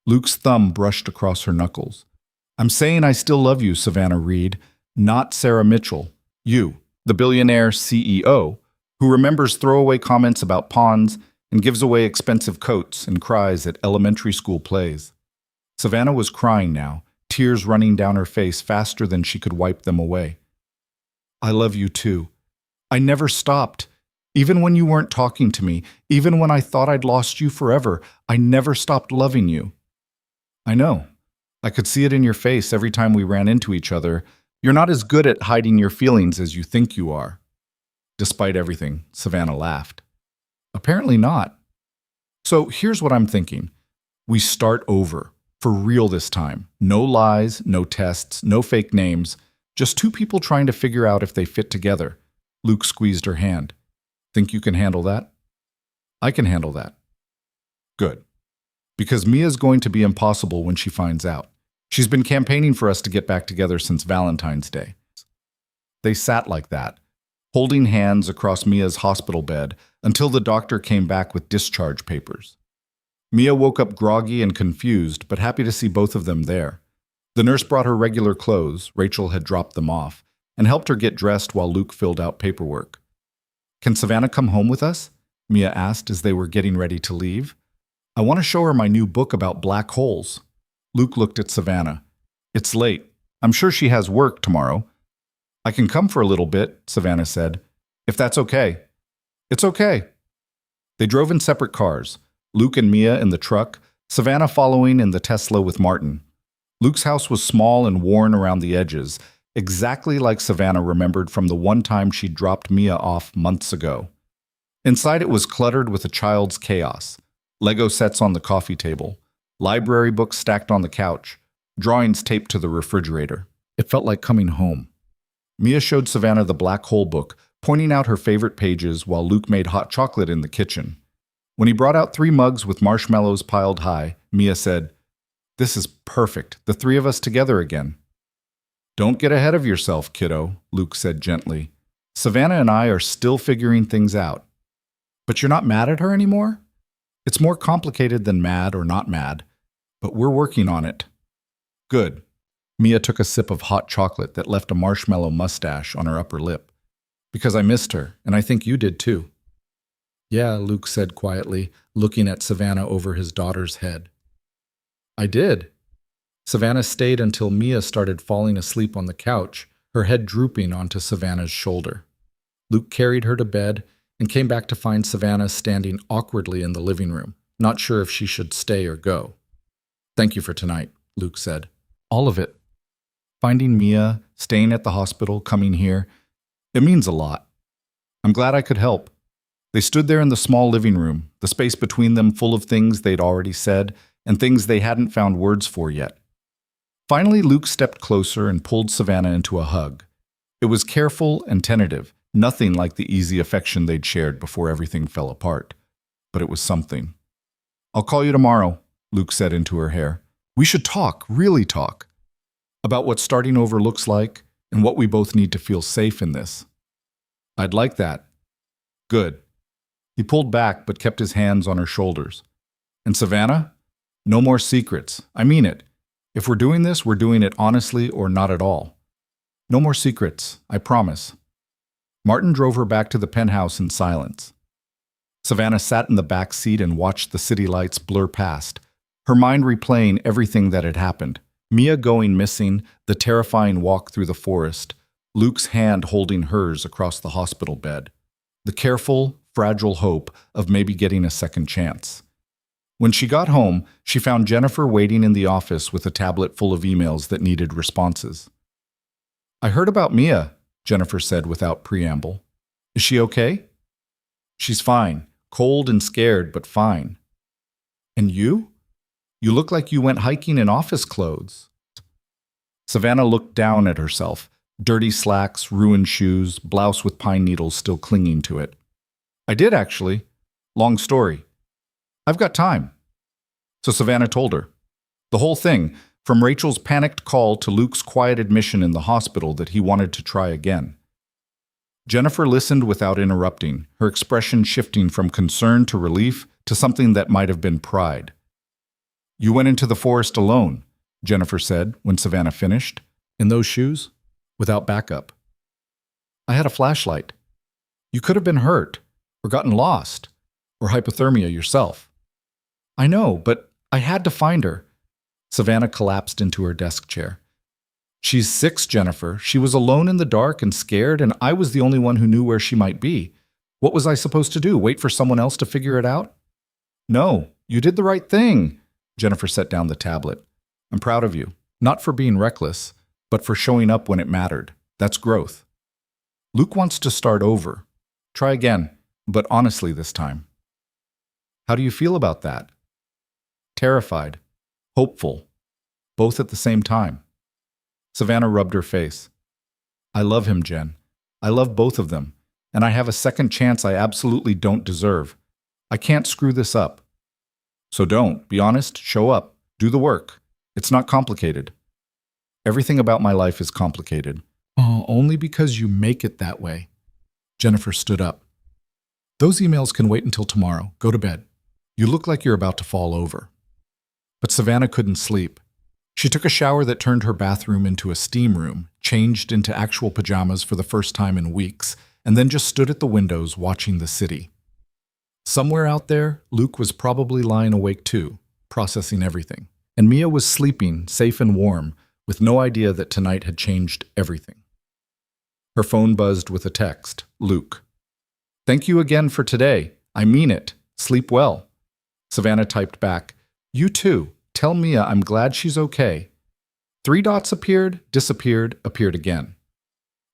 Luke's thumb brushed across her knuckles. I'm saying I still love you, Savannah Reed, not Sarah Mitchell. You, the billionaire CEO, who remembers throwaway comments about pawns and gives away expensive coats and cries at elementary school plays. Savannah was crying now, tears running down her face faster than she could wipe them away. I love you too. I never stopped. Even when you weren't talking to me, even when I thought I'd lost you forever, I never stopped loving you. I know. I could see it in your face every time we ran into each other. You're not as good at hiding your feelings as you think you are. Despite everything, Savannah laughed. Apparently not. So here's what I'm thinking. We start over, for real this time. No lies, no tests, no fake names. Just two people trying to figure out if they fit together. Luke squeezed her hand. Think you can handle that? I can handle that. Good. Because Mia's going to be impossible when she finds out. She's been campaigning for us to get back together since Valentine's Day. They sat like that, holding hands across Mia's hospital bed until the doctor came back with discharge papers. Mia woke up groggy and confused, but happy to see both of them there. The nurse brought her regular clothes, Rachel had dropped them off, and helped her get dressed while Luke filled out paperwork. Can Savannah come home with us? Mia asked as they were getting ready to leave. I want to show her my new book about black holes. Luke looked at Savannah. It's late. I'm sure she has work tomorrow. I can come for a little bit, Savannah said. If that's okay. It's okay. They drove in separate cars, Luke and Mia in the truck, Savannah following in the Tesla with Martin. Luke's house was small and worn around the edges, exactly like Savannah remembered from the one time she dropped Mia off months ago. Inside it was cluttered with a child's chaos. Lego sets on the coffee table, library books stacked on the couch, drawings taped to the refrigerator. It felt like coming home. Mia showed Savannah the black hole book, pointing out her favorite pages while Luke made hot chocolate in the kitchen. When he brought out 3 mugs with marshmallows piled high, Mia said, "This is perfect, the 3 of us together again." "Don't get ahead of yourself, kiddo," Luke said gently. "Savannah and I are still figuring things out." "But you're not mad at her anymore?" "It's more complicated than mad or not mad, but we're working on it." "Good." Mia took a sip of hot chocolate that left a marshmallow mustache on her upper lip. "Because I missed her, and I think you did too." "Yeah," Luke said quietly, looking at Savannah over his daughter's head. "I did." Savannah stayed until Mia started falling asleep on the couch, her head drooping onto Savannah's shoulder. Luke carried her to bed and came back to find Savannah standing awkwardly in the living room, not sure if she should stay or go. "Thank you for tonight," Luke said. "All of it. Finding Mia, staying at the hospital, coming here. It means a lot. I'm glad I could help. They stood there in the small living room, the space between them full of things they'd already said and things they hadn't found words for yet. Finally, Luke stepped closer and pulled Savannah into a hug. It was careful and tentative, nothing like the easy affection they'd shared before everything fell apart. But it was something. "I'll call you tomorrow," Luke said into her hair. "We should talk, really talk, about what starting over looks like and what we both need to feel safe in this." "I'd like that." "Good." He pulled back but kept his hands on her shoulders. "And Savannah? No more secrets. I mean it. If we're doing this, we're doing it honestly or not at all. No more secrets, I promise." Martin drove her back to the penthouse in silence. Savannah sat in the back seat and watched the city lights blur past, her mind replaying everything that had happened. Mia going missing, the terrifying walk through the forest, Luke's hand holding hers across the hospital bed, the careful, fragile hope of maybe getting a second chance. When she got home, she found Jennifer waiting in the office with a tablet full of emails that needed responses. "I heard about Mia," Jennifer said without preamble. "Is she okay?" "She's fine. Cold and scared, but fine." "And you? You look like you went hiking in office clothes." Savannah looked down at herself. Dirty slacks, ruined shoes, blouse with pine needles still clinging to it. "I did, actually. Long story. I've got time." So Savannah told her. The whole thing, from Rachel's panicked call to Luke's quiet admission in the hospital that he wanted to try again. Jennifer listened without interrupting, her expression shifting from concern to relief to something that might have been pride. "You went into the forest alone," Jennifer said when Savannah finished. "In those shoes? Without backup?" "I had a flashlight. You could have been hurt, or gotten lost, or hypothermia yourself." "I know, but I had to find her." Savannah collapsed into her desk chair. "She's 6, Jennifer. She was alone in the dark and scared, and I was the only one who knew where she might be. What was I supposed to do, wait for someone else to figure it out?" "No, you did the right thing." Jennifer set down the tablet. "I'm proud of you, not for being reckless, but for showing up when it mattered. That's growth. Luke wants to start over. Try again, but honestly this time." "How do you feel about that?" "Terrified, hopeful, both at the same time." Savannah rubbed her face. "I love him, Jen. I love both of them, and I have a second chance I absolutely don't deserve. I can't screw this up. So don't. Be honest, show up, do the work. It's not complicated." "Everything about my life is complicated." "Oh, only because you make it that way." Jennifer stood up. "Those emails can wait until tomorrow. Go to bed. You look like you're about to fall over." But Savannah couldn't sleep. She took a shower that turned her bathroom into a steam room, changed into actual pajamas for the first time in weeks, and then just stood at the windows watching the city. Somewhere out there, Luke was probably lying awake too, processing everything. And Mia was sleeping, safe and warm, with no idea that tonight had changed everything. Her phone buzzed with a text. Luke. "Thank you again for today. I mean it. Sleep well." Savannah typed back, "You too. Tell Mia I'm glad she's okay." 3 dots appeared, disappeared, appeared again.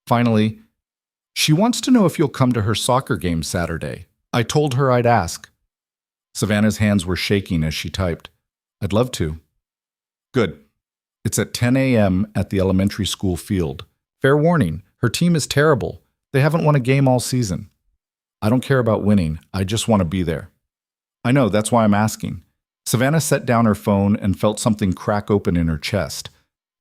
Finally, "She wants to know if you'll come to her soccer game Saturday. I told her I'd ask." Savannah's hands were shaking as she typed, "I'd love to." "Good. It's at 10 a.m. at the elementary school field. Fair warning, her team is terrible. They haven't won a game all season." "I don't care about winning. I just want to be there." "I know, that's why I'm asking." Savannah set down her phone and felt something crack open in her chest.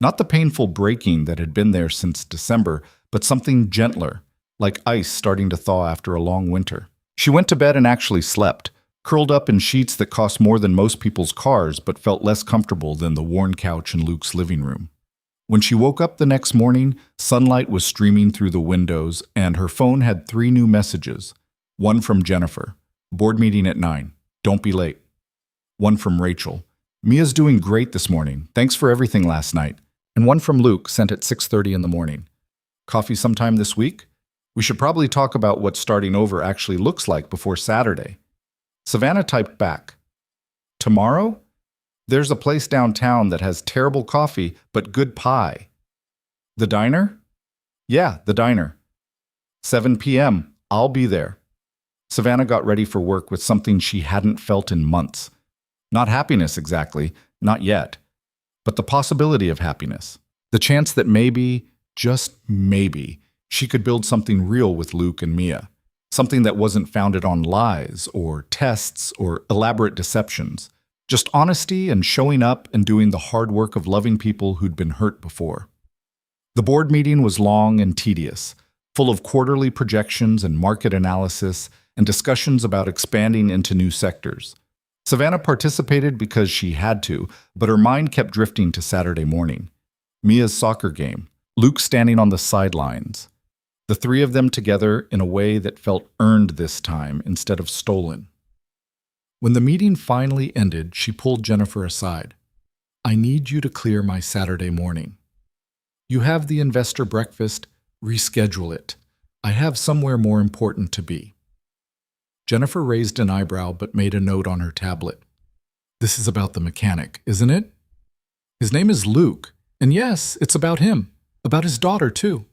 Not the painful breaking that had been there since December, but something gentler, like ice starting to thaw after a long winter. She went to bed and actually slept, curled up in sheets that cost more than most people's cars but felt less comfortable than the worn couch in Luke's living room. When she woke up the next morning, sunlight was streaming through the windows and her phone had 3 new messages. One from Jennifer, "Board meeting at 9. Don't be late." One from Rachel, "Mia's doing great this morning. Thanks for everything last night." And one from Luke, sent at 6:30 in the morning. "Coffee sometime this week? We should probably talk about what starting over actually looks like before Saturday." Savannah typed back, "Tomorrow? There's a place downtown that has terrible coffee but good pie." The diner? Yeah, the diner. 7 p.m. I'll be there. Savannah got ready for work with something she hadn't felt in months. Not happiness exactly, not yet, but the possibility of happiness. The chance that maybe, just maybe, she could build something real with Luke and Mia. Something that wasn't founded on lies or tests or elaborate deceptions. Just honesty and showing up and doing the hard work of loving people who'd been hurt before. The board meeting was long and tedious, full of quarterly projections and market analysis and discussions about expanding into new sectors. Savannah participated because she had to, but her mind kept drifting to Saturday morning. Mia's soccer game, Luke standing on the sidelines. The three of them together in a way that felt earned this time instead of stolen. When the meeting finally ended, she pulled Jennifer aside. I need you to clear my Saturday morning. You have the investor breakfast, reschedule it. I have somewhere more important to be. Jennifer raised an eyebrow but made a note on her tablet. This is about the mechanic, isn't it? His name is Luke, and yes, it's about him, about his daughter too.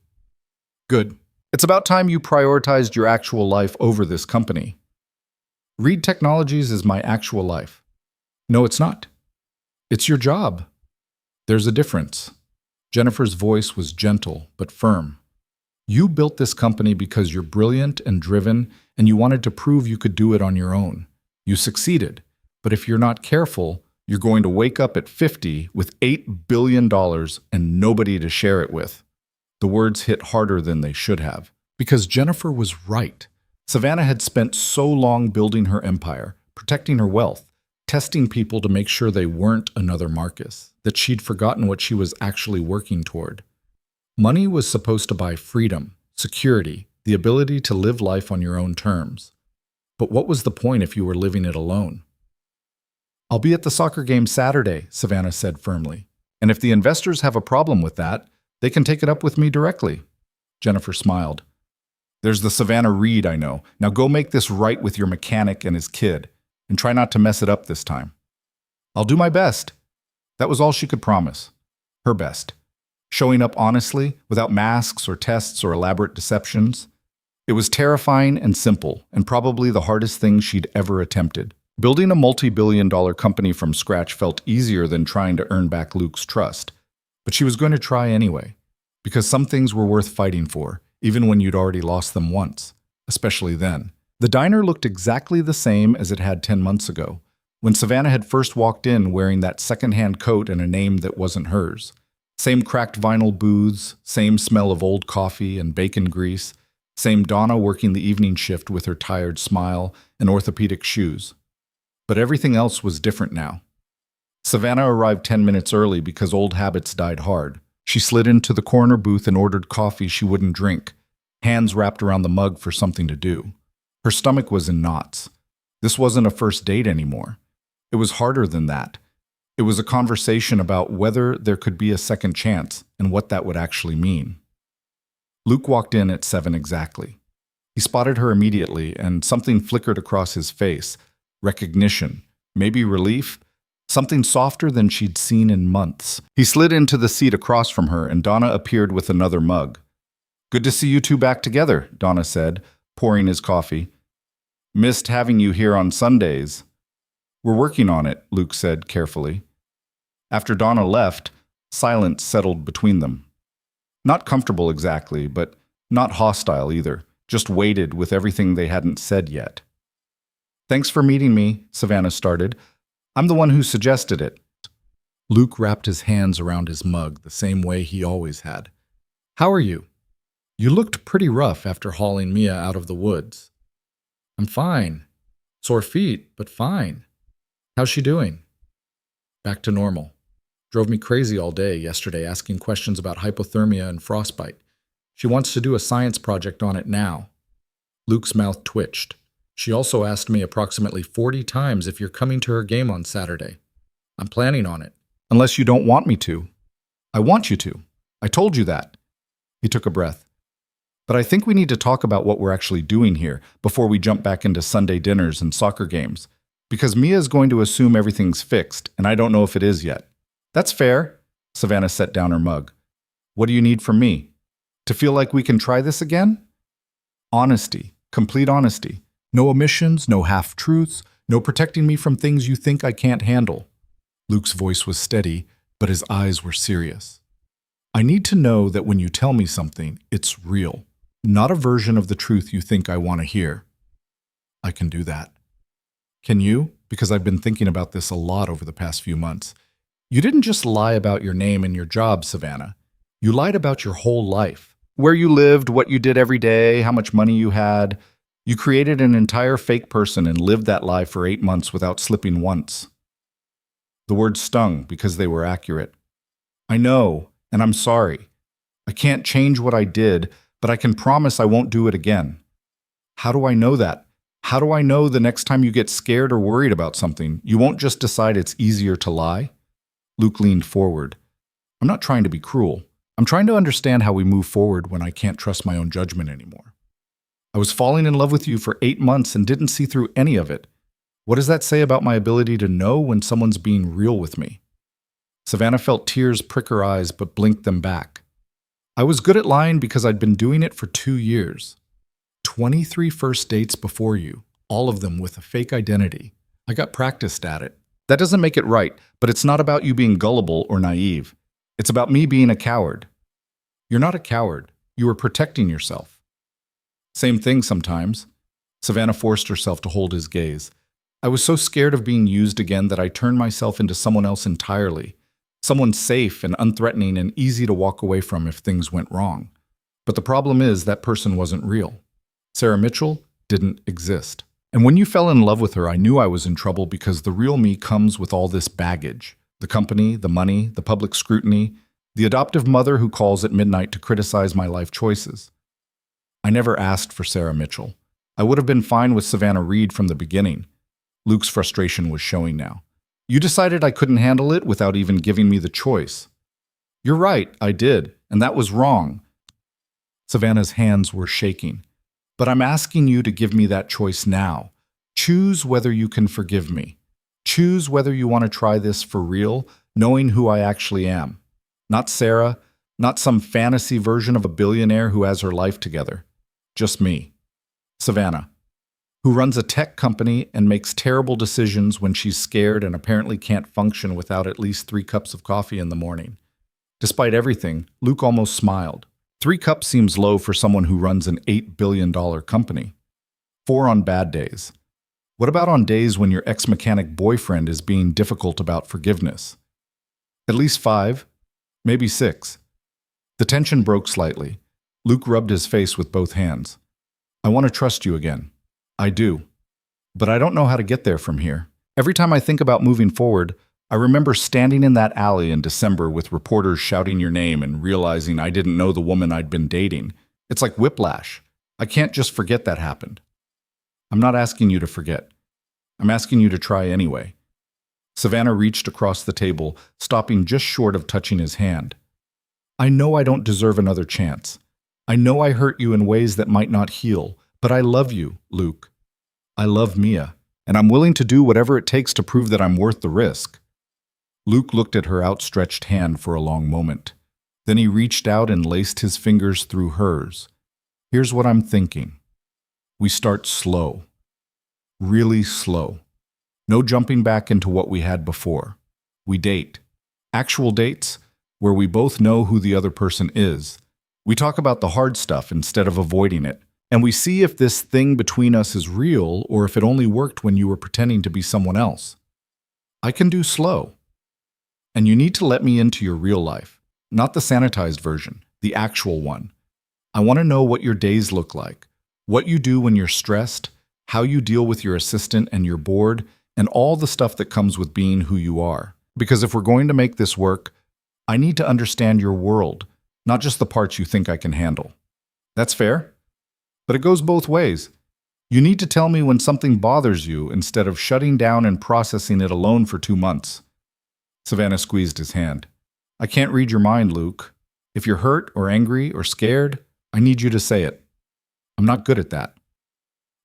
Good. It's about time you prioritized your actual life over this company. Reed Technologies is my actual life. No, it's not. It's your job. There's a difference. Jennifer's voice was gentle but firm. You built this company because you're brilliant and driven, and you wanted to prove you could do it on your own. You succeeded. But if you're not careful, you're going to wake up at 50 with $8 billion and nobody to share it with. The words hit harder than they should have. Because Jennifer was right. Savannah had spent so long building her empire, protecting her wealth, testing people to make sure they weren't another Marcus, that she'd forgotten what she was actually working toward. Money was supposed to buy freedom, security, the ability to live life on your own terms. But what was the point if you were living it alone? I'll be at the soccer game Saturday, Savannah said firmly. And if the investors have a problem with that, they can take it up with me directly. Jennifer smiled. There's the Savannah Reed I know. Now go make this right with your mechanic and his kid, and try not to mess it up this time. I'll do my best. That was all she could promise. Her best. Showing up honestly, without masks or tests or elaborate deceptions. It was terrifying and simple, and probably the hardest thing she'd ever attempted. Building a multi-billion-dollar company from scratch felt easier than trying to earn back Luke's trust. But she was going to try anyway, because some things were worth fighting for, even when you'd already lost them once, especially then. The diner looked exactly the same as it had 10 months ago, when Savannah had first walked in wearing that second-hand coat and a name that wasn't hers. Same cracked vinyl booths, same smell of old coffee and bacon grease, same Donna working the evening shift with her tired smile and orthopedic shoes. But everything else was different now. Savannah arrived 10 minutes early because old habits died hard. She slid into the corner booth and ordered coffee she wouldn't drink, hands wrapped around the mug for something to do. Her stomach was in knots. This wasn't a first date anymore. It was harder than that. It was a conversation about whether there could be a second chance and what that would actually mean. Luke walked in at 7 exactly. He spotted her immediately, and something flickered across his face. Recognition, maybe relief, something softer than she'd seen in months. He slid into the seat across from her, and Donna appeared with another mug. Good to see you two back together, Donna said, pouring his coffee. Missed having you here on Sundays. We're working on it, Luke said carefully. After Donna left, silence settled between them. Not comfortable exactly, but not hostile either, just weighted with everything they hadn't said yet. Thanks for meeting me, Savannah started. I'm the one who suggested it. Luke wrapped his hands around his mug the same way he always had. How are you? You looked pretty rough after hauling Mia out of the woods. I'm fine. Sore feet, but fine. How's she doing? Back to normal. Drove me crazy all day yesterday asking questions about hypothermia and frostbite. She wants to do a science project on it now. Luke's mouth twitched. She also asked me approximately 40 times if you're coming to her game on Saturday. I'm planning on it. Unless you don't want me to. I want you to. I told you that. He took a breath. But I think we need to talk about what we're actually doing here before we jump back into Sunday dinners and soccer games. Because Mia is going to assume everything's fixed, and I don't know if it is yet. That's fair. Savannah set down her mug. What do you need from me? To feel like we can try this again? Honesty, complete honesty. No omissions, no half-truths, no protecting me from things you think I can't handle. Luke's voice was steady, but his eyes were serious. I need to know that when you tell me something, it's real, not a version of the truth you think I want to hear. I can do that. Can you? Because I've been thinking about this a lot over the past few months. You didn't just lie about your name and your job, Savannah. You lied about your whole life. Where you lived, what you did every day, how much money you had. You created an entire fake person and lived that lie for 8 months without slipping once. The words stung because they were accurate. I know, and I'm sorry. I can't change what I did, but I can promise I won't do it again. How do I know that? How do I know the next time you get scared or worried about something, you won't just decide it's easier to lie? Luke leaned forward. I'm not trying to be cruel. I'm trying to understand how we move forward when I can't trust my own judgment anymore. I was falling in love with you for 8 months and didn't see through any of it. What does that say about my ability to know when someone's being real with me? Savannah felt tears prick her eyes but blinked them back. I was good at lying because I'd been doing it for 2 years. 23 first dates before you, all of them with a fake identity. I got practiced at it. That doesn't make it right, but it's not about you being gullible or naive. It's about me being a coward. You're not a coward. You are protecting yourself. Same thing sometimes. Savannah forced herself to hold his gaze. I was so scared of being used again that I turned myself into someone else entirely. Someone safe and unthreatening and easy to walk away from if things went wrong. But the problem is that person wasn't real. Sarah Mitchell didn't exist. And when you fell in love with her, I knew I was in trouble because the real me comes with all this baggage. The company, the money, the public scrutiny, the adoptive mother who calls at midnight to criticize my life choices. I never asked for Sarah Mitchell. I would have been fine with Savannah Reed from the beginning. Luke's frustration was showing now. You decided I couldn't handle it without even giving me the choice. You're right, I did, and that was wrong. Savannah's hands were shaking. But I'm asking you to give me that choice now. Choose whether you can forgive me. Choose whether you want to try this for real, knowing who I actually am. Not Sarah, not some fantasy version of a billionaire who has her life together. Just me. Savannah, who runs a tech company and makes terrible decisions when she's scared and apparently can't function without at least 3 cups of coffee in the morning. Despite everything, Luke almost smiled. 3 cups seems low for someone who runs an $8 billion company. 4 on bad days. What about on days when your ex-mechanic boyfriend is being difficult about forgiveness? At least 5, maybe 6. The tension broke slightly. Luke rubbed his face with both hands. I want to trust you again. I do. But I don't know how to get there from here. Every time I think about moving forward, I remember standing in that alley in December with reporters shouting your name and realizing I didn't know the woman I'd been dating. It's like whiplash. I can't just forget that happened. I'm not asking you to forget. I'm asking you to try anyway. Savannah reached across the table, stopping just short of touching his hand. I know I don't deserve another chance. I know I hurt you in ways that might not heal, but I love you, Luke. I love Mia, and I'm willing to do whatever it takes to prove that I'm worth the risk. Luke looked at her outstretched hand for a long moment. Then he reached out and laced his fingers through hers. Here's what I'm thinking. We start slow. Really slow. No jumping back into what we had before. We date. Actual dates, where we both know who the other person is. We talk about the hard stuff instead of avoiding it. And we see if this thing between us is real or if it only worked when you were pretending to be someone else. I can do slow. And you need to let me into your real life, not the sanitized version, the actual one. I want to know what your days look like, what you do when you're stressed, how you deal with your assistant and your board, and all the stuff that comes with being who you are. Because if we're going to make this work, I need to understand your world, not just the parts you think I can handle. That's fair? But it goes both ways. You need to tell me when something bothers you instead of shutting down and processing it alone for 2 months. Savannah squeezed his hand. I can't read your mind, Luke. If you're hurt or angry or scared, I need you to say it. I'm not good at that.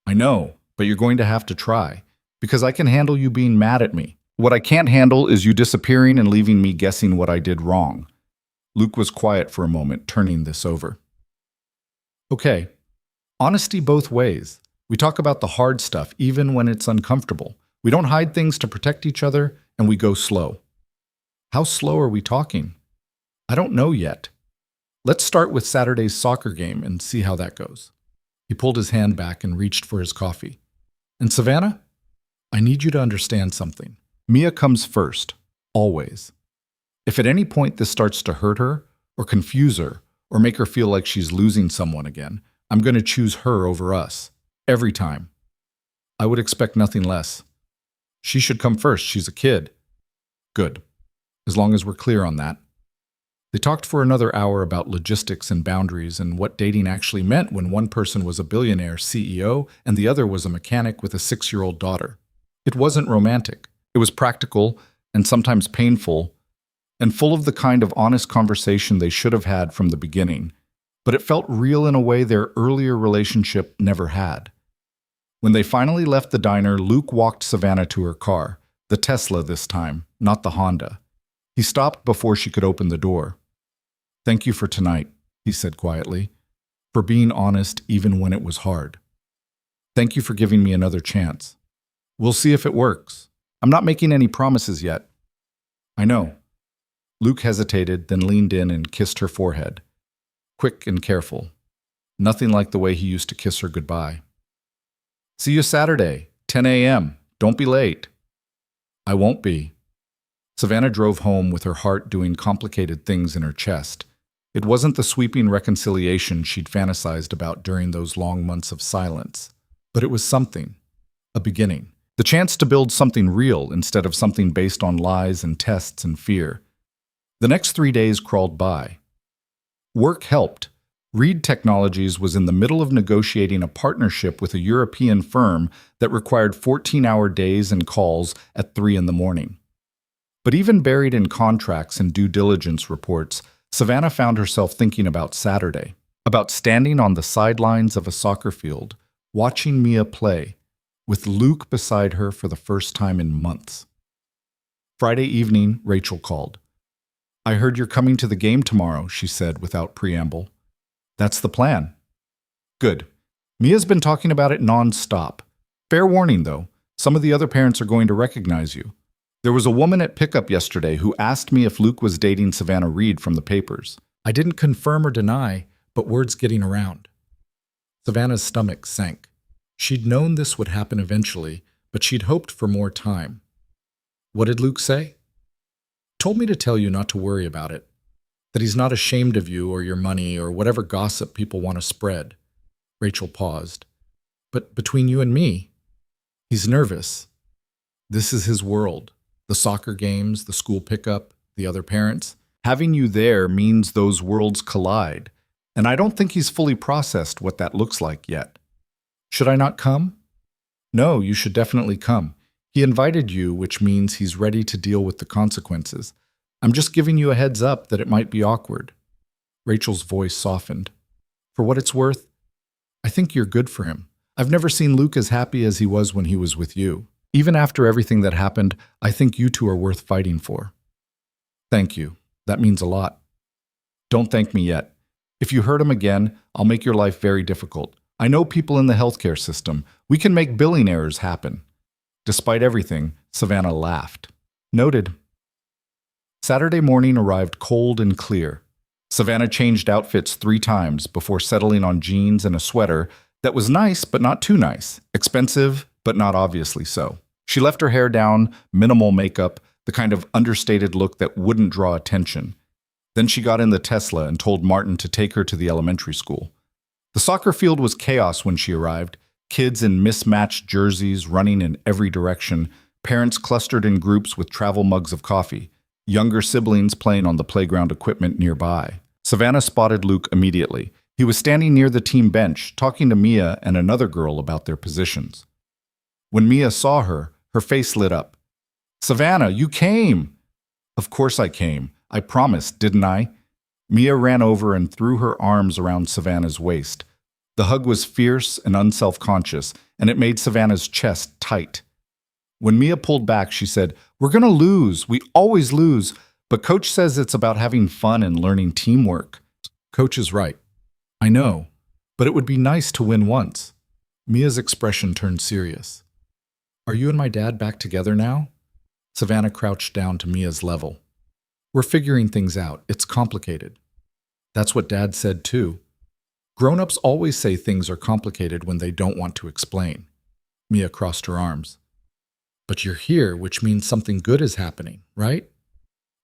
I know, but you're going to have to try, because I can handle you being mad at me. What I can't handle is you disappearing and leaving me guessing what I did wrong. Luke was quiet for a moment, turning this over. Okay, honesty both ways. We talk about the hard stuff, even when it's uncomfortable. We don't hide things to protect each other, and we go slow. How slow are we talking? I don't know yet. Let's start with Saturday's soccer game and see how that goes. He pulled his hand back and reached for his coffee. And Savannah, I need you to understand something. Mia comes first, always. If at any point this starts to hurt her, or confuse her, or make her feel like she's losing someone again, I'm going to choose her over us. Every time. I would expect nothing less. She should come first. She's a kid. Good. As long as we're clear on that. They talked for another hour about logistics and boundaries and what dating actually meant when one person was a billionaire CEO and the other was a mechanic with a 6-year-old daughter. It wasn't romantic. It was practical and sometimes painful and full of the kind of honest conversation they should have had from the beginning, but it felt real in a way their earlier relationship never had. When they finally left the diner, Luke walked Savannah to her car, the Tesla this time, not the Honda. He stopped before she could open the door. Thank you for tonight, he said quietly, for being honest even when it was hard. Thank you for giving me another chance. We'll see if it works. I'm not making any promises yet. I know. Luke hesitated, then leaned in and kissed her forehead. Quick and careful. Nothing like the way he used to kiss her goodbye. See you Saturday, 10 a.m. Don't be late. I won't be. Savannah drove home with her heart doing complicated things in her chest. It wasn't the sweeping reconciliation she'd fantasized about during those long months of silence, but it was something, a beginning. The chance to build something real instead of something based on lies and tests and fear. The next 3 days crawled by. Work helped. Reed Technologies was in the middle of negotiating a partnership with a European firm that required 14-hour days and calls at 3 a.m. But even buried in contracts and due diligence reports, Savannah found herself thinking about Saturday, about standing on the sidelines of a soccer field, watching Mia play, with Luke beside her for the first time in months. Friday evening, Rachel called. I heard you're coming to the game tomorrow, she said without preamble. That's the plan. Good. Mia's been talking about it non-stop. Fair warning, though, some of the other parents are going to recognize you. There was a woman at pickup yesterday who asked me if Luke was dating Savannah Reed from the papers. I didn't confirm or deny, but word's getting around. Savannah's stomach sank. She'd known this would happen eventually, but she'd hoped for more time. What did Luke say? Told me to tell you not to worry about it, that he's not ashamed of you or your money or whatever gossip people want to spread. Rachel paused. But between you and me, he's nervous. This is his world. The soccer games, the school pickup, the other parents. Having you there means those worlds collide, and I don't think he's fully processed what that looks like yet. Should I not come? No, you should definitely come. He invited you, which means he's ready to deal with the consequences. I'm just giving you a heads up that it might be awkward. Rachel's voice softened. For what it's worth, I think you're good for him. I've never seen Luke as happy as he was when he was with you. Even after everything that happened, I think you two are worth fighting for. Thank you. That means a lot. Don't thank me yet. If you hurt him again, I'll make your life very difficult. I know people in the healthcare system. We can make billionaires happen. Despite everything, Savannah laughed. Noted. Saturday morning arrived cold and clear. Savannah changed outfits 3 times before settling on jeans and a sweater that was nice but not too nice, expensive but not obviously so. She left her hair down, minimal makeup, the kind of understated look that wouldn't draw attention. Then she got in the Tesla and told Martin to take her to the elementary school. The soccer field was chaos when she arrived, kids in mismatched jerseys running in every direction, parents clustered in groups with travel mugs of coffee, younger siblings playing on the playground equipment nearby. Savannah spotted Luke immediately. He was standing near the team bench, talking to Mia and another girl about their positions. When Mia saw her, her face lit up. Savannah, you came! Of course I came. I promised, didn't I? Mia ran over and threw her arms around Savannah's waist. The hug was fierce and unselfconscious, and it made Savannah's chest tight. When Mia pulled back, she said, We're going to lose. We always lose. But Coach says it's about having fun and learning teamwork. Coach is right. I know, but it would be nice to win once. Mia's expression turned serious. Are you and my dad back together now? Savannah crouched down to Mia's level. We're figuring things out. It's complicated. That's what Dad said too. Grown-ups always say things are complicated when they don't want to explain. Mia crossed her arms. But you're here, which means something good is happening, right?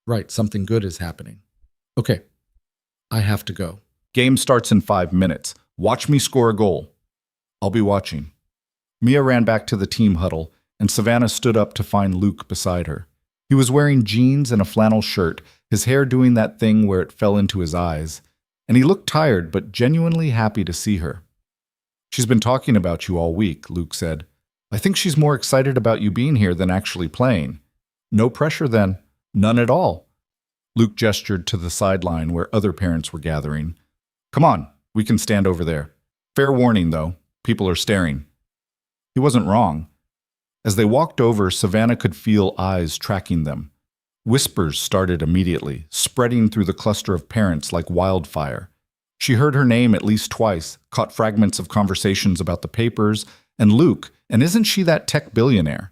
Right, something good is happening. Okay, I have to go. Game starts in 5 minutes. Watch me score a goal. I'll be watching. Mia ran back to the team huddle, and Savannah stood up to find Luke beside her. He was wearing jeans and a flannel shirt, his hair doing that thing where it fell into his eyes, and he looked tired but genuinely happy to see her. She's been talking about you all week, Luke said. I think she's more excited about you being here than actually playing. No pressure then. None at all. Luke gestured to the sideline where other parents were gathering. Come on, we can stand over there. Fair warning, though. People are staring. He wasn't wrong. As they walked over, Savannah could feel eyes tracking them. Whispers started immediately, spreading through the cluster of parents like wildfire. She heard her name at least twice, caught fragments of conversations about the papers, and Luke, and isn't she that tech billionaire?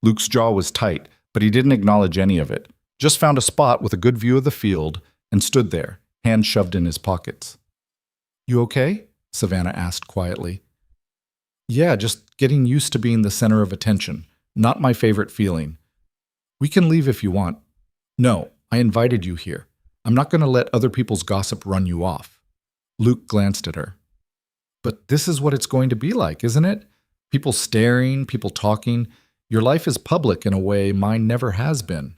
Luke's jaw was tight, but he didn't acknowledge any of it. Just found a spot with a good view of the field and stood there, hands shoved in his pockets. You okay? Savannah asked quietly. Yeah, just getting used to being the center of attention. Not my favorite feeling. We can leave if you want. No, I invited you here. I'm not going to let other people's gossip run you off. Luke glanced at her. But this is what it's going to be like, isn't it? People staring, people talking. Your life is public in a way mine never has been.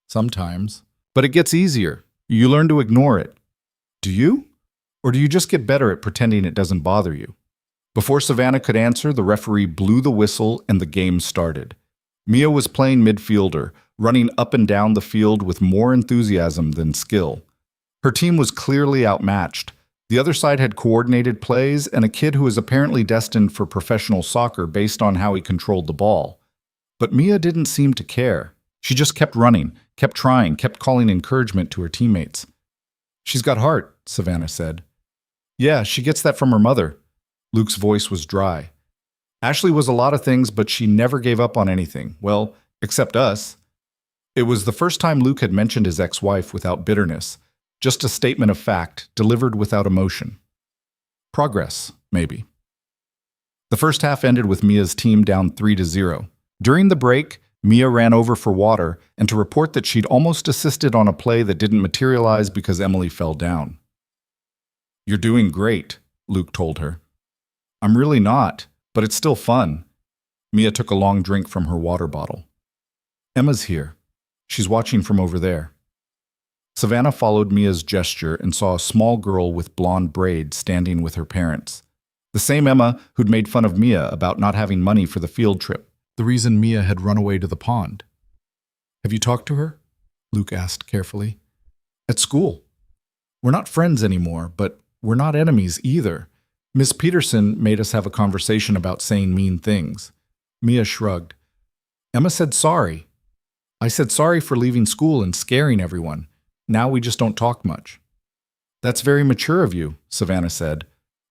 Sometimes. But it gets easier. You learn to ignore it. Do you? Or do you just get better at pretending it doesn't bother you? Before Savannah could answer, the referee blew the whistle and the game started. Mia was playing midfielder, running up and down the field with more enthusiasm than skill. Her team was clearly outmatched. The other side had coordinated plays and a kid who was apparently destined for professional soccer based on how he controlled the ball. But Mia didn't seem to care. She just kept running, kept trying, kept calling encouragement to her teammates. She's got heart, Savannah said. Yeah, she gets that from her mother. Luke's voice was dry. Ashley was a lot of things, but she never gave up on anything. Well, except us. It was the first time Luke had mentioned his ex-wife without bitterness. Just a statement of fact, delivered without emotion. Progress, maybe. The first half ended with Mia's team down 3-0. During the break, Mia ran over for water and to report that she'd almost assisted on a play that didn't materialize because Emily fell down. You're doing great, Luke told her. I'm really not, but it's still fun. Mia took a long drink from her water bottle. Emma's here. She's watching from over there. Savannah followed Mia's gesture and saw a small girl with blonde braids standing with her parents. The same Emma who'd made fun of Mia about not having money for the field trip. The reason Mia had run away to the pond. Have you talked to her? Luke asked carefully. At school. We're not friends anymore, but we're not enemies either. Miss Peterson made us have a conversation about saying mean things. Mia shrugged. Emma said sorry. I said sorry for leaving school and scaring everyone. Now we just don't talk much. That's very mature of you, Savannah said.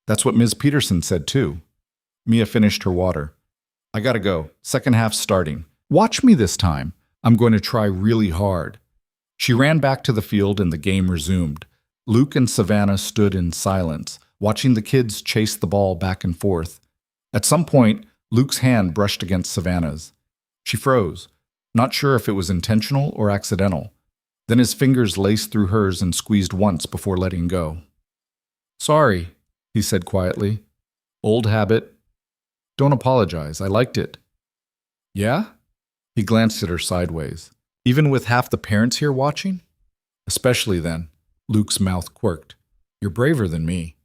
That's what Ms. Peterson said too. Mia finished her water. I gotta go. Second half's starting. Watch me this time. I'm going to try really hard. She ran back to the field and the game resumed. Luke and Savannah stood in silence, watching the kids chase the ball back and forth. At some point, Luke's hand brushed against Savannah's. She froze, not sure if it was intentional or accidental. Then his fingers laced through hers and squeezed once before letting go. Sorry, he said quietly. Old habit. Don't apologize, I liked it. Yeah? He glanced at her sideways. Even with half the parents here watching? Especially then. Luke's mouth quirked. You're braver than me.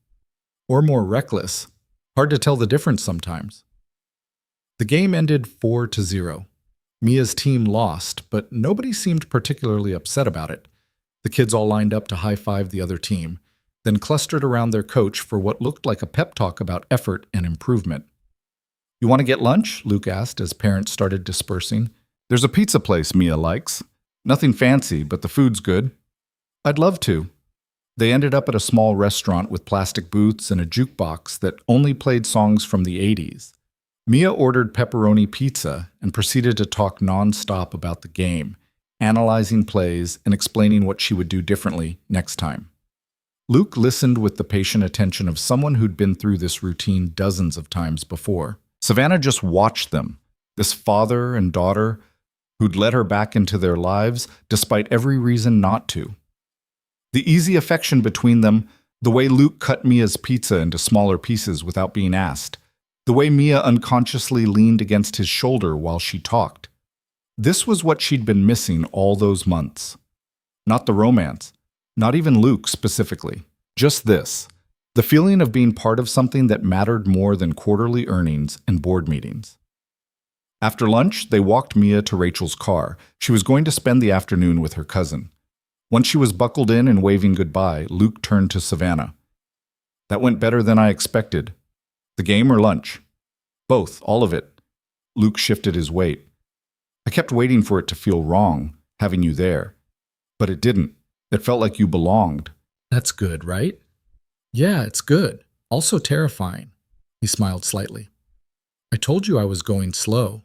Or more reckless. Hard to tell the difference sometimes. The game ended 4-0. Mia's team lost, but nobody seemed particularly upset about it. The kids all lined up to high-five the other team, then clustered around their coach for what looked like a pep talk about effort and improvement. You want to get lunch? Luke asked as parents started dispersing. There's a pizza place Mia likes. Nothing fancy, but the food's good. I'd love to. They ended up at a small restaurant with plastic booths and a jukebox that only played songs from the 80s. Mia ordered pepperoni pizza and proceeded to talk nonstop about the game, analyzing plays and explaining what she would do differently next time. Luke listened with the patient attention of someone who'd been through this routine dozens of times before. Savannah just watched them, this father and daughter who'd let her back into their lives despite every reason not to. The easy affection between them, the way Luke cut Mia's pizza into smaller pieces without being asked, the way Mia unconsciously leaned against his shoulder while she talked. This was what she'd been missing all those months. Not the romance, not even Luke specifically. Just this, the feeling of being part of something that mattered more than quarterly earnings and board meetings. After lunch, they walked Mia to Rachel's car. She was going to spend the afternoon with her cousin. Once she was buckled in and waving goodbye, Luke turned to Savannah. That went better than I expected. The game or lunch? Both, all of it. Luke shifted his weight. I kept waiting for it to feel wrong, having you there. But it didn't. It felt like you belonged. That's good, right? Yeah, it's good. Also terrifying. He smiled slightly. I told you I was going slow.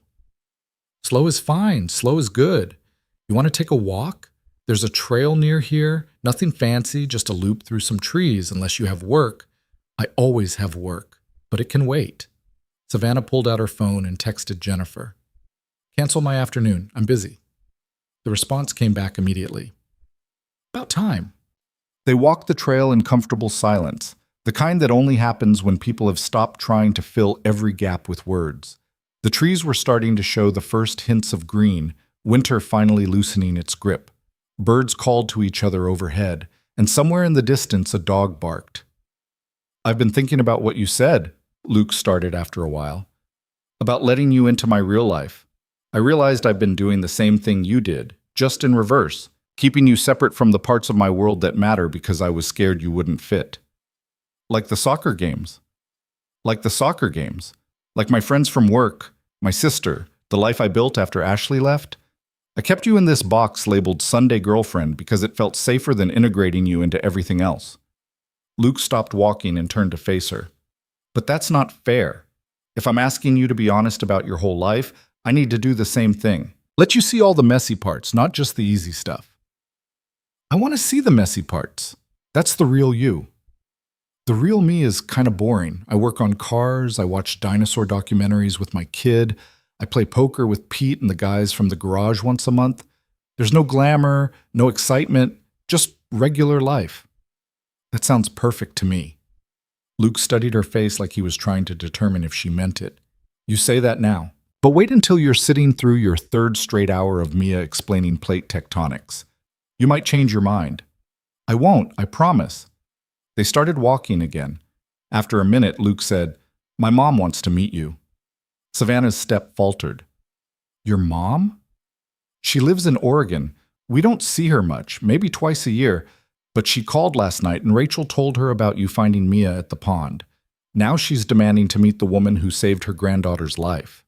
Slow is fine. Slow is good. You want to take a walk? There's a trail near here. Nothing fancy, just a loop through some trees unless you have work. I always have work, but it can wait. Savannah pulled out her phone and texted Jennifer. Cancel my afternoon. I'm busy. The response came back immediately. About time. They walked the trail in comfortable silence, the kind that only happens when people have stopped trying to fill every gap with words. The trees were starting to show the first hints of green, winter finally loosening its grip. Birds called to each other overhead, and somewhere in the distance a dog barked. I've been thinking about what you said, Luke started after a while. About letting you into my real life. I realized I've been doing the same thing you did, just in reverse, keeping you separate from the parts of my world that matter because I was scared you wouldn't fit. Like the soccer games. Like the soccer games. Like my friends from work, my sister, the life I built after Ashley left. I kept you in this box labeled Sunday Girlfriend because it felt safer than integrating you into everything else. Luke stopped walking and turned to face her. But that's not fair. If I'm asking you to be honest about your whole life, I need to do the same thing. Let you see all the messy parts, not just the easy stuff. I want to see the messy parts. That's the real you. The real me is kind of boring. I work on cars, I watch dinosaur documentaries with my kid, I play poker with Pete and the guys from the garage once a month. There's no glamour, no excitement, just regular life. That sounds perfect to me. Luke studied her face like he was trying to determine if she meant it. You say that now. But wait until you're sitting through your third straight hour of Mia explaining plate tectonics. You might change your mind. I won't, I promise. They started walking again. After a minute, Luke said, My mom wants to meet you. Savannah's step faltered. Your mom? She lives in Oregon. We don't see her much, maybe twice a year, but she called last night and Rachel told her about you finding Mia at the pond. Now she's demanding to meet the woman who saved her granddaughter's life.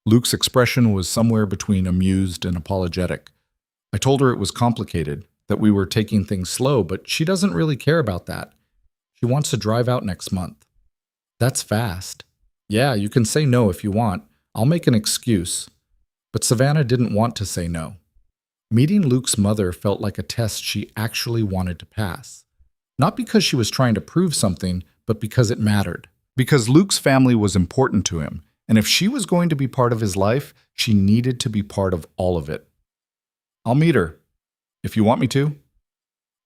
Luke's expression was somewhere between amused and apologetic. I told her it was complicated, that we were taking things slow, but she doesn't really care about that. She wants to drive out next month. That's fast. Yeah, you can say no if you want. I'll make an excuse. But Savannah didn't want to say no. Meeting Luke's mother felt like a test she actually wanted to pass. Not because she was trying to prove something, but because it mattered. Because Luke's family was important to him, and if she was going to be part of his life, she needed to be part of all of it. I'll meet her. If you want me to.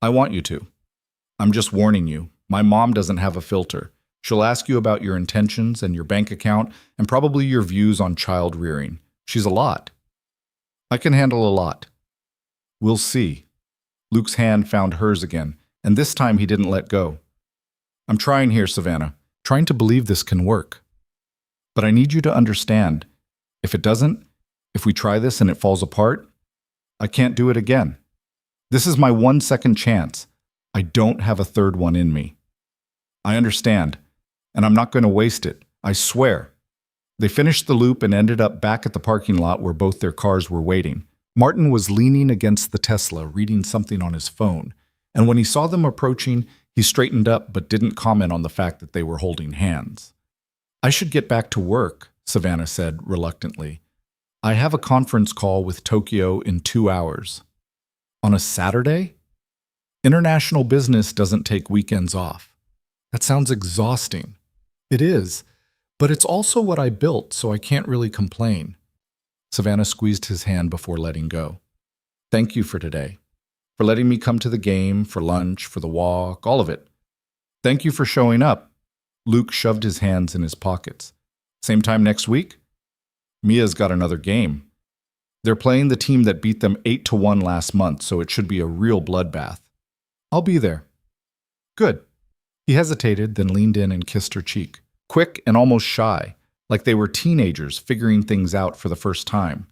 I want you to. I'm just warning you, my mom doesn't have a filter. She'll ask you about your intentions and your bank account and probably your views on child rearing. She's a lot. I can handle a lot. We'll see. Luke's hand found hers again, and this time he didn't let go. I'm trying here, Savannah, trying to believe this can work. But I need you to understand, if it doesn't, if we try this and it falls apart, I can't do it again. This is my 1 second chance. I don't have a third one in me. I understand, and I'm not going to waste it, I swear. They finished the loop and ended up back at the parking lot where both their cars were waiting. Martin was leaning against the Tesla, reading something on his phone, and when he saw them approaching, he straightened up but didn't comment on the fact that they were holding hands. "I should get back to work," Savannah said reluctantly. "I have a conference call with Tokyo in 2 hours." "On a Saturday?" "International business doesn't take weekends off." "That sounds exhausting." "It is, but it's also what I built, so I can't really complain." Savannah squeezed his hand before letting go. "Thank you for today. For letting me come to the game, for lunch, for the walk, all of it. Thank you for showing up." Luke shoved his hands in his pockets. "Same time next week?" "Mia's got another game. They're playing the team that beat them 8-1 last month, so it should be a real bloodbath." "I'll be there." "Good." He hesitated, then leaned in and kissed her cheek, quick and almost shy, like they were teenagers figuring things out for the first time.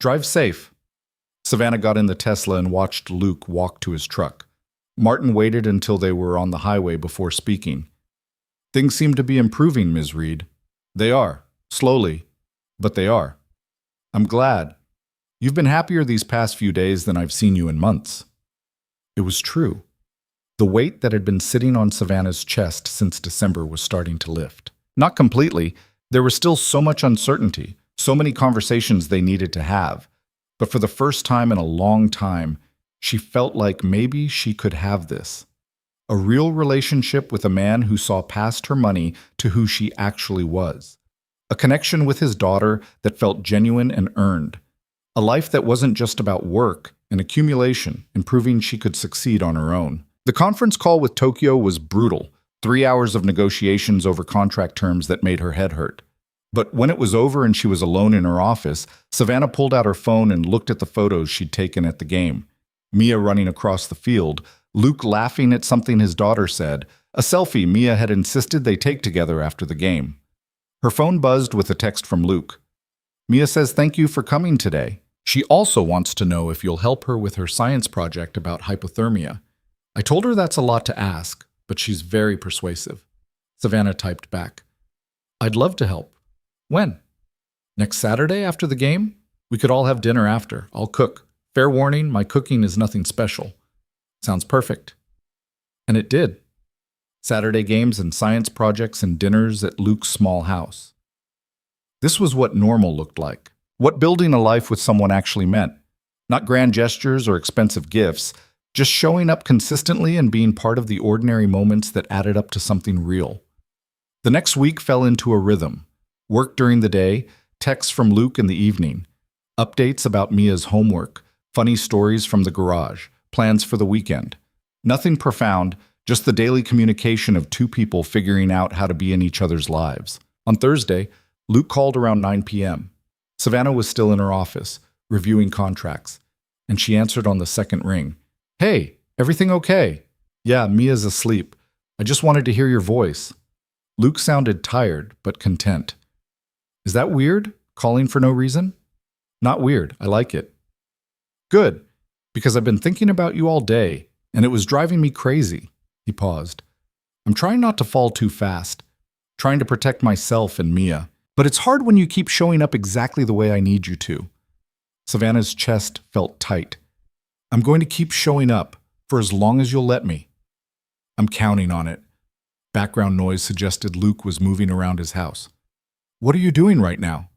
"Drive safe." Savannah got in the Tesla and watched Luke walk to his truck. Martin waited until they were on the highway before speaking. "Things seem to be improving, Ms. Reed." "They are. Slowly. But they are." "I'm glad. You've been happier these past few days than I've seen you in months." It was true. The weight that had been sitting on Savannah's chest since December was starting to lift. Not completely. There was still so much uncertainty, so many conversations they needed to have. But for the first time in a long time, she felt like maybe she could have this. A real relationship with a man who saw past her money to who she actually was. A connection with his daughter that felt genuine and earned. A life that wasn't just about work and accumulation and proving she could succeed on her own. The conference call with Tokyo was brutal. 3 hours of negotiations over contract terms that made her head hurt. But when it was over and she was alone in her office, Savannah pulled out her phone and looked at the photos she'd taken at the game. Mia running across the field, Luke laughing at something his daughter said, a selfie Mia had insisted they take together after the game. Her phone buzzed with a text from Luke. "Mia says thank you for coming today. She also wants to know if you'll help her with her science project about hypothermia. I told her that's a lot to ask, but she's very persuasive." Savannah typed back, "I'd love to help. When? Next Saturday after the game? We could all have dinner after. I'll cook. Fair warning, my cooking is nothing special." "Sounds perfect." And it did. Saturday games and science projects and dinners at Luke's small house. This was what normal looked like. What building a life with someone actually meant. Not grand gestures or expensive gifts, just showing up consistently and being part of the ordinary moments that added up to something real. The next week fell into a rhythm. Work during the day, texts from Luke in the evening, updates about Mia's homework, funny stories from the garage, plans for the weekend. Nothing profound, just the daily communication of two people figuring out how to be in each other's lives. On Thursday, Luke called around 9 p.m. Savannah was still in her office, reviewing contracts, and she answered on the second ring. "Hey, everything okay?" "Yeah, Mia's asleep. I just wanted to hear your voice." Luke sounded tired, but content. "Is that weird, calling for no reason?" "Not weird. I like it." "Good, because I've been thinking about you all day, and it was driving me crazy." He paused. "I'm trying not to fall too fast, trying to protect myself and Mia. But it's hard when you keep showing up exactly the way I need you to." Savannah's chest felt tight. "I'm going to keep showing up, for as long as you'll let me." "I'm counting on it." Background noise suggested Luke was moving around his house. "What are you doing right now?"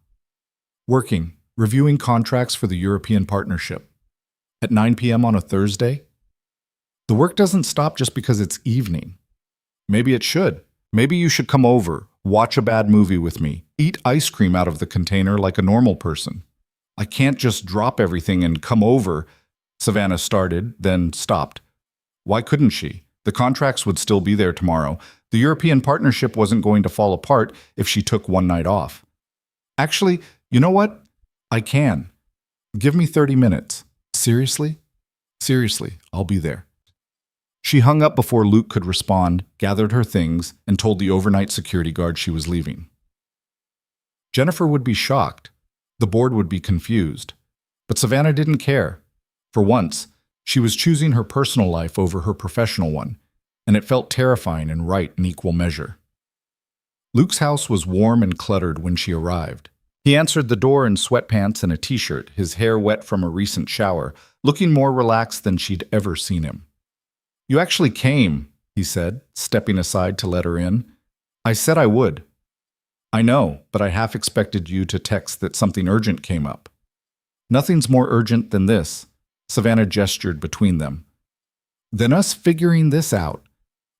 "Working, reviewing contracts for the European partnership." "At 9 p.m. on a Thursday?" "The work doesn't stop just because it's evening." "Maybe it should. Maybe you should come over, watch a bad movie with me, eat ice cream out of the container like a normal person." "I can't just drop everything and come over," Savannah started, then stopped. Why couldn't she? The contracts would still be there tomorrow. The European partnership wasn't going to fall apart if she took one night off. "Actually, you know what? I can. Give me 30 minutes. Seriously?" "Seriously, I'll be there." She hung up before Luke could respond, gathered her things, and told the overnight security guard she was leaving. Jennifer would be shocked. The board would be confused. But Savannah didn't care. For once, she was choosing her personal life over her professional one, and it felt terrifying and right in equal measure. Luke's house was warm and cluttered when she arrived. He answered the door in sweatpants and a t-shirt, his hair wet from a recent shower, looking more relaxed than she'd ever seen him. "You actually came," he said, stepping aside to let her in. "I said I would." "I know, but I half expected you to text that something urgent came up." "Nothing's more urgent than this," Savannah gestured between them. "Than us figuring this out."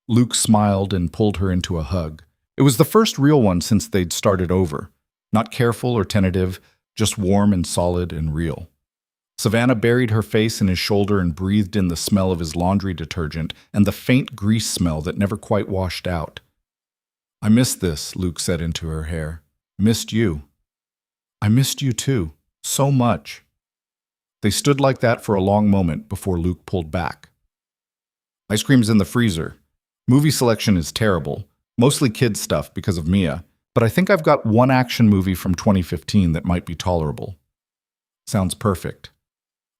Luke smiled and pulled her into a hug. It was the first real one since they'd started over. Not careful or tentative, just warm and solid and real. Savannah buried her face in his shoulder and breathed in the smell of his laundry detergent and the faint grease smell that never quite washed out. "I missed this," Luke said into her hair. "Missed you." "I missed you too. So much." They stood like that for a long moment before Luke pulled back. "Ice cream's in the freezer. Movie selection is terrible, mostly kids' stuff because of Mia, but I think I've got one action movie from 2015 that might be tolerable." "Sounds perfect."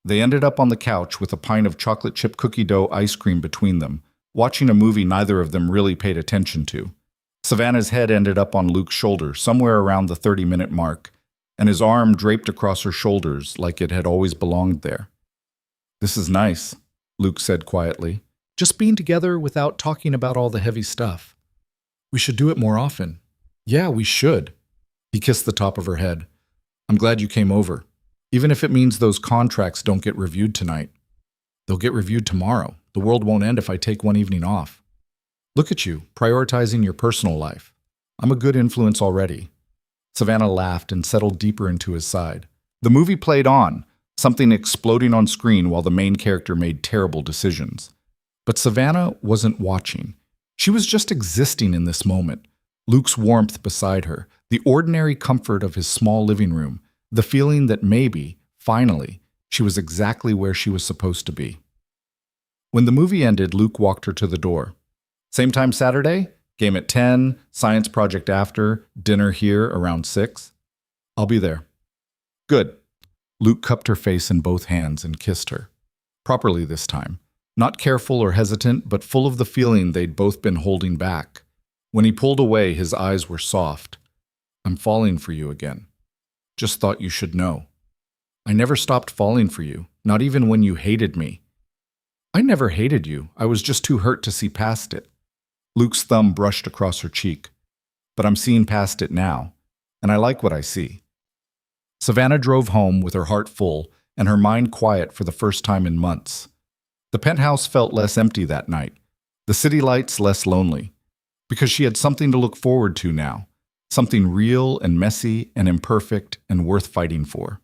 They ended up on the couch with a pint of chocolate chip cookie dough ice cream between them, watching a movie neither of them really paid attention to. Savannah's head ended up on Luke's shoulder, somewhere around the 30-minute mark, and his arm draped across her shoulders like it had always belonged there. "This is nice," Luke said quietly. "Just being together without talking about all the heavy stuff. We should do it more often." "Yeah, we should." He kissed the top of her head. "I'm glad you came over. Even if it means those contracts don't get reviewed tonight. They'll get reviewed tomorrow. The world won't end if I take one evening off. Look at you, prioritizing your personal life. I'm a good influence already." Savannah laughed and settled deeper into his side. The movie played on, something exploding on screen while the main character made terrible decisions. But Savannah wasn't watching. She was just existing in this moment. Luke's warmth beside her, the ordinary comfort of his small living room, the feeling that maybe, finally, she was exactly where she was supposed to be. When the movie ended, Luke walked her to the door. "Same time Saturday? Game at 10, science project after, dinner here around 6? I'll be there." "Good." Luke cupped her face in both hands and kissed her. Properly this time. Not careful or hesitant, but full of the feeling they'd both been holding back. When he pulled away, his eyes were soft. "I'm falling for you again. Just thought you should know. I never stopped falling for you, not even when you hated me." "I never hated you. I was just too hurt to see past it." Luke's thumb brushed across her cheek. "But I'm seeing past it now, and I like what I see." Savannah drove home with her heart full and her mind quiet for the first time in months. The penthouse felt less empty that night, the city lights less lonely, because she had something to look forward to now, something real and messy and imperfect and worth fighting for.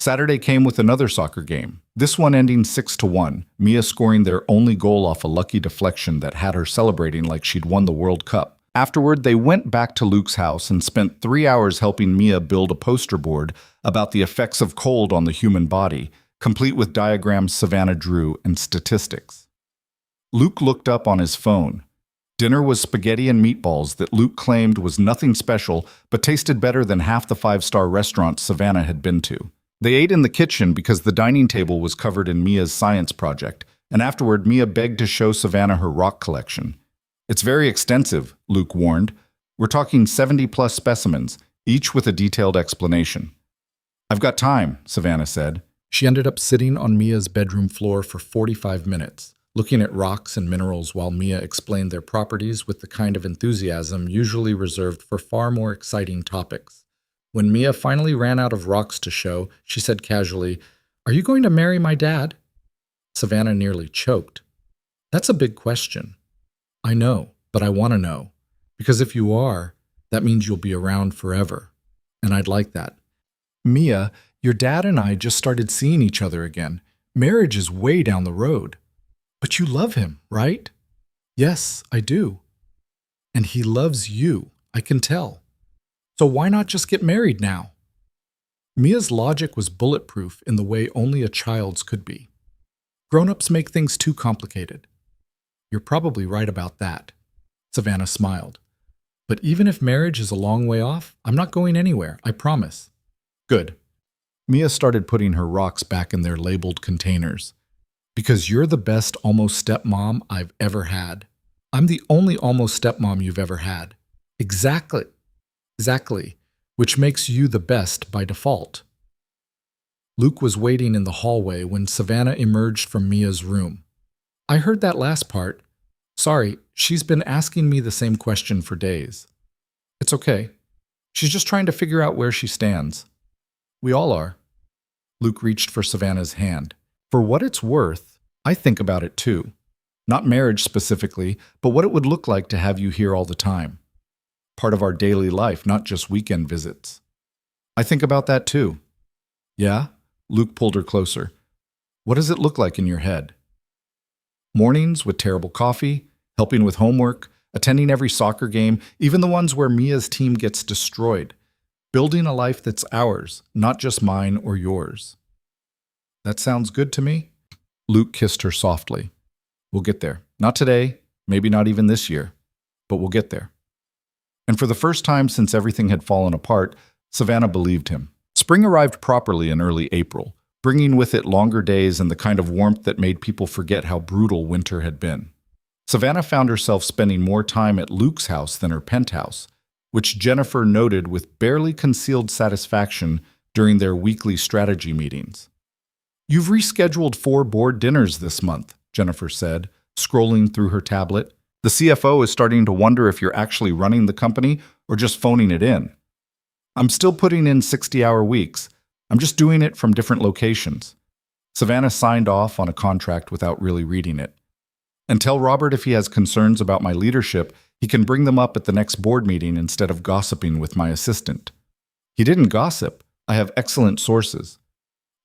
Saturday came with another soccer game, this one ending 6-1, Mia scoring their only goal off a lucky deflection that had her celebrating like she'd won the World Cup. Afterward, they went back to Luke's house and spent 3 hours helping Mia build a poster board about the effects of cold on the human body, complete with diagrams Savannah drew and statistics. Luke looked up on his phone. Dinner was spaghetti and meatballs that Luke claimed was nothing special but tasted better than half the 5-star restaurants Savannah had been to. They ate in the kitchen because the dining table was covered in Mia's science project, and afterward Mia begged to show Savannah her rock collection. "It's very extensive," Luke warned. "We're talking 70-plus specimens, each with a detailed explanation." "I've got time," Savannah said. She ended up sitting on Mia's bedroom floor for 45 minutes, looking at rocks and minerals while Mia explained their properties with the kind of enthusiasm usually reserved for far more exciting topics. When Mia finally ran out of rocks to show, she said casually, "Are you going to marry my dad?" Savannah nearly choked. "That's a big question." "I know, but I want to know. Because if you are, that means you'll be around forever. And I'd like that." "Mia, your dad and I just started seeing each other again. Marriage is way down the road." "But you love him, right?" "Yes, I do." "And he loves you, I can tell. So why not just get married now?" Mia's logic was bulletproof in the way only a child's could be. "Grown-ups make things too complicated." "You're probably right about that." Savannah smiled. "But even if marriage is a long way off, I'm not going anywhere, I promise." "Good." Mia started putting her rocks back in their labeled containers. "Because you're the best almost stepmom I've ever had. I'm the only almost stepmom you've ever had." Exactly. which makes you the best by default. Luke was waiting in the hallway when Savannah emerged from Mia's room. I heard that last part. Sorry, she's been asking me the same question for days. It's okay. She's just trying to figure out where she stands. We all are. Luke reached for Savannah's hand. For what it's worth, I think about it too. Not marriage specifically, but what it would look like to have you here all the time. Part of our daily life, not just weekend visits. I think about that too. Yeah? Luke pulled her closer. What does it look like in your head? Mornings with terrible coffee, helping with homework, attending every soccer game, even the ones where Mia's team gets destroyed. Building a life that's ours, not just mine or yours. That sounds good to me? Luke kissed her softly. We'll get there. Not today, maybe not even this year, but we'll get there. And for the first time since everything had fallen apart, Savannah believed him. Spring arrived properly in early April, bringing with it longer days and the kind of warmth that made people forget how brutal winter had been. Savannah found herself spending more time at Luke's house than her penthouse, which Jennifer noted with barely concealed satisfaction during their weekly strategy meetings. You've rescheduled 4 board dinners this month, Jennifer said, scrolling through her tablet. The CFO is starting to wonder if you're actually running the company or just phoning it in. I'm still putting in 60-hour weeks. I'm just doing it from different locations. Savannah signed off on a contract without really reading it. And tell Robert if he has concerns about my leadership, he can bring them up at the next board meeting instead of gossiping with my assistant. He didn't gossip. I have excellent sources.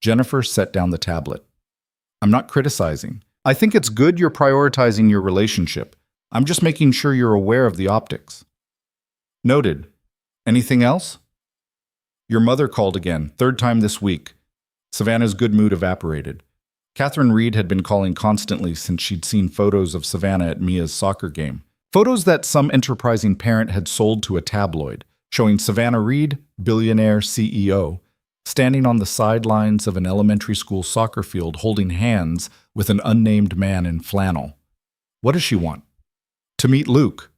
Jennifer set down the tablet. I'm not criticizing. I think it's good you're prioritizing your relationship. I'm just making sure you're aware of the optics. Noted. Anything else? Your mother called again, 3rd time this week. Savannah's good mood evaporated. Catherine Reed had been calling constantly since she'd seen photos of Savannah at Mia's soccer game. Photos that some enterprising parent had sold to a tabloid, showing Savannah Reed, Billionaire CEO, standing on the sidelines of an elementary school soccer field holding hands with an unnamed man in flannel. What does she want? To meet Luke.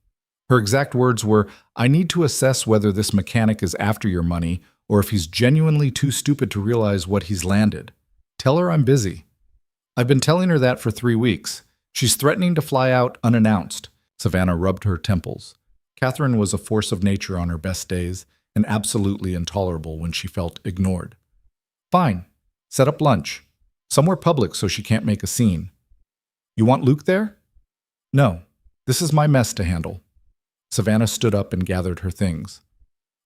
Her exact words were, I need to assess whether this mechanic is after your money or if he's genuinely too stupid to realize what he's landed. Tell her I'm busy. I've been telling her that for 3 weeks. She's threatening to fly out unannounced. Savannah rubbed her temples. Catherine was a force of nature on her best days and absolutely intolerable when she felt ignored. Fine. Set up lunch. Somewhere public so she can't make a scene. You want Luke there? No. This is my mess to handle. Savannah stood up and gathered her things.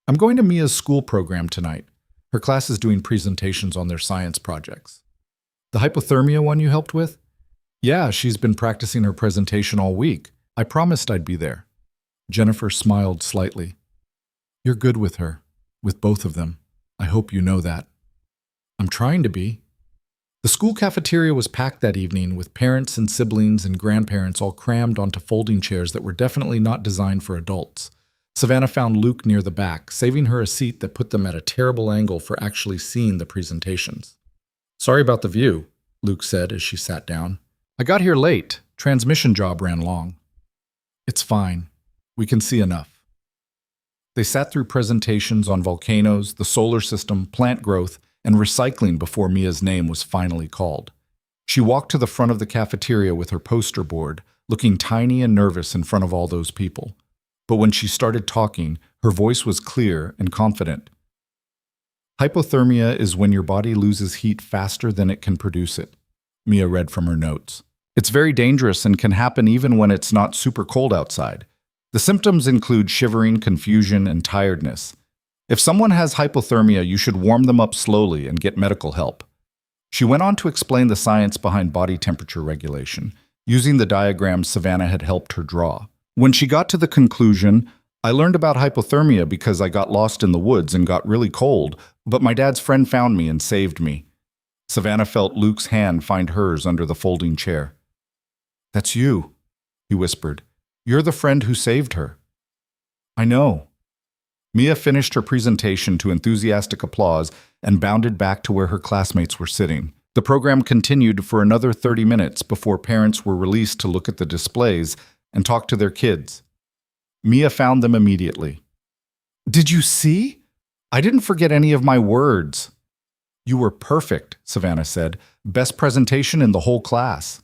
I'm going to Mia's school program tonight. Her class is doing presentations on their science projects. The hypothermia one you helped with? Yeah, she's been practicing her presentation all week. I promised I'd be there. Jennifer smiled slightly. You're good with her, with both of them. I hope you know that. I'm trying to be. The school cafeteria was packed that evening with parents and siblings and grandparents all crammed onto folding chairs that were definitely not designed for adults. Savannah found Luke near the back, saving her a seat that put them at a terrible angle for actually seeing the presentations. Sorry about the view, Luke said as she sat down. I got here late. Transmission job ran long. It's fine. We can see enough. They sat through presentations on volcanoes, the solar system, plant growth, and recycling before Mia's name was finally called. She walked to the front of the cafeteria with her poster board, looking tiny and nervous in front of all those people. But when she started talking, her voice was clear and confident. Hypothermia is when your body loses heat faster than it can produce it, Mia read from her notes. It's very dangerous and can happen even when it's not super cold outside. The symptoms include shivering, confusion, and tiredness. If someone has hypothermia, you should warm them up slowly and get medical help. She went on to explain the science behind body temperature regulation, using the diagram Savannah had helped her draw. When she got to the conclusion, I learned about hypothermia because I got lost in the woods and got really cold, but my dad's friend found me and saved me. Savannah felt Luke's hand find hers under the folding chair. That's you, he whispered. You're the friend who saved her. I know. Mia finished her presentation to enthusiastic applause and bounded back to where her classmates were sitting. The program continued for another 30 minutes before parents were released to look at the displays and talk to their kids. Mia found them immediately. Did you see? I didn't forget any of my words. You were perfect, Savannah said. Best presentation in the whole class.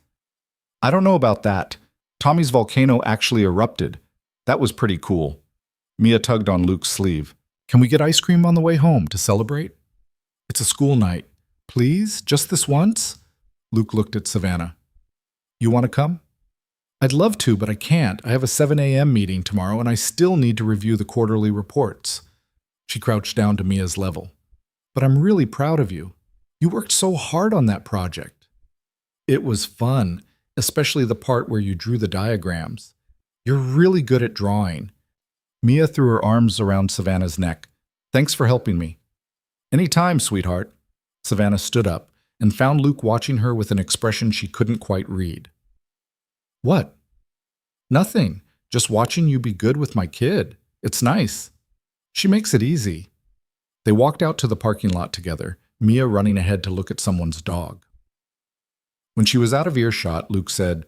I don't know about that. Tommy's volcano actually erupted. That was pretty cool. Mia tugged on Luke's sleeve. Can we get ice cream on the way home to celebrate? It's a school night. Please, just this once? Luke looked at Savannah. You want to come? I'd love to, but I can't. I have a 7 a.m. meeting tomorrow, and I still need to review the quarterly reports. She crouched down to Mia's level. But I'm really proud of you. You worked so hard on that project. It was fun, especially the part where you drew the diagrams. You're really good at drawing. Mia threw her arms around Savannah's neck. Thanks for helping me. Any time, sweetheart. Savannah stood up and found Luke watching her with an expression she couldn't quite read. What? Nothing. Just watching you be good with my kid. It's nice. She makes it easy. They walked out to the parking lot together, Mia running ahead to look at someone's dog. When she was out of earshot, Luke said,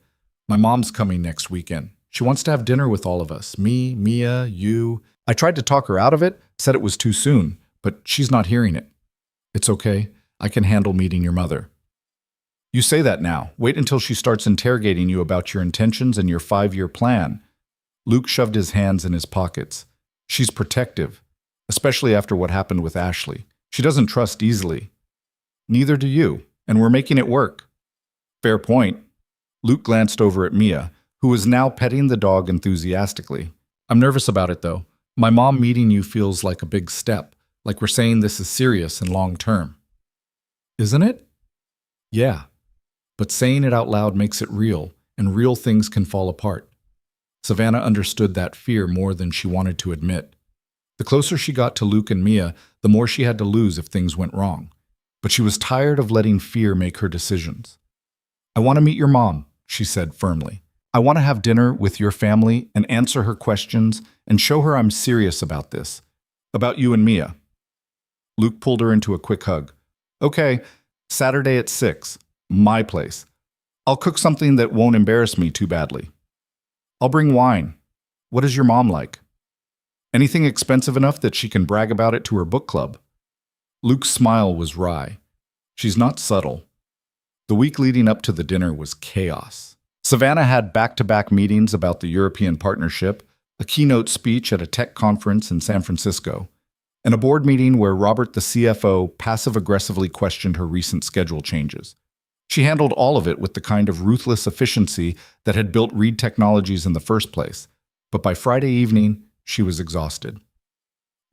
My mom's coming next weekend. She wants to have dinner with all of us. Me, Mia, you. I tried to talk her out of it, said it was too soon, but she's not hearing it. It's okay. I can handle meeting your mother. You say that now. Wait until she starts interrogating you about your intentions and your 5-year plan. Luke shoved his hands in his pockets. She's protective, especially after what happened with Ashley. She doesn't trust easily. Neither do you, and we're making it work. Fair point. Luke glanced over at Mia, who was now petting the dog enthusiastically. I'm nervous about it, though. My mom meeting you feels like a big step, like we're saying this is serious and long-term. Isn't it? Yeah. But saying it out loud makes it real, and real things can fall apart. Savannah understood that fear more than she wanted to admit. The closer she got to Luke and Mia, the more she had to lose if things went wrong. But she was tired of letting fear make her decisions. I want to meet your mom, she said firmly. I want to have dinner with your family and answer her questions and show her I'm serious about this, about you and Mia. Luke pulled her into a quick hug. Okay, Saturday at 6, my place. I'll cook something that won't embarrass me too badly. I'll bring wine. What is your mom like? Anything expensive enough that she can brag about it to her book club? Luke's smile was wry. She's not subtle. The week leading up to the dinner was chaos. Savannah had back-to-back meetings about the European partnership, a keynote speech at a tech conference in San Francisco, and a board meeting where Robert, the CFO, passive-aggressively questioned her recent schedule changes. She handled all of it with the kind of ruthless efficiency that had built Reed Technologies in the first place, but by Friday evening, she was exhausted.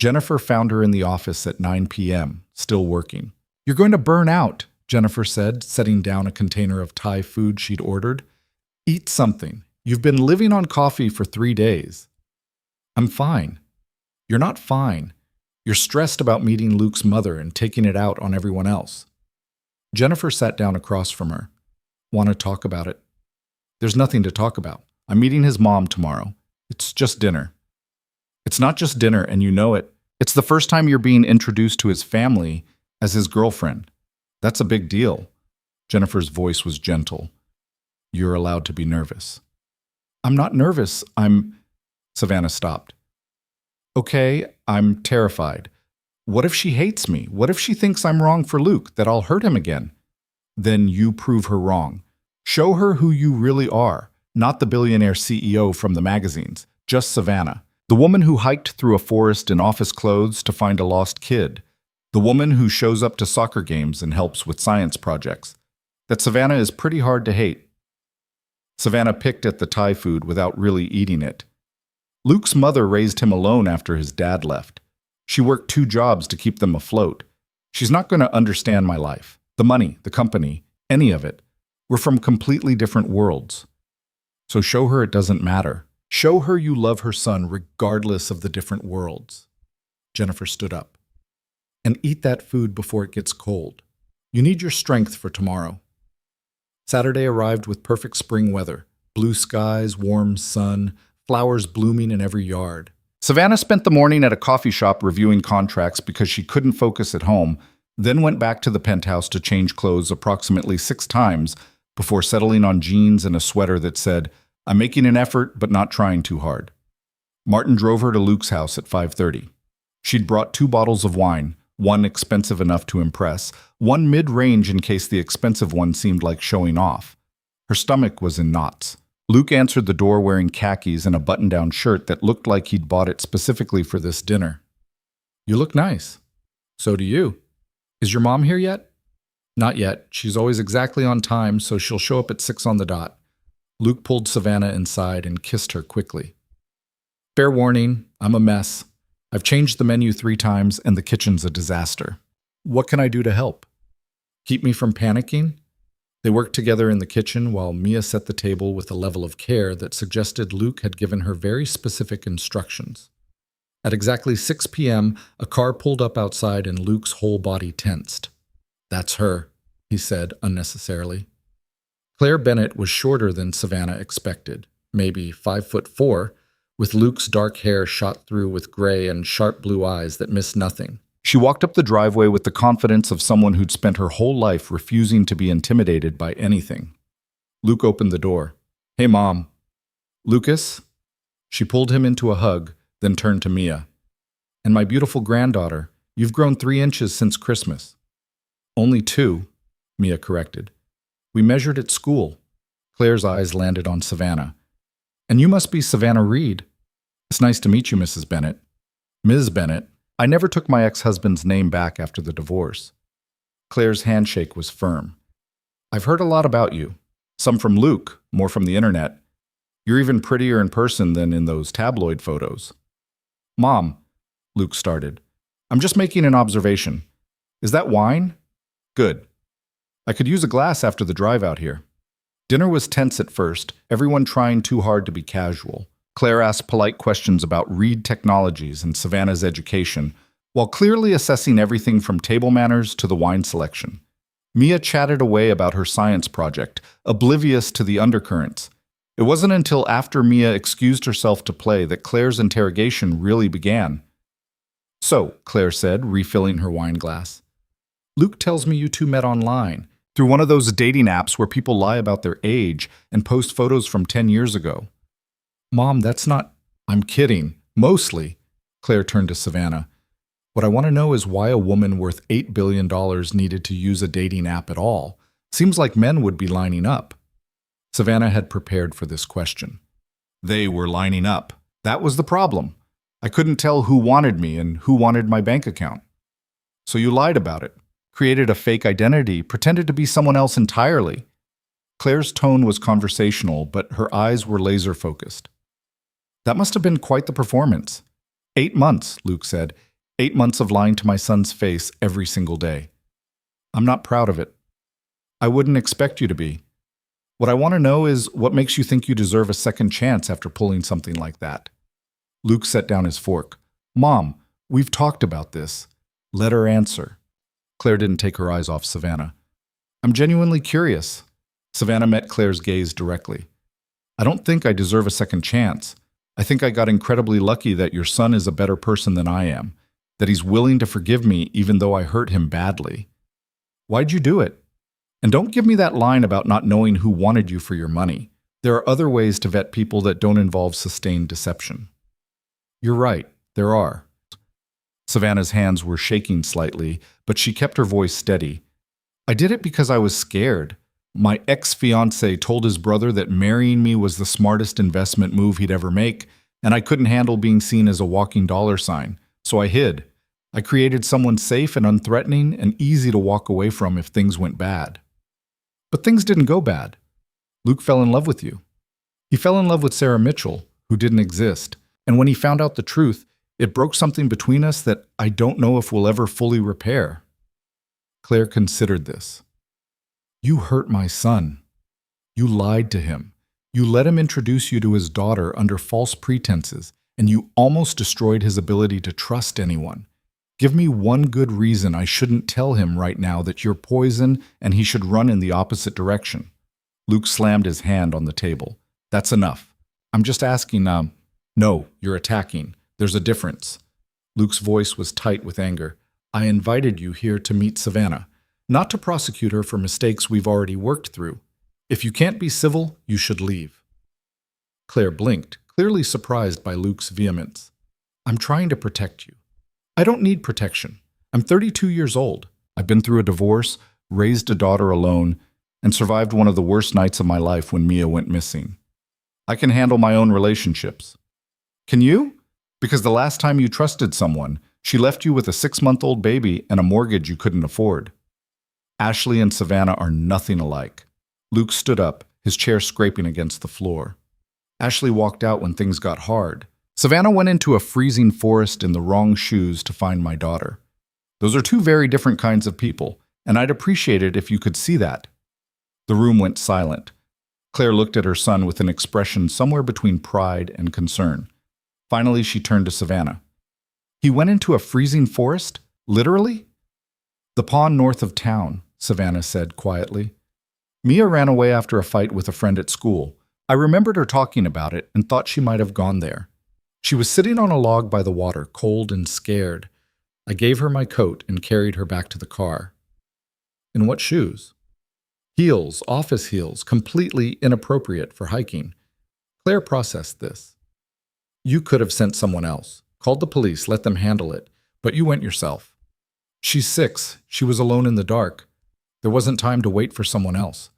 Jennifer found her in the office at 9 p.m., still working. You're going to burn out, Jennifer said, setting down a container of Thai food she'd ordered. Eat something. You've been living on coffee for 3 days. I'm fine. You're not fine. You're stressed about meeting Luke's mother and taking it out on everyone else. Jennifer sat down across from her. Want to talk about it? There's nothing to talk about. I'm meeting his mom tomorrow. It's just dinner. It's not just dinner, and you know it. It's the first time you're being introduced to his family as his girlfriend. That's a big deal. Jennifer's voice was gentle. You're allowed to be nervous. I'm not nervous. Savannah stopped. Okay, I'm terrified. What if she hates me? What if she thinks I'm wrong for Luke, that I'll hurt him again? Then you prove her wrong. Show her who you really are, not the billionaire CEO from the magazines, just Savannah. The woman who hiked through a forest in office clothes to find a lost kid. The woman who shows up to soccer games and helps with science projects. That Savannah is pretty hard to hate. Savannah picked at the Thai food without really eating it. Luke's mother raised him alone after his dad left. She worked 2 jobs to keep them afloat. She's not going to understand my life, the money, the company, any of it. We're from completely different worlds. So show her it doesn't matter. Show her you love her son regardless of the different worlds. Jennifer stood up. And eat that food before it gets cold. You need your strength for tomorrow. Saturday arrived with perfect spring weather. Blue skies, warm sun, flowers blooming in every yard. Savannah spent the morning at a coffee shop reviewing contracts because she couldn't focus at home, then went back to the penthouse to change clothes approximately 6 times before settling on jeans and a sweater that said, I'm making an effort but not trying too hard. Martin drove her to Luke's house at 5:30. She'd brought 2 bottles of wine, one expensive enough to impress, one mid-range in case the expensive one seemed like showing off. Her stomach was in knots. Luke answered the door wearing khakis and a button-down shirt that looked like he'd bought it specifically for this dinner. "You look nice." "So do you. Is your mom here yet?" "Not yet. She's always exactly on time, so she'll show up at 6 on the dot." Luke pulled Savannah inside and kissed her quickly. "Fair warning, I'm a mess. I've changed the menu 3 times and the kitchen's a disaster. What can I do to help?" "Keep me from panicking?" They worked together in the kitchen while Mia set the table with a level of care that suggested Luke had given her very specific instructions. At exactly 6 p.m., a car pulled up outside and Luke's whole body tensed. "That's her," he said unnecessarily. Claire Bennett was shorter than Savannah expected, maybe 5'4", with Luke's dark hair shot through with gray and sharp blue eyes that missed nothing. She walked up the driveway with the confidence of someone who'd spent her whole life refusing to be intimidated by anything. Luke opened the door. "Hey, Mom." "Lucas?" She pulled him into a hug, then turned to Mia. "And my beautiful granddaughter, you've grown 3 inches since Christmas." "Only 2, Mia corrected. "We measured at school." Claire's eyes landed on Savannah. "And you must be Savannah Reed." "It's nice to meet you, Mrs. Bennett." "Ms. Bennett." I never took my ex-husband's name back after the divorce. Claire's handshake was firm. "I've heard a lot about you. Some from Luke, more from the internet. You're even prettier in person than in those tabloid photos." "Mom," Luke started, "I'm just making an observation. Is that wine?" "Good. I could use a glass after the drive out here." Dinner was tense at first, everyone trying too hard to be casual. Claire asked polite questions about Reed Technologies and Savannah's education, while clearly assessing everything from table manners to the wine selection. Mia chatted away about her science project, oblivious to the undercurrents. It wasn't until after Mia excused herself to play that Claire's interrogation really began. "So," Claire said, refilling her wine glass, "Luke tells me you two met online, through one of those dating apps where people lie about their age and post photos from 10 years ago. "Mom, that's not—" "I'm kidding. Mostly." Claire turned to Savannah. "What I want to know is why a woman worth $8 billion needed to use a dating app at all. Seems like men would be lining up." Savannah had prepared for this question. "They were lining up. That was the problem. I couldn't tell who wanted me and who wanted my bank account." "So you lied about it, created a fake identity, pretended to be someone else entirely." Claire's tone was conversational, but her eyes were laser-focused. "That must have been quite the performance." 8 months, Luke said. 8 months of lying to my son's face every single day. "I'm not proud of it." "I wouldn't expect you to be. What I want to know is what makes you think you deserve a second chance after pulling something like that." Luke set down his fork. "Mom, we've talked about this. Let her answer." Claire didn't take her eyes off Savannah. "I'm genuinely curious." Savannah met Claire's gaze directly. "I don't think I deserve a second chance. I think I got incredibly lucky that your son is a better person than I am, that he's willing to forgive me even though I hurt him badly." "Why'd you do it? And don't give me that line about not knowing who wanted you for your money. There are other ways to vet people that don't involve sustained deception." "You're right, there are." Savannah's hands were shaking slightly, but she kept her voice steady. "I did it because I was scared. My ex-fiancé told his brother that marrying me was the smartest investment move he'd ever make, and I couldn't handle being seen as a walking dollar sign, so I hid. I created someone safe and unthreatening and easy to walk away from if things went bad." "But things didn't go bad. Luke fell in love with you. He fell in love with Sarah Mitchell, who didn't exist, and when he found out the truth, it broke something between us that I don't know if we'll ever fully repair." Claire considered this. "You hurt my son. You lied to him. You let him introduce you to his daughter under false pretenses, and you almost destroyed his ability to trust anyone. Give me one good reason I shouldn't tell him right now that you're poison and he should run in the opposite direction." Luke slammed his hand on the table. "That's enough. I'm just asking, No, you're attacking. There's a difference." Luke's voice was tight with anger. "I invited you here to meet Savannah, not to prosecute her for mistakes we've already worked through. If you can't be civil, you should leave." Claire blinked, clearly surprised by Luke's vehemence. "I'm trying to protect you. I don't need protection. I'm 32 years old. I've been through a divorce, raised a daughter alone, and survived one of the worst nights of my life when Mia went missing. I can handle my own relationships. Can you? Because the last time you trusted someone, she left you with a 6-month-old baby and a mortgage you couldn't afford. Ashley and Savannah are nothing alike. Luke stood up, his chair scraping against the floor. Ashley walked out when things got hard. Savannah went into a freezing forest in the wrong shoes to find my daughter. Those are two very different kinds of people, and I'd appreciate it if you could see that. The room went silent. Claire looked at her son with an expression somewhere between pride and concern. Finally, she turned to Savannah. He went into a freezing forest? Literally? The pond north of town, Savannah said quietly. Mia ran away after a fight with a friend at school. I remembered her talking about it and thought she might have gone there. She was sitting on a log by the water, cold and scared. I gave her my coat and carried her back to the car. In what shoes? Heels, office heels, completely inappropriate for hiking. Claire processed this. You could have sent someone else, called the police, let them handle it, but you went yourself. She's 6. She was alone in the dark. There wasn't time to wait for someone else.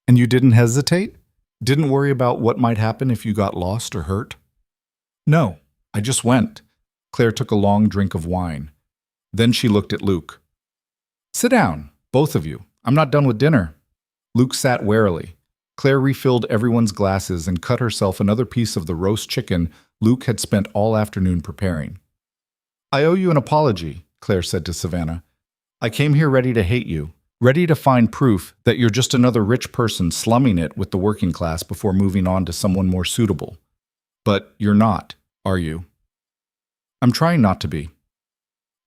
And you didn't hesitate? Didn't worry about what might happen if you got lost or hurt? No, I just went. Claire took a long drink of wine. Then she looked at Luke. Sit down, both of you. I'm not done with dinner. Luke sat warily. Claire refilled everyone's glasses and cut herself another piece of the roast chicken Luke had spent all afternoon preparing. I owe you an apology, Claire said to Savannah. I came here ready to hate you, ready to find proof that you're just another rich person slumming it with the working class before moving on to someone more suitable. But you're not, are you? I'm trying not to be.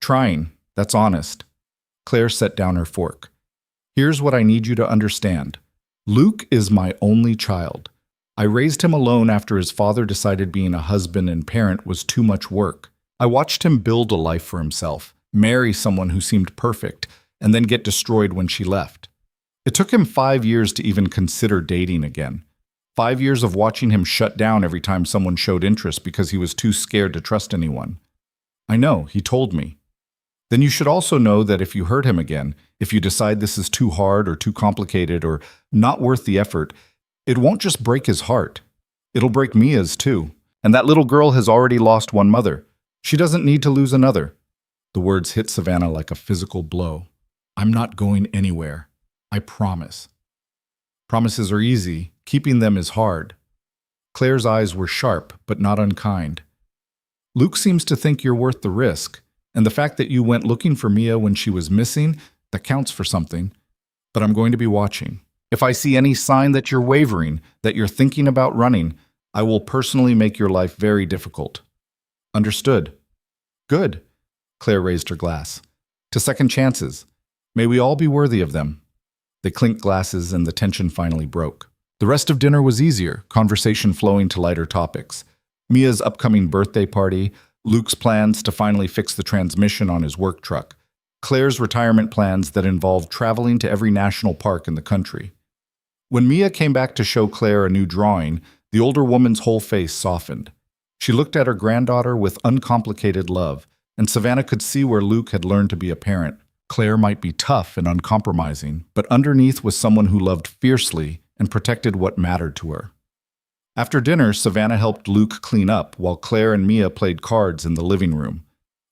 Trying, that's honest. Claire set down her fork. Here's what I need you to understand. Luke is my only child. I raised him alone after his father decided being a husband and parent was too much work. I watched him build a life for himself, marry someone who seemed perfect, and then get destroyed when she left. It took him 5 years to even consider dating again. 5 years of watching him shut down every time someone showed interest because he was too scared to trust anyone. I know, he told me. Then you should also know that if you hurt him again, if you decide this is too hard or too complicated or not worth the effort, it won't just break his heart. It'll break Mia's too. And that little girl has already lost one mother. She doesn't need to lose another. The words hit Savannah like a physical blow. I'm not going anywhere. I promise. Promises are easy. Keeping them is hard. Claire's eyes were sharp, but not unkind. Luke seems to think you're worth the risk. And the fact that you went looking for Mia when she was missing, that counts for something. But I'm going to be watching. If I see any sign that you're wavering, that you're thinking about running, I will personally make your life very difficult. Understood? Good. Claire raised her glass. To second chances. May we all be worthy of them. They clinked glasses and the tension finally broke. The rest of dinner was easier, conversation flowing to lighter topics. Mia's upcoming birthday party, Luke's plans to finally fix the transmission on his work truck, Claire's retirement plans that involved traveling to every national park in the country. When Mia came back to show Claire a new drawing, the older woman's whole face softened. She looked at her granddaughter with uncomplicated love, and Savannah could see where Luke had learned to be a parent. Claire might be tough and uncompromising, but underneath was someone who loved fiercely and protected what mattered to her. After dinner, Savannah helped Luke clean up while Claire and Mia played cards in the living room.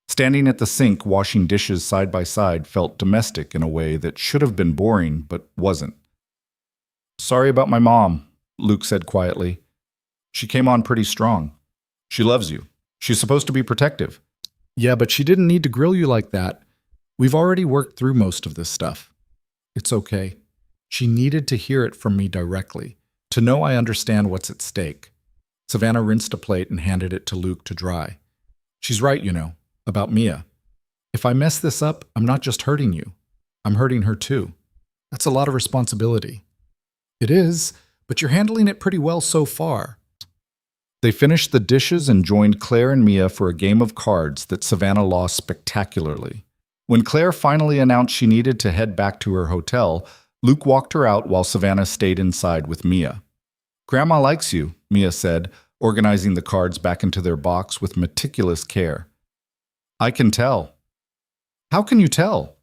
Standing at the sink washing dishes side by side felt domestic in a way that should have been boring but wasn't. Sorry about my mom, Luke said quietly. She came on pretty strong. She loves you. She's supposed to be protective. Yeah, but she didn't need to grill you like that. We've already worked through most of this stuff. It's okay. She needed to hear it from me directly, to know I understand what's at stake. Savannah rinsed a plate and handed it to Luke to dry. She's right, about Mia. If I mess this up, I'm not just hurting you. I'm hurting her too. That's a lot of responsibility. It is, but you're handling it pretty well so far. They finished the dishes and joined Claire and Mia for a game of cards that Savannah lost spectacularly. When Claire finally announced she needed to head back to her hotel, Luke walked her out while Savannah stayed inside with Mia. Grandma likes you, Mia said, organizing the cards back into their box with meticulous care. I can tell. How can you tell?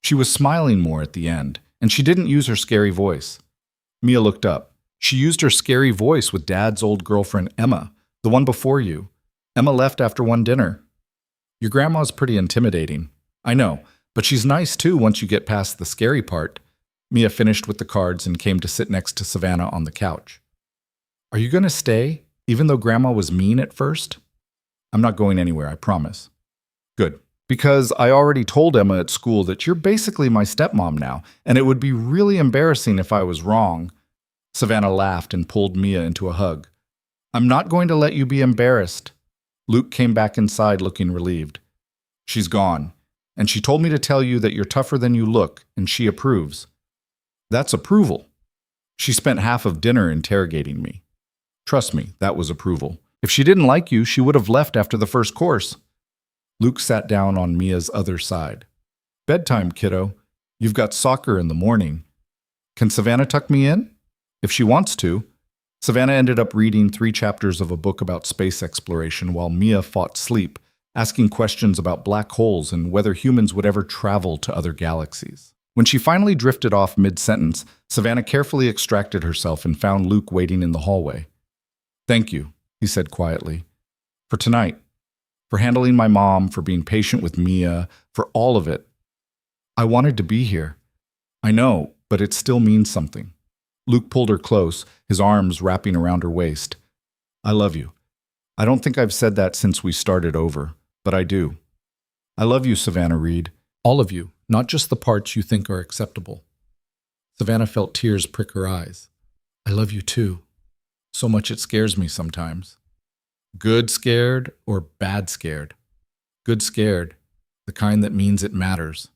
She was smiling more at the end, and she didn't use her scary voice. Mia looked up. She used her scary voice with Dad's old girlfriend, Emma, the one before you. Emma left after one dinner. Your grandma's pretty intimidating. I know, but she's nice too once you get past the scary part. Mia finished with the cards and came to sit next to Savannah on the couch. Are you going to stay, even though Grandma was mean at first? I'm not going anywhere, I promise. Good. Because I already told Emma at school that you're basically my stepmom now, and it would be really embarrassing if I was wrong. Savannah laughed and pulled Mia into a hug. I'm not going to let you be embarrassed. Luke came back inside looking relieved. She's gone, and she told me to tell you that you're tougher than you look, and she approves. That's approval. She spent half of dinner interrogating me. Trust me, that was approval. If she didn't like you, she would have left after the first course. Luke sat down on Mia's other side. Bedtime, kiddo. You've got soccer in the morning. Can Savannah tuck me in? If she wants to. Savannah ended up reading 3 chapters of a book about space exploration while Mia fought sleep, asking questions about black holes and whether humans would ever travel to other galaxies. When she finally drifted off mid-sentence, Savannah carefully extracted herself and found Luke waiting in the hallway. Thank you, he said quietly. For tonight. For handling my mom, for being patient with Mia, for all of it. I wanted to be here. I know, but it still means something. Luke pulled her close, his arms wrapping around her waist. I love you. I don't think I've said that since we started over, but I do. I love you, Savannah Reed. All of you, not just the parts you think are acceptable. Savannah felt tears prick her eyes. I love you too. So much it scares me sometimes. Good scared or bad scared? Good scared, the kind that means it matters.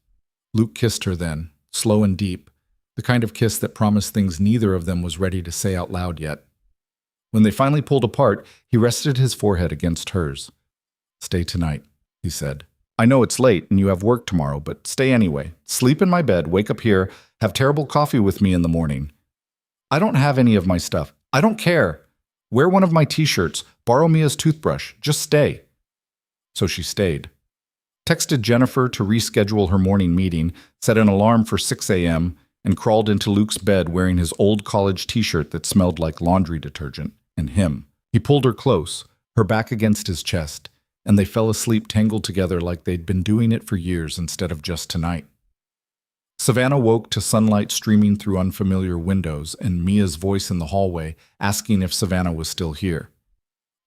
Luke kissed her then, slow and deep, the kind of kiss that promised things neither of them was ready to say out loud yet. When they finally pulled apart, he rested his forehead against hers. Stay tonight, he said. I know it's late and you have work tomorrow, but stay anyway. Sleep in my bed, wake up here, have terrible coffee with me in the morning. I don't have any of my stuff. I don't care. Wear one of my t-shirts, borrow Mia's toothbrush, just stay. So she stayed. Texted Jennifer to reschedule her morning meeting, set an alarm for 6 a.m., and crawled into Luke's bed wearing his old college t-shirt that smelled like laundry detergent, and him. He pulled her close, her back against his chest, and they fell asleep tangled together like they'd been doing it for years instead of just tonight. Savannah woke to sunlight streaming through unfamiliar windows and Mia's voice in the hallway asking if Savannah was still here.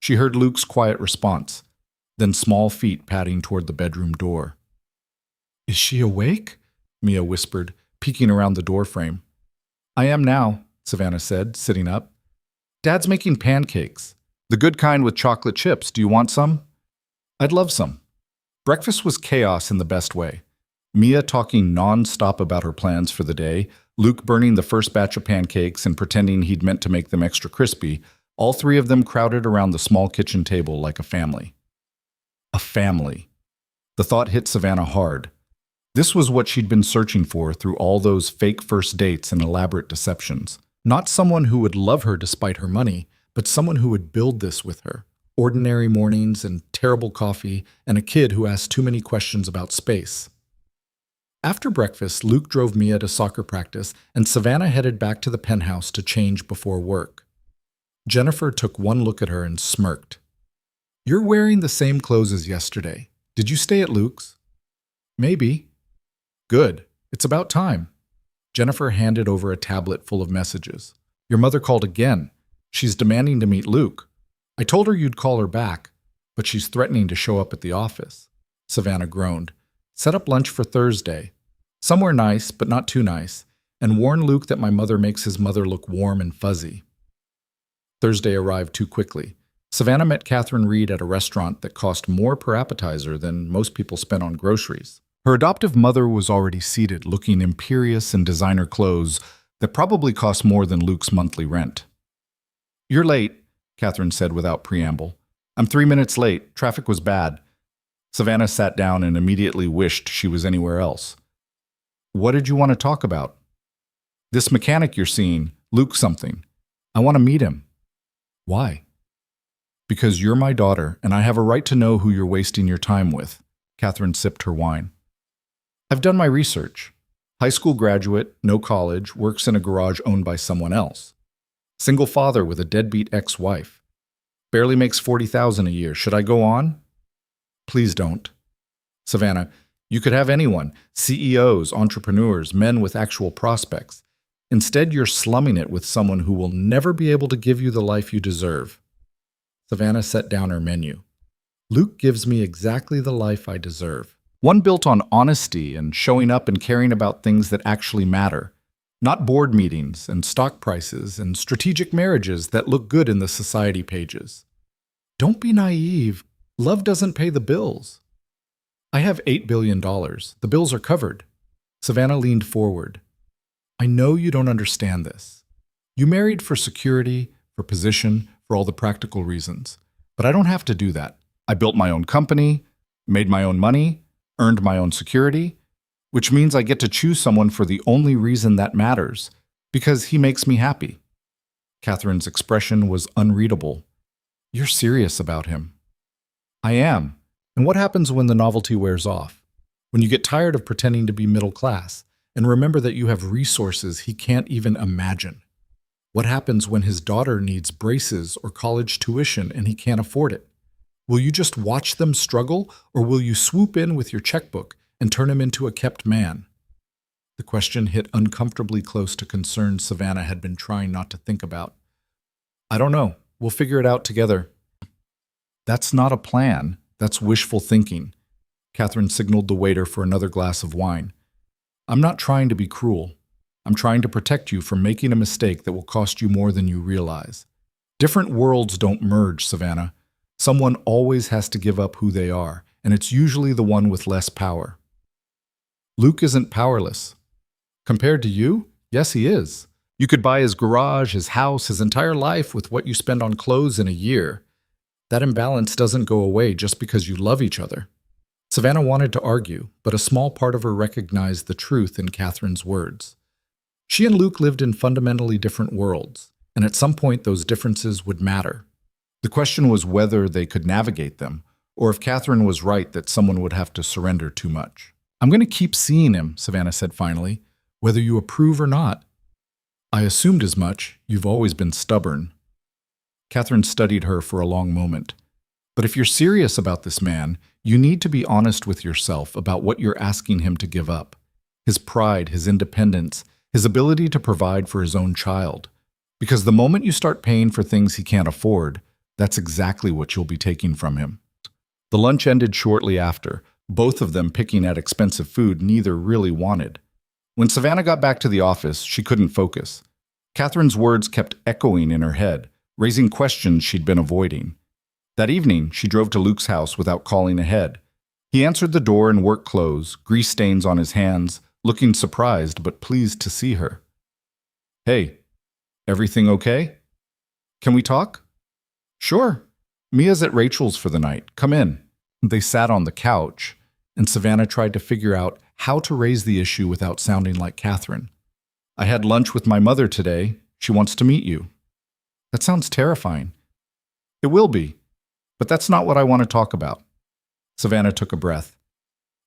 She heard Luke's quiet response, then small feet padding toward the bedroom door. Is she awake? Mia whispered, peeking around the doorframe. I am now, Savannah said, sitting up. Dad's making pancakes. The good kind with chocolate chips. Do you want some? I'd love some. Breakfast was chaos in the best way. Mia talking non-stop about her plans for the day, Luke burning the first batch of pancakes and pretending he'd meant to make them extra crispy, all 3 of them crowded around the small kitchen table like a family. A family. The thought hit Savannah hard. This was what she'd been searching for through all those fake first dates and elaborate deceptions. Not someone who would love her despite her money, but someone who would build this with her. Ordinary mornings and terrible coffee and a kid who asked too many questions about space. After breakfast, Luke drove Mia to soccer practice, and Savannah headed back to the penthouse to change before work. Jennifer took one look at her and smirked. You're wearing the same clothes as yesterday. Did you stay at Luke's? Maybe. Good. It's about time. Jennifer handed over a tablet full of messages. Your mother called again. She's demanding to meet Luke. I told her you'd call her back, but she's threatening to show up at the office. Savannah groaned. Set up lunch for Thursday. Somewhere nice, but not too nice, and warn Luke that my mother makes his mother look warm and fuzzy. Thursday arrived too quickly. Savannah met Catherine Reed at a restaurant that cost more per appetizer than most people spent on groceries. Her adoptive mother was already seated, looking imperious in designer clothes that probably cost more than Luke's monthly rent. You're late, Catherine said without preamble. I'm 3 minutes late. Traffic was bad. Savannah sat down and immediately wished she was anywhere else. What did you want to talk about? This mechanic you're seeing, Luke something. I want to meet him. Why? Because you're my daughter, and I have a right to know who you're wasting your time with. Catherine sipped her wine. I've done my research. High school graduate, no college, works in a garage owned by someone else. Single father with a deadbeat ex-wife. Barely makes $40,000 a year. Should I go on? Please don't. Savannah, you could have anyone, CEOs, entrepreneurs, men with actual prospects. Instead, you're slumming it with someone who will never be able to give you the life you deserve. Savannah set down her menu. Luke gives me exactly the life I deserve. One built on honesty and showing up and caring about things that actually matter. Not board meetings and stock prices and strategic marriages that look good in the society pages. Don't be naive. Love doesn't pay the bills. I have $8 billion. The bills are covered. Savannah leaned forward. I know you don't understand this. You married for security, for position, for all the practical reasons. But I don't have to do that. I built my own company, made my own money, earned my own security, which means I get to choose someone for the only reason that matters, because he makes me happy. Catherine's expression was unreadable. You're serious about him. I am. And what happens when the novelty wears off? When you get tired of pretending to be middle class and remember that you have resources he can't even imagine? What happens when his daughter needs braces or college tuition and he can't afford it? Will you just watch them struggle, or will you swoop in with your checkbook and turn him into a kept man? The question hit uncomfortably close to concerns Savannah had been trying not to think about. I don't know. We'll figure it out together. That's not a plan. That's wishful thinking. Catherine signaled the waiter for another glass of wine. I'm not trying to be cruel. I'm trying to protect you from making a mistake that will cost you more than you realize. Different worlds don't merge, Savannah. Someone always has to give up who they are, and it's usually the one with less power. Luke isn't powerless. Compared to you, yes, he is. You could buy his garage, his house, his entire life with what you spend on clothes in a year. That imbalance doesn't go away just because you love each other. Savannah wanted to argue, but a small part of her recognized the truth in Catherine's words. She and Luke lived in fundamentally different worlds, and at some point those differences would matter. The question was whether they could navigate them, or if Catherine was right that someone would have to surrender too much. I'm going to keep seeing him, Savannah said finally, whether you approve or not. I assumed as much. You've always been stubborn. Catherine studied her for a long moment. But if you're serious about this man, you need to be honest with yourself about what you're asking him to give up. His pride, his independence, his ability to provide for his own child. Because the moment you start paying for things he can't afford, that's exactly what you'll be taking from him. The lunch ended shortly after, both of them picking at expensive food neither really wanted. When Savannah got back to the office, she couldn't focus. Catherine's words kept echoing in her head, raising questions she'd been avoiding. That evening, she drove to Luke's house without calling ahead. He answered the door in work clothes, grease stains on his hands, looking surprised but pleased to see her. Hey, everything okay? Can we talk? Sure. Mia's at Rachel's for the night. Come in. They sat on the couch, and Savannah tried to figure out how to raise the issue without sounding like Catherine. I had lunch with my mother today. She wants to meet you. That sounds terrifying. It will be, but that's not what I want to talk about. Savannah took a breath.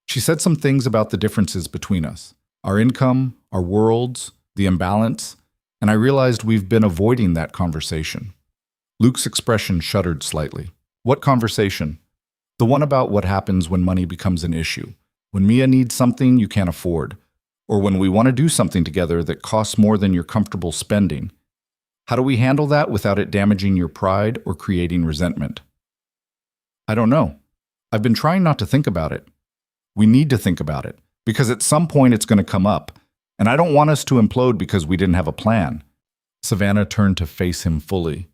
She said some things about the differences between us, our income, our worlds, the imbalance, and I realized we've been avoiding that conversation. Luke's expression shuddered slightly. What conversation? The one about what happens when money becomes an issue, when Mia needs something you can't afford, or when we want to do something together that costs more than you're comfortable spending. How do we handle that without it damaging your pride or creating resentment? I don't know. I've been trying not to think about it. We need to think about it, because at some point it's going to come up, and I don't want us to implode because we didn't have a plan. Savannah turned to face him fully.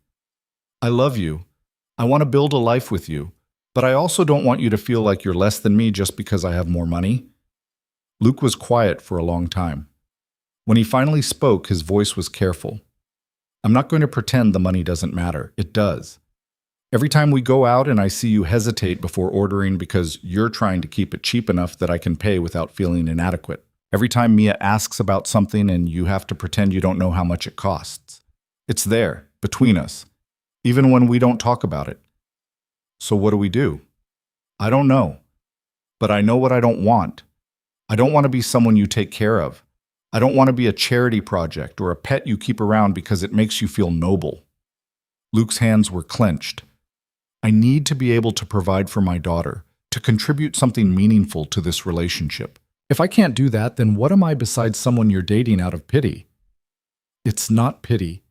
I love you. I want to build a life with you, but I also don't want you to feel like you're less than me just because I have more money. Luke was quiet for a long time. When he finally spoke, his voice was careful. I'm not going to pretend the money doesn't matter. It does. Every time we go out and I see you hesitate before ordering because you're trying to keep it cheap enough that I can pay without feeling inadequate. Every time Mia asks about something and you have to pretend you don't know how much it costs. It's there, between us, even when we don't talk about it. So what do? I don't know. But I know what I don't want. I don't want to be someone you take care of. I don't want to be a charity project or a pet you keep around because it makes you feel noble. Luke's hands were clenched. I need to be able to provide for my daughter, to contribute something meaningful to this relationship. If I can't do that, then what am I besides someone you're dating out of pity? It's not pity.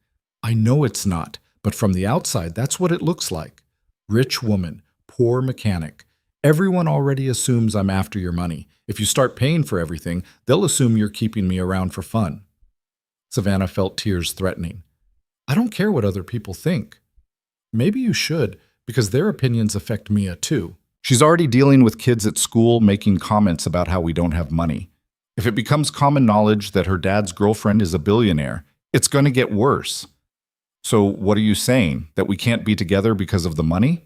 I know it's not, but from the outside, that's what it looks like. Rich woman, poor mechanic. Everyone already assumes I'm after your money. If you start paying for everything, they'll assume you're keeping me around for fun. Savannah felt tears threatening. I don't care what other people think. Maybe you should, because their opinions affect Mia too. She's already dealing with kids at school making comments about how we don't have money. If it becomes common knowledge that her dad's girlfriend is a billionaire, it's going to get worse. So what are you saying? That we can't be together because of the money?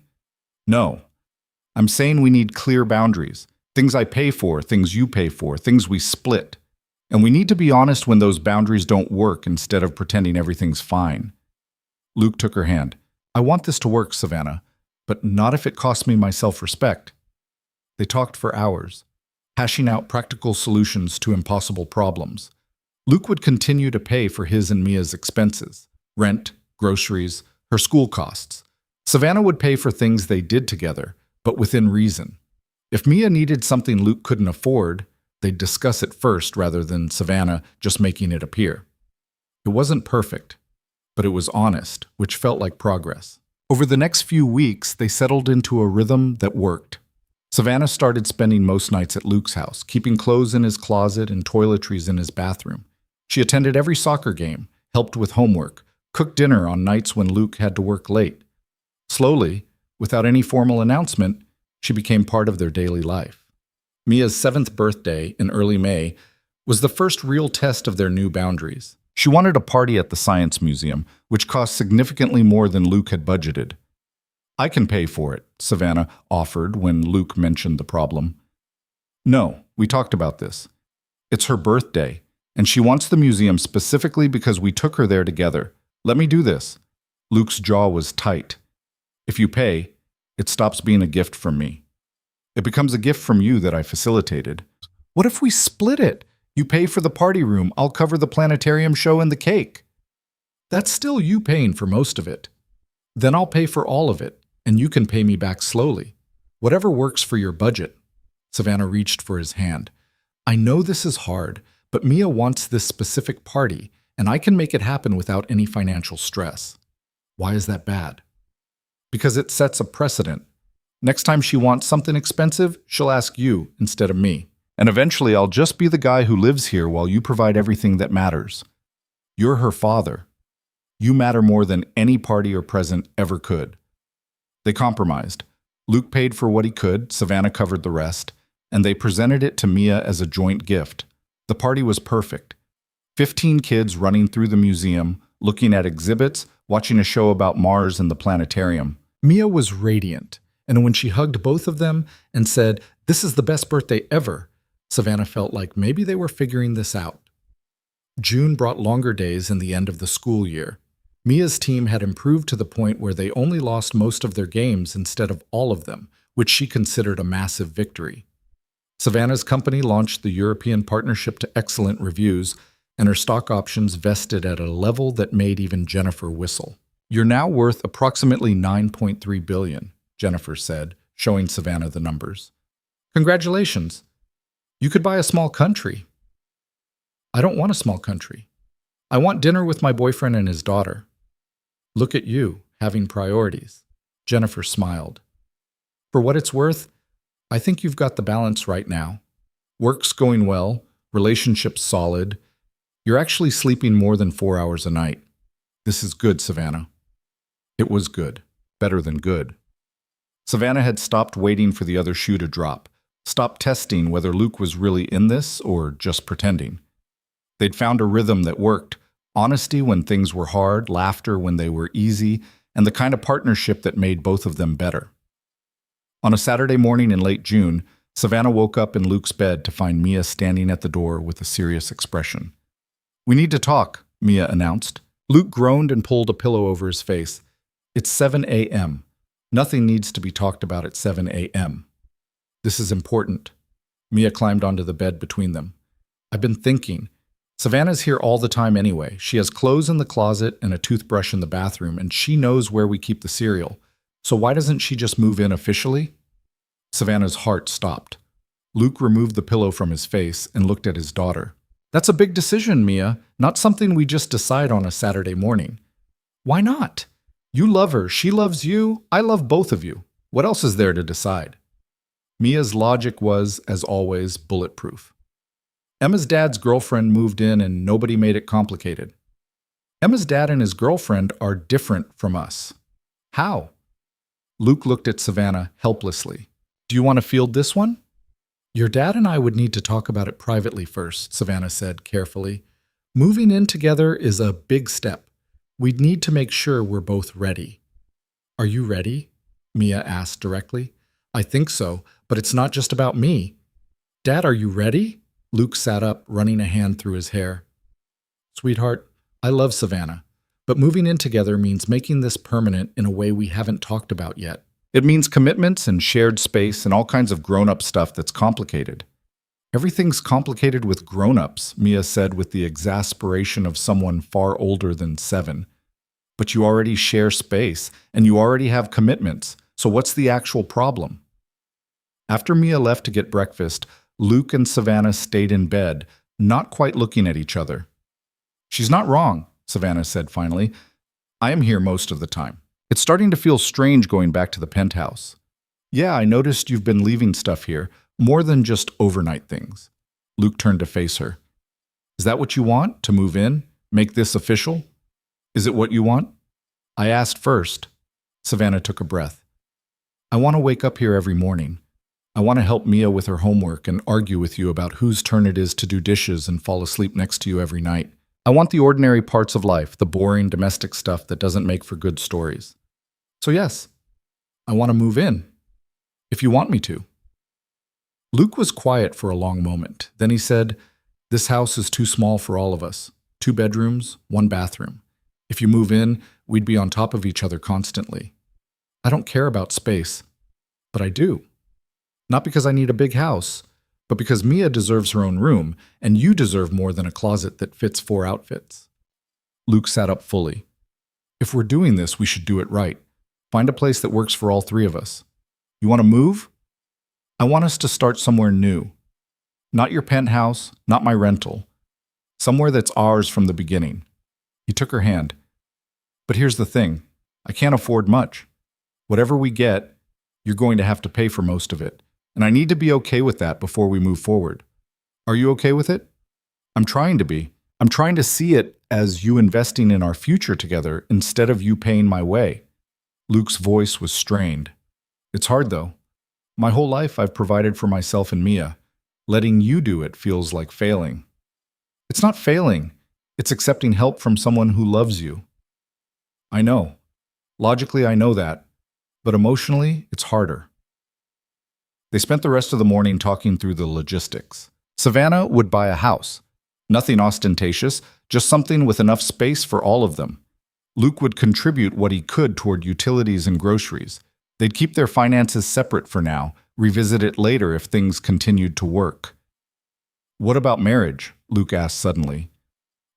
No. I'm saying we need clear boundaries. Things I pay for, things you pay for, things we split. And we need to be honest when those boundaries don't work instead of pretending everything's fine. Luke took her hand. I want this to work, Savannah, but not if it costs me my self-respect. They talked for hours, hashing out practical solutions to impossible problems. Luke would continue to pay for his and Mia's expenses, rent, groceries, her school costs. Savannah would pay for things they did together, but within reason. If Mia needed something Luke couldn't afford, they'd discuss it first rather than Savannah just making it appear. It wasn't perfect, but it was honest, which felt like progress. Over the next few weeks, they settled into a rhythm that worked. Savannah started spending most nights at Luke's house, keeping clothes in his closet and toiletries in his bathroom. She attended every soccer game, helped with homework, cooked dinner on nights when Luke had to work late. Slowly, without any formal announcement, she became part of their daily life. Mia's 7th birthday in early May was the first real test of their new boundaries. She wanted a party at the Science Museum, which cost significantly more than Luke had budgeted. I can pay for it, Savannah offered when Luke mentioned the problem. No, we talked about this. It's her birthday, and she wants the museum specifically because we took her there together. Let me do this. Luke's jaw was tight. If you pay, it stops being a gift from me. It becomes a gift from you that I facilitated. What if we split it? You pay for the party room, I'll cover the planetarium show and the cake. That's still you paying for most of it. Then I'll pay for all of it, and you can pay me back slowly. Whatever works for your budget. Savannah reached for his hand. I know this is hard, but Mia wants this specific party, and I can make it happen without any financial stress. Why is that bad? Because it sets a precedent. Next time she wants something expensive, she'll ask you instead of me. And eventually I'll just be the guy who lives here while you provide everything that matters. You're her father. You matter more than any party or present ever could. They compromised. Luke paid for what he could, Savannah covered the rest, and they presented it to Mia as a joint gift. The party was perfect. 15 kids running through the museum, looking at exhibits, watching a show about Mars and the planetarium. Mia was radiant, and when she hugged both of them and said, "This is the best birthday ever," Savannah felt like maybe they were figuring this out. June brought longer days and the end of the school year. Mia's team had improved to the point where they only lost most of their games instead of all of them, which she considered a massive victory. Savannah's company launched the European partnership to excellent reviews, and her stock options vested at a level that made even Jennifer whistle. You're now worth approximately $9.3 billion, Jennifer said, showing Savannah the numbers. Congratulations. You could buy a small country. I don't want a small country. I want dinner with my boyfriend and his daughter. Look at you, having priorities. Jennifer smiled. For what it's worth, I think you've got the balance right now. Work's going well, relationships solid. You're actually sleeping more than 4 hours a night. This is good, Savannah. It was good. Better than good. Savannah had stopped waiting for the other shoe to drop, stopped testing whether Luke was really in this or just pretending. They'd found a rhythm that worked, honesty when things were hard, laughter when they were easy, and the kind of partnership that made both of them better. On a Saturday morning in late June, Savannah woke up in Luke's bed to find Mia standing at the door with a serious expression. "We need to talk," Mia announced. Luke groaned and pulled a pillow over his face. "It's 7 a.m. Nothing needs to be talked about at 7 a.m. This is important. Mia climbed onto the bed between them. I've been thinking. Savannah's here all the time anyway. She has clothes in the closet and a toothbrush in the bathroom, and she knows where we keep the cereal. So why doesn't she just move in officially? Savannah's heart stopped. Luke removed the pillow from his face and looked at his daughter. That's a big decision, Mia, not something we just decide on a Saturday morning. Why not? You love her, she loves you, I love both of you. What else is there to decide? Mia's logic was, as always, bulletproof. Emma's dad's girlfriend moved in and nobody made it complicated. Emma's dad and his girlfriend are different from us. How? Luke looked at Savannah helplessly. Do you want to field this one? Your dad and I would need to talk about it privately first, Savannah said carefully. Moving in together is a big step. We'd need to make sure we're both ready. Are you ready? Mia asked directly. I think so, but it's not just about me. Dad, are you ready? Luke sat up, running a hand through his hair. Sweetheart, I love Savannah, but moving in together means making this permanent in a way we haven't talked about yet. It means commitments and shared space and all kinds of grown-up stuff that's complicated. Everything's complicated with grown-ups, Mia said with the exasperation of someone far older than 7. But you already share space, and you already have commitments, so what's the actual problem? After Mia left to get breakfast, Luke and Savannah stayed in bed, not quite looking at each other. She's not wrong, Savannah said finally. I am here most of the time. It's starting to feel strange going back to the penthouse. Yeah, I noticed you've been leaving stuff here, more than just overnight things. Luke turned to face her. Is that what you want, to move in? Make this official? Is it what you want? I asked first. Savannah took a breath. I want to wake up here every morning. I want to help Mia with her homework and argue with you about whose turn it is to do dishes and fall asleep next to you every night. I want the ordinary parts of life, the boring domestic stuff that doesn't make for good stories. So yes, I want to move in, if you want me to. Luke was quiet for a long moment. Then he said, This house is too small for all of us. 2 bedrooms, 1 bathroom. If you move in, we'd be on top of each other constantly. I don't care about space, but I do. Not because I need a big house, but because Mia deserves her own room, and you deserve more than a closet that fits 4 outfits. Luke sat up fully. If we're doing this, we should do it right. Find a place that works for all 3 of us. You want to move? I want us to start somewhere new. Not your penthouse, not my rental. Somewhere that's ours from the beginning. He took her hand. But here's the thing. I can't afford much. Whatever we get, you're going to have to pay for most of it. And I need to be okay with that before we move forward. Are you okay with it? I'm trying to be. I'm trying to see it as you investing in our future together instead of you paying my way. Luke's voice was strained. It's hard, though. My whole life I've provided for myself and Mia. Letting you do it feels like failing. It's not failing. It's accepting help from someone who loves you. I know. Logically, I know that. But emotionally, it's harder. They spent the rest of the morning talking through the logistics. Savannah would buy a house. Nothing ostentatious, just something with enough space for all of them. Luke would contribute what he could toward utilities and groceries. They'd keep their finances separate for now, revisit it later if things continued to work. What about marriage? Luke asked suddenly.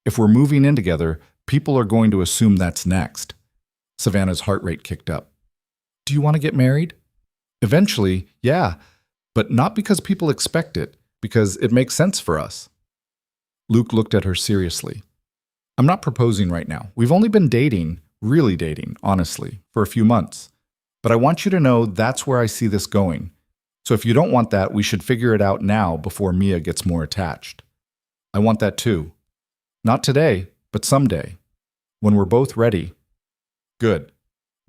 If we're moving in together, people are going to assume that's next. Savannah's heart rate kicked up. Do you want to get married? Eventually, yeah, but not because people expect it, because it makes sense for us. Luke looked at her seriously. I'm not proposing right now. We've only been dating, really dating, honestly, for a few months. But I want you to know that's where I see this going. So if you don't want that, we should figure it out now before Mia gets more attached. I want that too. Not today, but someday. When we're both ready. Good.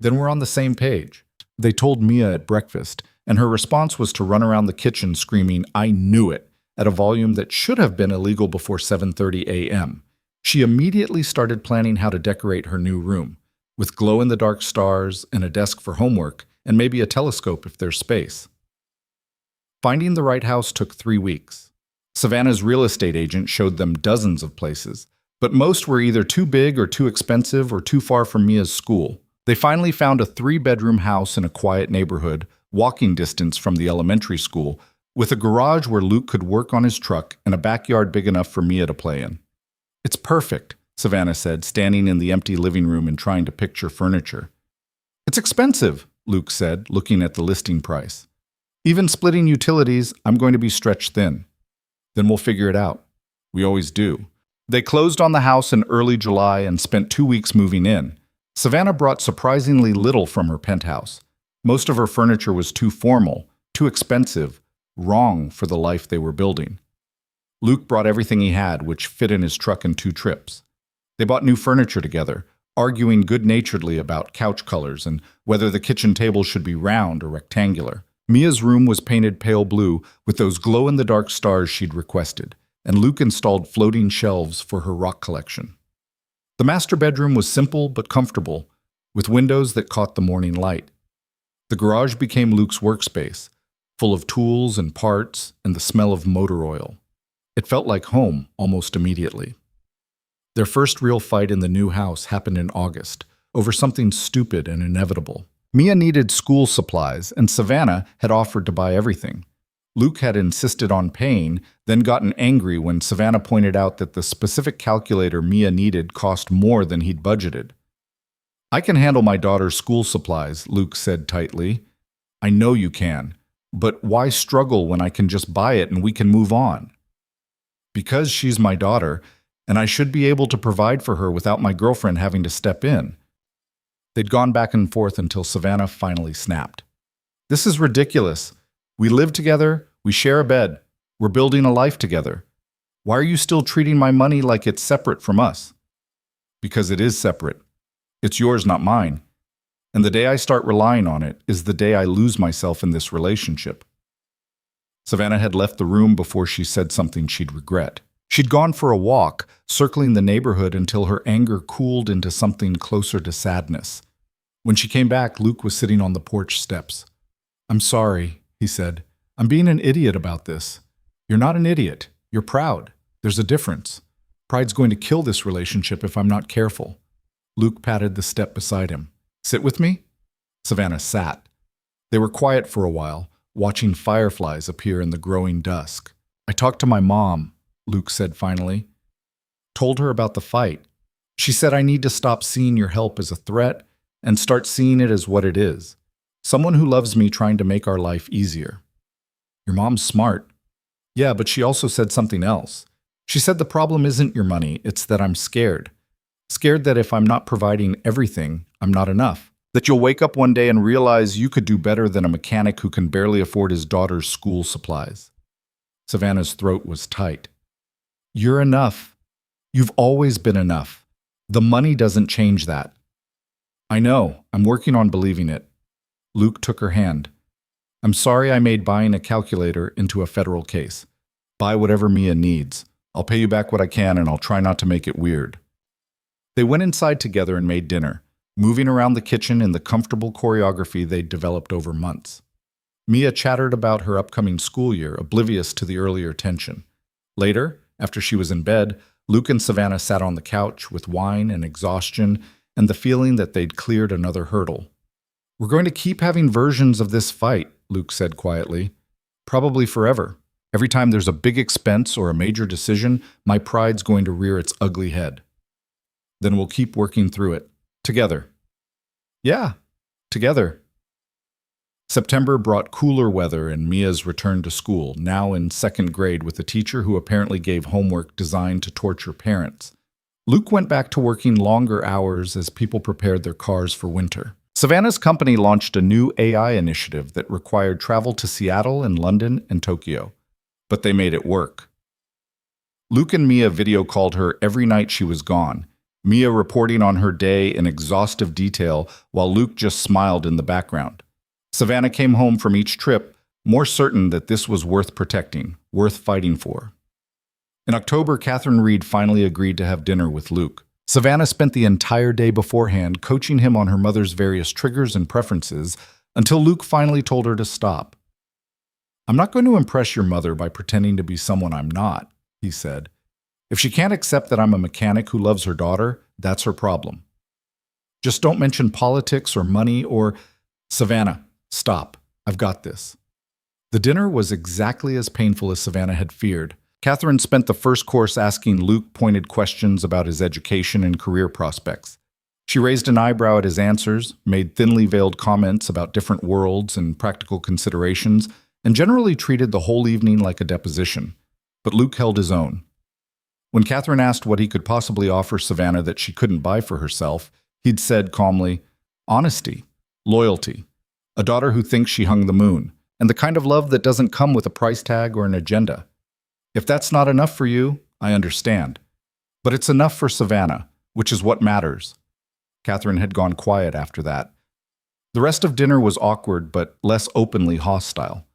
Then we're on the same page. They told Mia at breakfast, and her response was to run around the kitchen screaming, I knew it, at a volume that should have been illegal before 7:30 a.m. She immediately started planning how to decorate her new room, with glow-in-the-dark stars and a desk for homework, and maybe a telescope if there's space. Finding the right house took 3 weeks. Savannah's real estate agent showed them dozens of places, but most were either too big or too expensive or too far from Mia's school. They finally found a 3-bedroom house in a quiet neighborhood, walking distance from the elementary school, with a garage where Luke could work on his truck and a backyard big enough for Mia to play in. "It's perfect," Savannah said, standing in the empty living room and trying to picture furniture. "It's expensive," Luke said, looking at the listing price. "Even splitting utilities, I'm going to be stretched thin." "Then we'll figure it out." "We always do." They closed on the house in early July and spent 2 weeks moving in. Savannah brought surprisingly little from her penthouse. Most of her furniture was too formal, too expensive, wrong for the life they were building. Luke brought everything he had, which fit in his truck in 2 trips. They bought new furniture together, arguing good-naturedly about couch colors and whether the kitchen table should be round or rectangular. Mia's room was painted pale blue with those glow-in-the-dark stars she'd requested, and Luke installed floating shelves for her rock collection. The master bedroom was simple but comfortable, with windows that caught the morning light. The garage became Luke's workspace, full of tools and parts and the smell of motor oil. It felt like home almost immediately. Their first real fight in the new house happened in August, over something stupid and inevitable. Mia needed school supplies, and Savannah had offered to buy everything. Luke had insisted on paying, then gotten angry when Savannah pointed out that the specific calculator Mia needed cost more than he'd budgeted. "I can handle my daughter's school supplies," Luke said tightly. "I know you can, but why struggle when I can just buy it and we can move on?" "Because she's my daughter, and I should be able to provide for her without my girlfriend having to step in." They'd gone back and forth until Savannah finally snapped. "This is ridiculous. We live together, we share a bed, we're building a life together. Why are you still treating my money like it's separate from us?" "Because it is separate. It's yours, not mine. And the day I start relying on it is the day I lose myself in this relationship." Savannah had left the room before she said something she'd regret. She'd gone for a walk, circling the neighborhood until her anger cooled into something closer to sadness. When she came back, Luke was sitting on the porch steps. "I'm sorry," he said. "I'm being an idiot about this." "You're not an idiot. You're proud. There's a difference. Pride's going to kill this relationship if I'm not careful." Luke patted the step beside him. "Sit with me?" Savannah sat. They were quiet for a while, watching fireflies appear in the growing dusk. "I talked to my mom," Luke said finally. "Told her about the fight. She said I need to stop seeing your help as a threat and start seeing it as what it is. Someone who loves me trying to make our life easier." "Your mom's smart." "Yeah, but she also said something else. She said the problem isn't your money, it's that I'm scared. Scared that if I'm not providing everything, I'm not enough. That you'll wake up one day and realize you could do better than a mechanic who can barely afford his daughter's school supplies." Savannah's throat was tight. "You're enough. You've always been enough. The money doesn't change that." "I know. I'm working on believing it." Luke took her hand. "I'm sorry I made buying a calculator into a federal case. Buy whatever Mia needs. I'll pay you back what I can, and I'll try not to make it weird." They went inside together and made dinner, moving around the kitchen in the comfortable choreography they'd developed over months. Mia chattered about her upcoming school year, oblivious to the earlier tension. Later, after she was in bed, Luke and Savannah sat on the couch with wine and exhaustion and the feeling that they'd cleared another hurdle. "We're going to keep having versions of this fight," Luke said quietly. "Probably forever. Every time there's a big expense or a major decision, my pride's going to rear its ugly head. Then we'll keep working through it. Together." "Yeah, together." September brought cooler weather and Mia's return to school, now in 2nd grade with a teacher who apparently gave homework designed to torture parents. Luke went back to working longer hours as people prepared their cars for winter. Savannah's company launched a new AI initiative that required travel to Seattle and London and Tokyo. But they made it work. Luke and Mia video called her every night she was gone, Mia reporting on her day in exhaustive detail while Luke just smiled in the background. Savannah came home from each trip, more certain that this was worth protecting, worth fighting for. In October, Catherine Reed finally agreed to have dinner with Luke. Savannah spent the entire day beforehand coaching him on her mother's various triggers and preferences until Luke finally told her to stop. "I'm not going to impress your mother by pretending to be someone I'm not," he said. "If she can't accept that I'm a mechanic who loves her daughter, that's her problem. Just don't mention politics or money or—" "Savannah, stop. I've got this. The dinner was exactly as painful as Savannah had feared. Catherine spent the first course asking Luke pointed questions about his education and career prospects. She raised an eyebrow at his answers, made thinly veiled comments about different worlds and practical considerations, and generally treated the whole evening like a deposition. But Luke held his own. When Catherine asked what he could possibly offer Savannah that she couldn't buy for herself, he'd said calmly, "Honesty, loyalty, a daughter who thinks she hung the moon, and the kind of love that doesn't come with a price tag or an agenda. If that's not enough for you, I understand. But it's enough for Savannah, which is what matters." Catherine had gone quiet after that. The rest of dinner was awkward, but less openly hostile.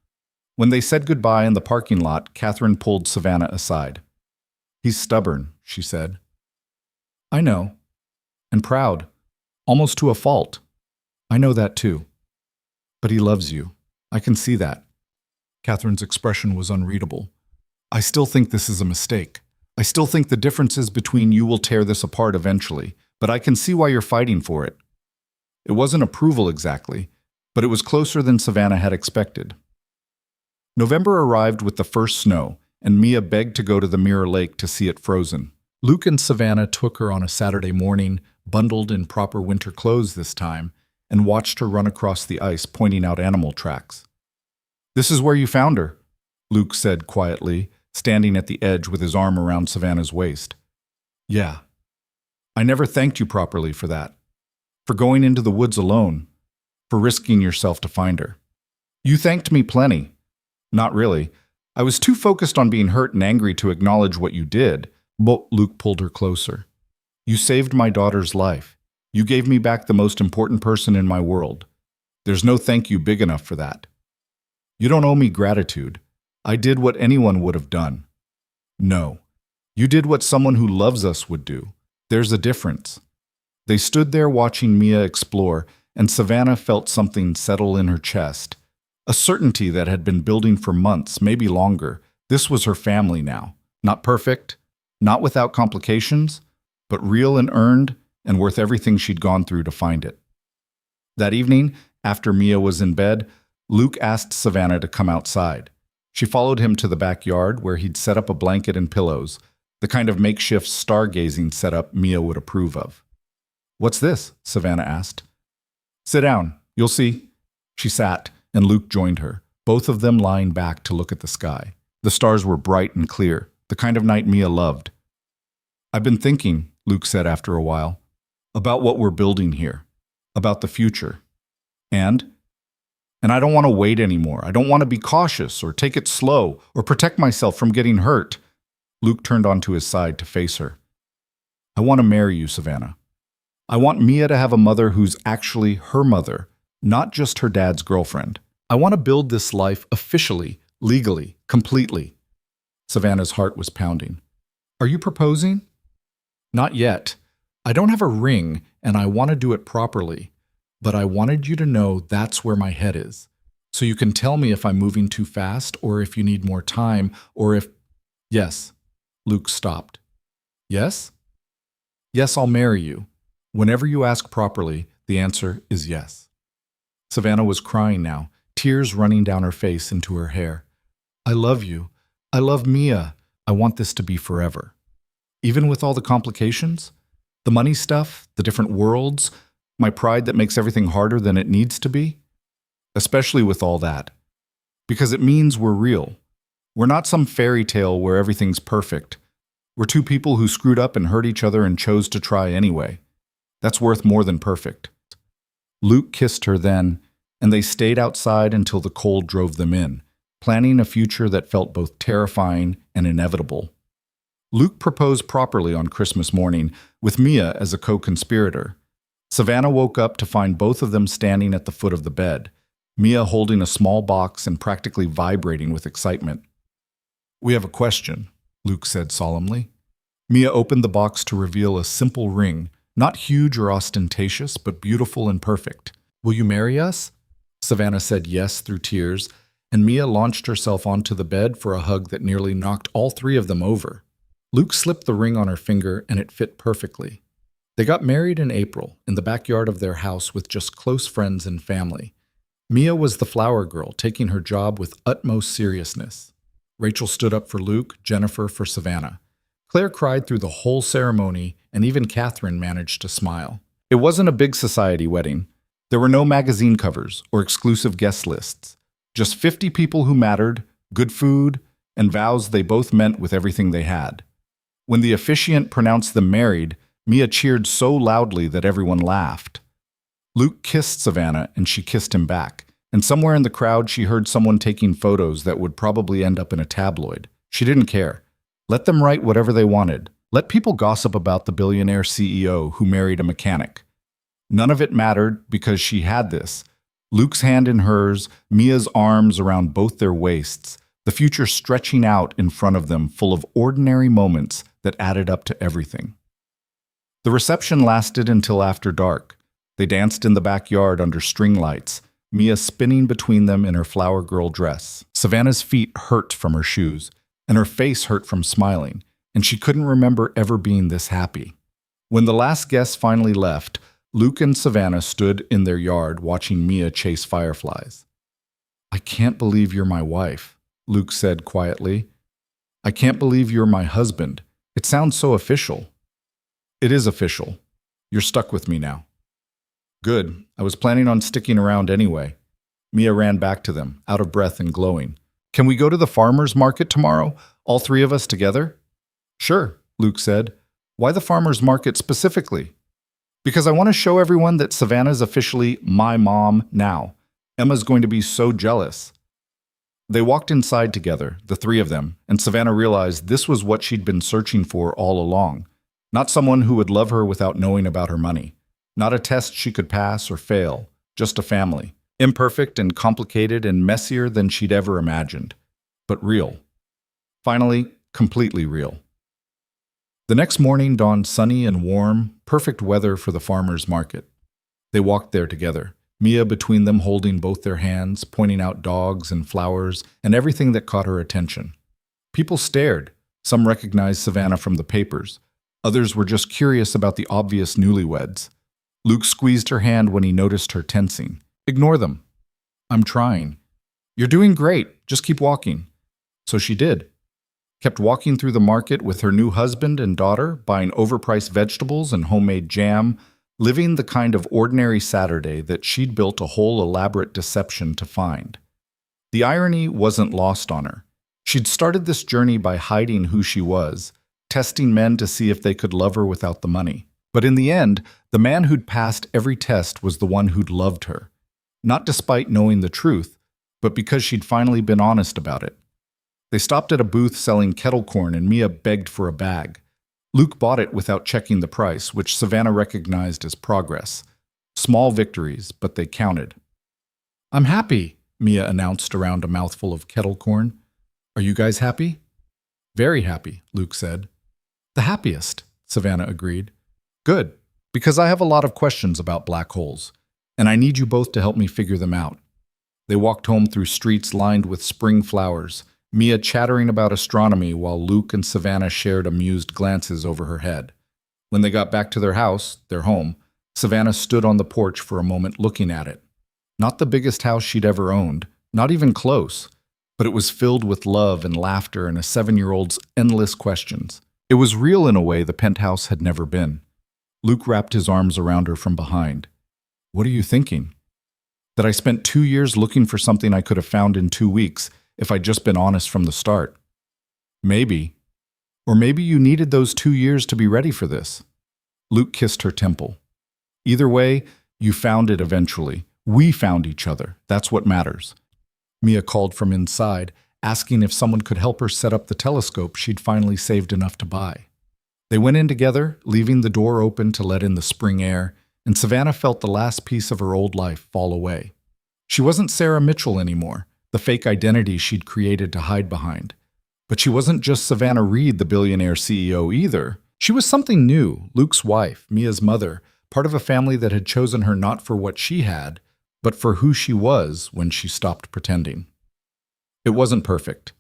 When they said goodbye in the parking lot, Catherine pulled Savannah aside. "He's stubborn," she said. "I know. And proud. Almost to a fault. I know that too. But he loves you. I can see that." Catherine's expression was unreadable. "I still think this is a mistake. I still think the differences between you will tear this apart eventually, but I can see why you're fighting for it." It wasn't approval exactly, but it was closer than Savannah had expected. November arrived with the first snow, and Mia begged to go to the Mirror Lake to see it frozen. Luke and Savannah took her on a Saturday morning, bundled in proper winter clothes this time, and watched her run across the ice, pointing out animal tracks. "This is where you found her," Luke said quietly, standing at the edge with his arm around Savannah's waist. "Yeah. I never thanked you properly for that. For going into the woods alone. For risking yourself to find her. You thanked me plenty. Not really. I was too focused on being hurt and angry to acknowledge what you did." But Luke pulled her closer. "You saved my daughter's life. You gave me back the most important person in my world. There's no thank you big enough for that. You don't owe me gratitude. I did what anyone would have done. No. You did what someone who loves us would do. There's a difference." They stood there watching Mia explore, and Savannah felt something settle in her chest. A certainty that had been building for months, maybe longer. This was her family now. Not perfect, not without complications, but real and earned, and worth everything she'd gone through to find it. That evening, after Mia was in bed, Luke asked Savannah to come outside. She followed him to the backyard, where he'd set up a blanket and pillows, the kind of makeshift stargazing setup Mia would approve of. "What's this?" Savannah asked. "Sit down. You'll see." She sat, and Luke joined her, both of them lying back to look at the sky. The stars were bright and clear, the kind of night Mia loved. "I've been thinking," Luke said after a while, "about what we're building here, about the future. And I don't want to wait anymore. I don't want to be cautious or take it slow or protect myself from getting hurt." Luke turned onto his side to face her. "I want to marry you, Savannah. I want Mia to have a mother who's actually her mother, not just her dad's girlfriend. I want to build this life officially, legally, completely." Savannah's heart was pounding. "Are you proposing?" "Not yet. I don't have a ring, and I want to do it properly. But I wanted you to know that's where my head is. So you can tell me if I'm moving too fast, or if you need more time, or if—" "Yes." Luke stopped. "Yes?" "Yes, I'll marry you. Whenever you ask properly, the answer is yes." Savannah was crying now, tears running down her face into her hair. "I love you. I love Mia. I want this to be forever. Even with all the complications? The money stuff, the different worlds, my pride that makes everything harder than it needs to be? Especially with all that. Because it means we're real. We're not some fairy tale where everything's perfect. We're two people who screwed up and hurt each other and chose to try anyway. That's worth more than perfect." Luke kissed her then, and they stayed outside until the cold drove them in, planning a future that felt both terrifying and inevitable. Luke proposed properly on Christmas morning, with Mia as a co-conspirator. Savannah woke up to find both of them standing at the foot of the bed, Mia holding a small box and practically vibrating with excitement. "We have a question," Luke said solemnly. Mia opened the box to reveal a simple ring, not huge or ostentatious, but beautiful and perfect. "Will you marry us?" Savannah said yes through tears, and Mia launched herself onto the bed for a hug that nearly knocked all three of them over. Luke slipped the ring on her finger, and it fit perfectly. They got married in April, in the backyard of their house with just close friends and family. Mia was the flower girl, taking her job with utmost seriousness. Rachel stood up for Luke, Jennifer for Savannah. Claire cried through the whole ceremony, and even Catherine managed to smile. It wasn't a big society wedding. There were no magazine covers or exclusive guest lists. Just 50 people who mattered, good food, and vows they both meant with everything they had. When the officiant pronounced them married, Mia cheered so loudly that everyone laughed. Luke kissed Savannah, and she kissed him back. And somewhere in the crowd, she heard someone taking photos that would probably end up in a tabloid. She didn't care. Let them write whatever they wanted. Let people gossip about the billionaire CEO who married a mechanic. None of it mattered because she had this. Luke's hand in hers, Mia's arms around both their waists, the future stretching out in front of them, full of ordinary moments that added up to everything. The reception lasted until after dark. They danced in the backyard under string lights, Mia spinning between them in her flower girl dress. Savannah's feet hurt from her shoes, and her face hurt from smiling, and she couldn't remember ever being this happy. When the last guest finally left, Luke and Savannah stood in their yard watching Mia chase fireflies. "I can't believe you're my wife," Luke said quietly. "I can't believe you're my husband. It sounds so official." "It is official. You're stuck with me now." "Good. I was planning on sticking around anyway." Mia ran back to them, out of breath and glowing. "Can we go to the farmer's market tomorrow, all three of us together?" "Sure," Luke said. "Why the farmer's market specifically?" "Because I want to show everyone that Savannah's officially my mom now. Emma's going to be so jealous." They walked inside together, the three of them, and Savannah realized this was what she'd been searching for all along. Not someone who would love her without knowing about her money. Not a test she could pass or fail, just a family. Imperfect and complicated and messier than she'd ever imagined. But real. Finally, completely real. The next morning dawned sunny and warm, perfect weather for the farmer's market. They walked there together, Mia between them holding both their hands, pointing out dogs and flowers and everything that caught her attention. People stared. Some recognized Savannah from the papers. Others were just curious about the obvious newlyweds. Luke squeezed her hand when he noticed her tensing. "Ignore them." "I'm trying." "You're doing great. Just keep walking." So she did. Kept walking through the market with her new husband and daughter, buying overpriced vegetables and homemade jam, living the kind of ordinary Saturday that she'd built a whole elaborate deception to find. The irony wasn't lost on her. She'd started this journey by hiding who she was, testing men to see if they could love her without the money. But in the end, the man who'd passed every test was the one who'd loved her. Not despite knowing the truth, but because she'd finally been honest about it. They stopped at a booth selling kettle corn and Mia begged for a bag. Luke bought it without checking the price, which Savannah recognized as progress. Small victories, but they counted. "I'm happy," Mia announced around a mouthful of kettle corn. "Are you guys happy?" "Very happy," Luke said. "The happiest," Savannah agreed. "Good, because I have a lot of questions about black holes, and I need you both to help me figure them out." They walked home through streets lined with spring flowers, Mia chattering about astronomy while Luke and Savannah shared amused glances over her head. When they got back to their house, their home, Savannah stood on the porch for a moment looking at it. Not the biggest house she'd ever owned, not even close, but it was filled with love and laughter and a 7-year-old's endless questions. It was real in a way the penthouse had never been. Luke wrapped his arms around her from behind. "What are you thinking?" "That I spent 2 years looking for something I could have found in 2 weeks if I'd just been honest from the start." "Maybe. Or maybe you needed those 2 years to be ready for this." Luke kissed her temple. "Either way, you found it eventually. We found each other. That's what matters." Mia called from inside, asking if someone could help her set up the telescope she'd finally saved enough to buy. They went in together, leaving the door open to let in the spring air, and Savannah felt the last piece of her old life fall away. She wasn't Sarah Mitchell anymore, the fake identity she'd created to hide behind. But she wasn't just Savannah Reed, the billionaire CEO, either. She was something new, Luke's wife, Mia's mother, part of a family that had chosen her not for what she had, but for who she was when she stopped pretending. It wasn't perfect.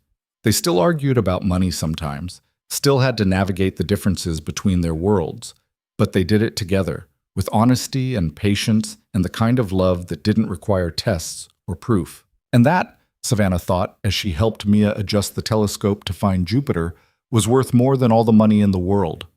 They still argued about money sometimes, still had to navigate the differences between their worlds, but they did it together, with honesty and patience and the kind of love that didn't require tests or proof. And that, Savannah thought as she helped Mia adjust the telescope to find Jupiter, was worth more than all the money in the world.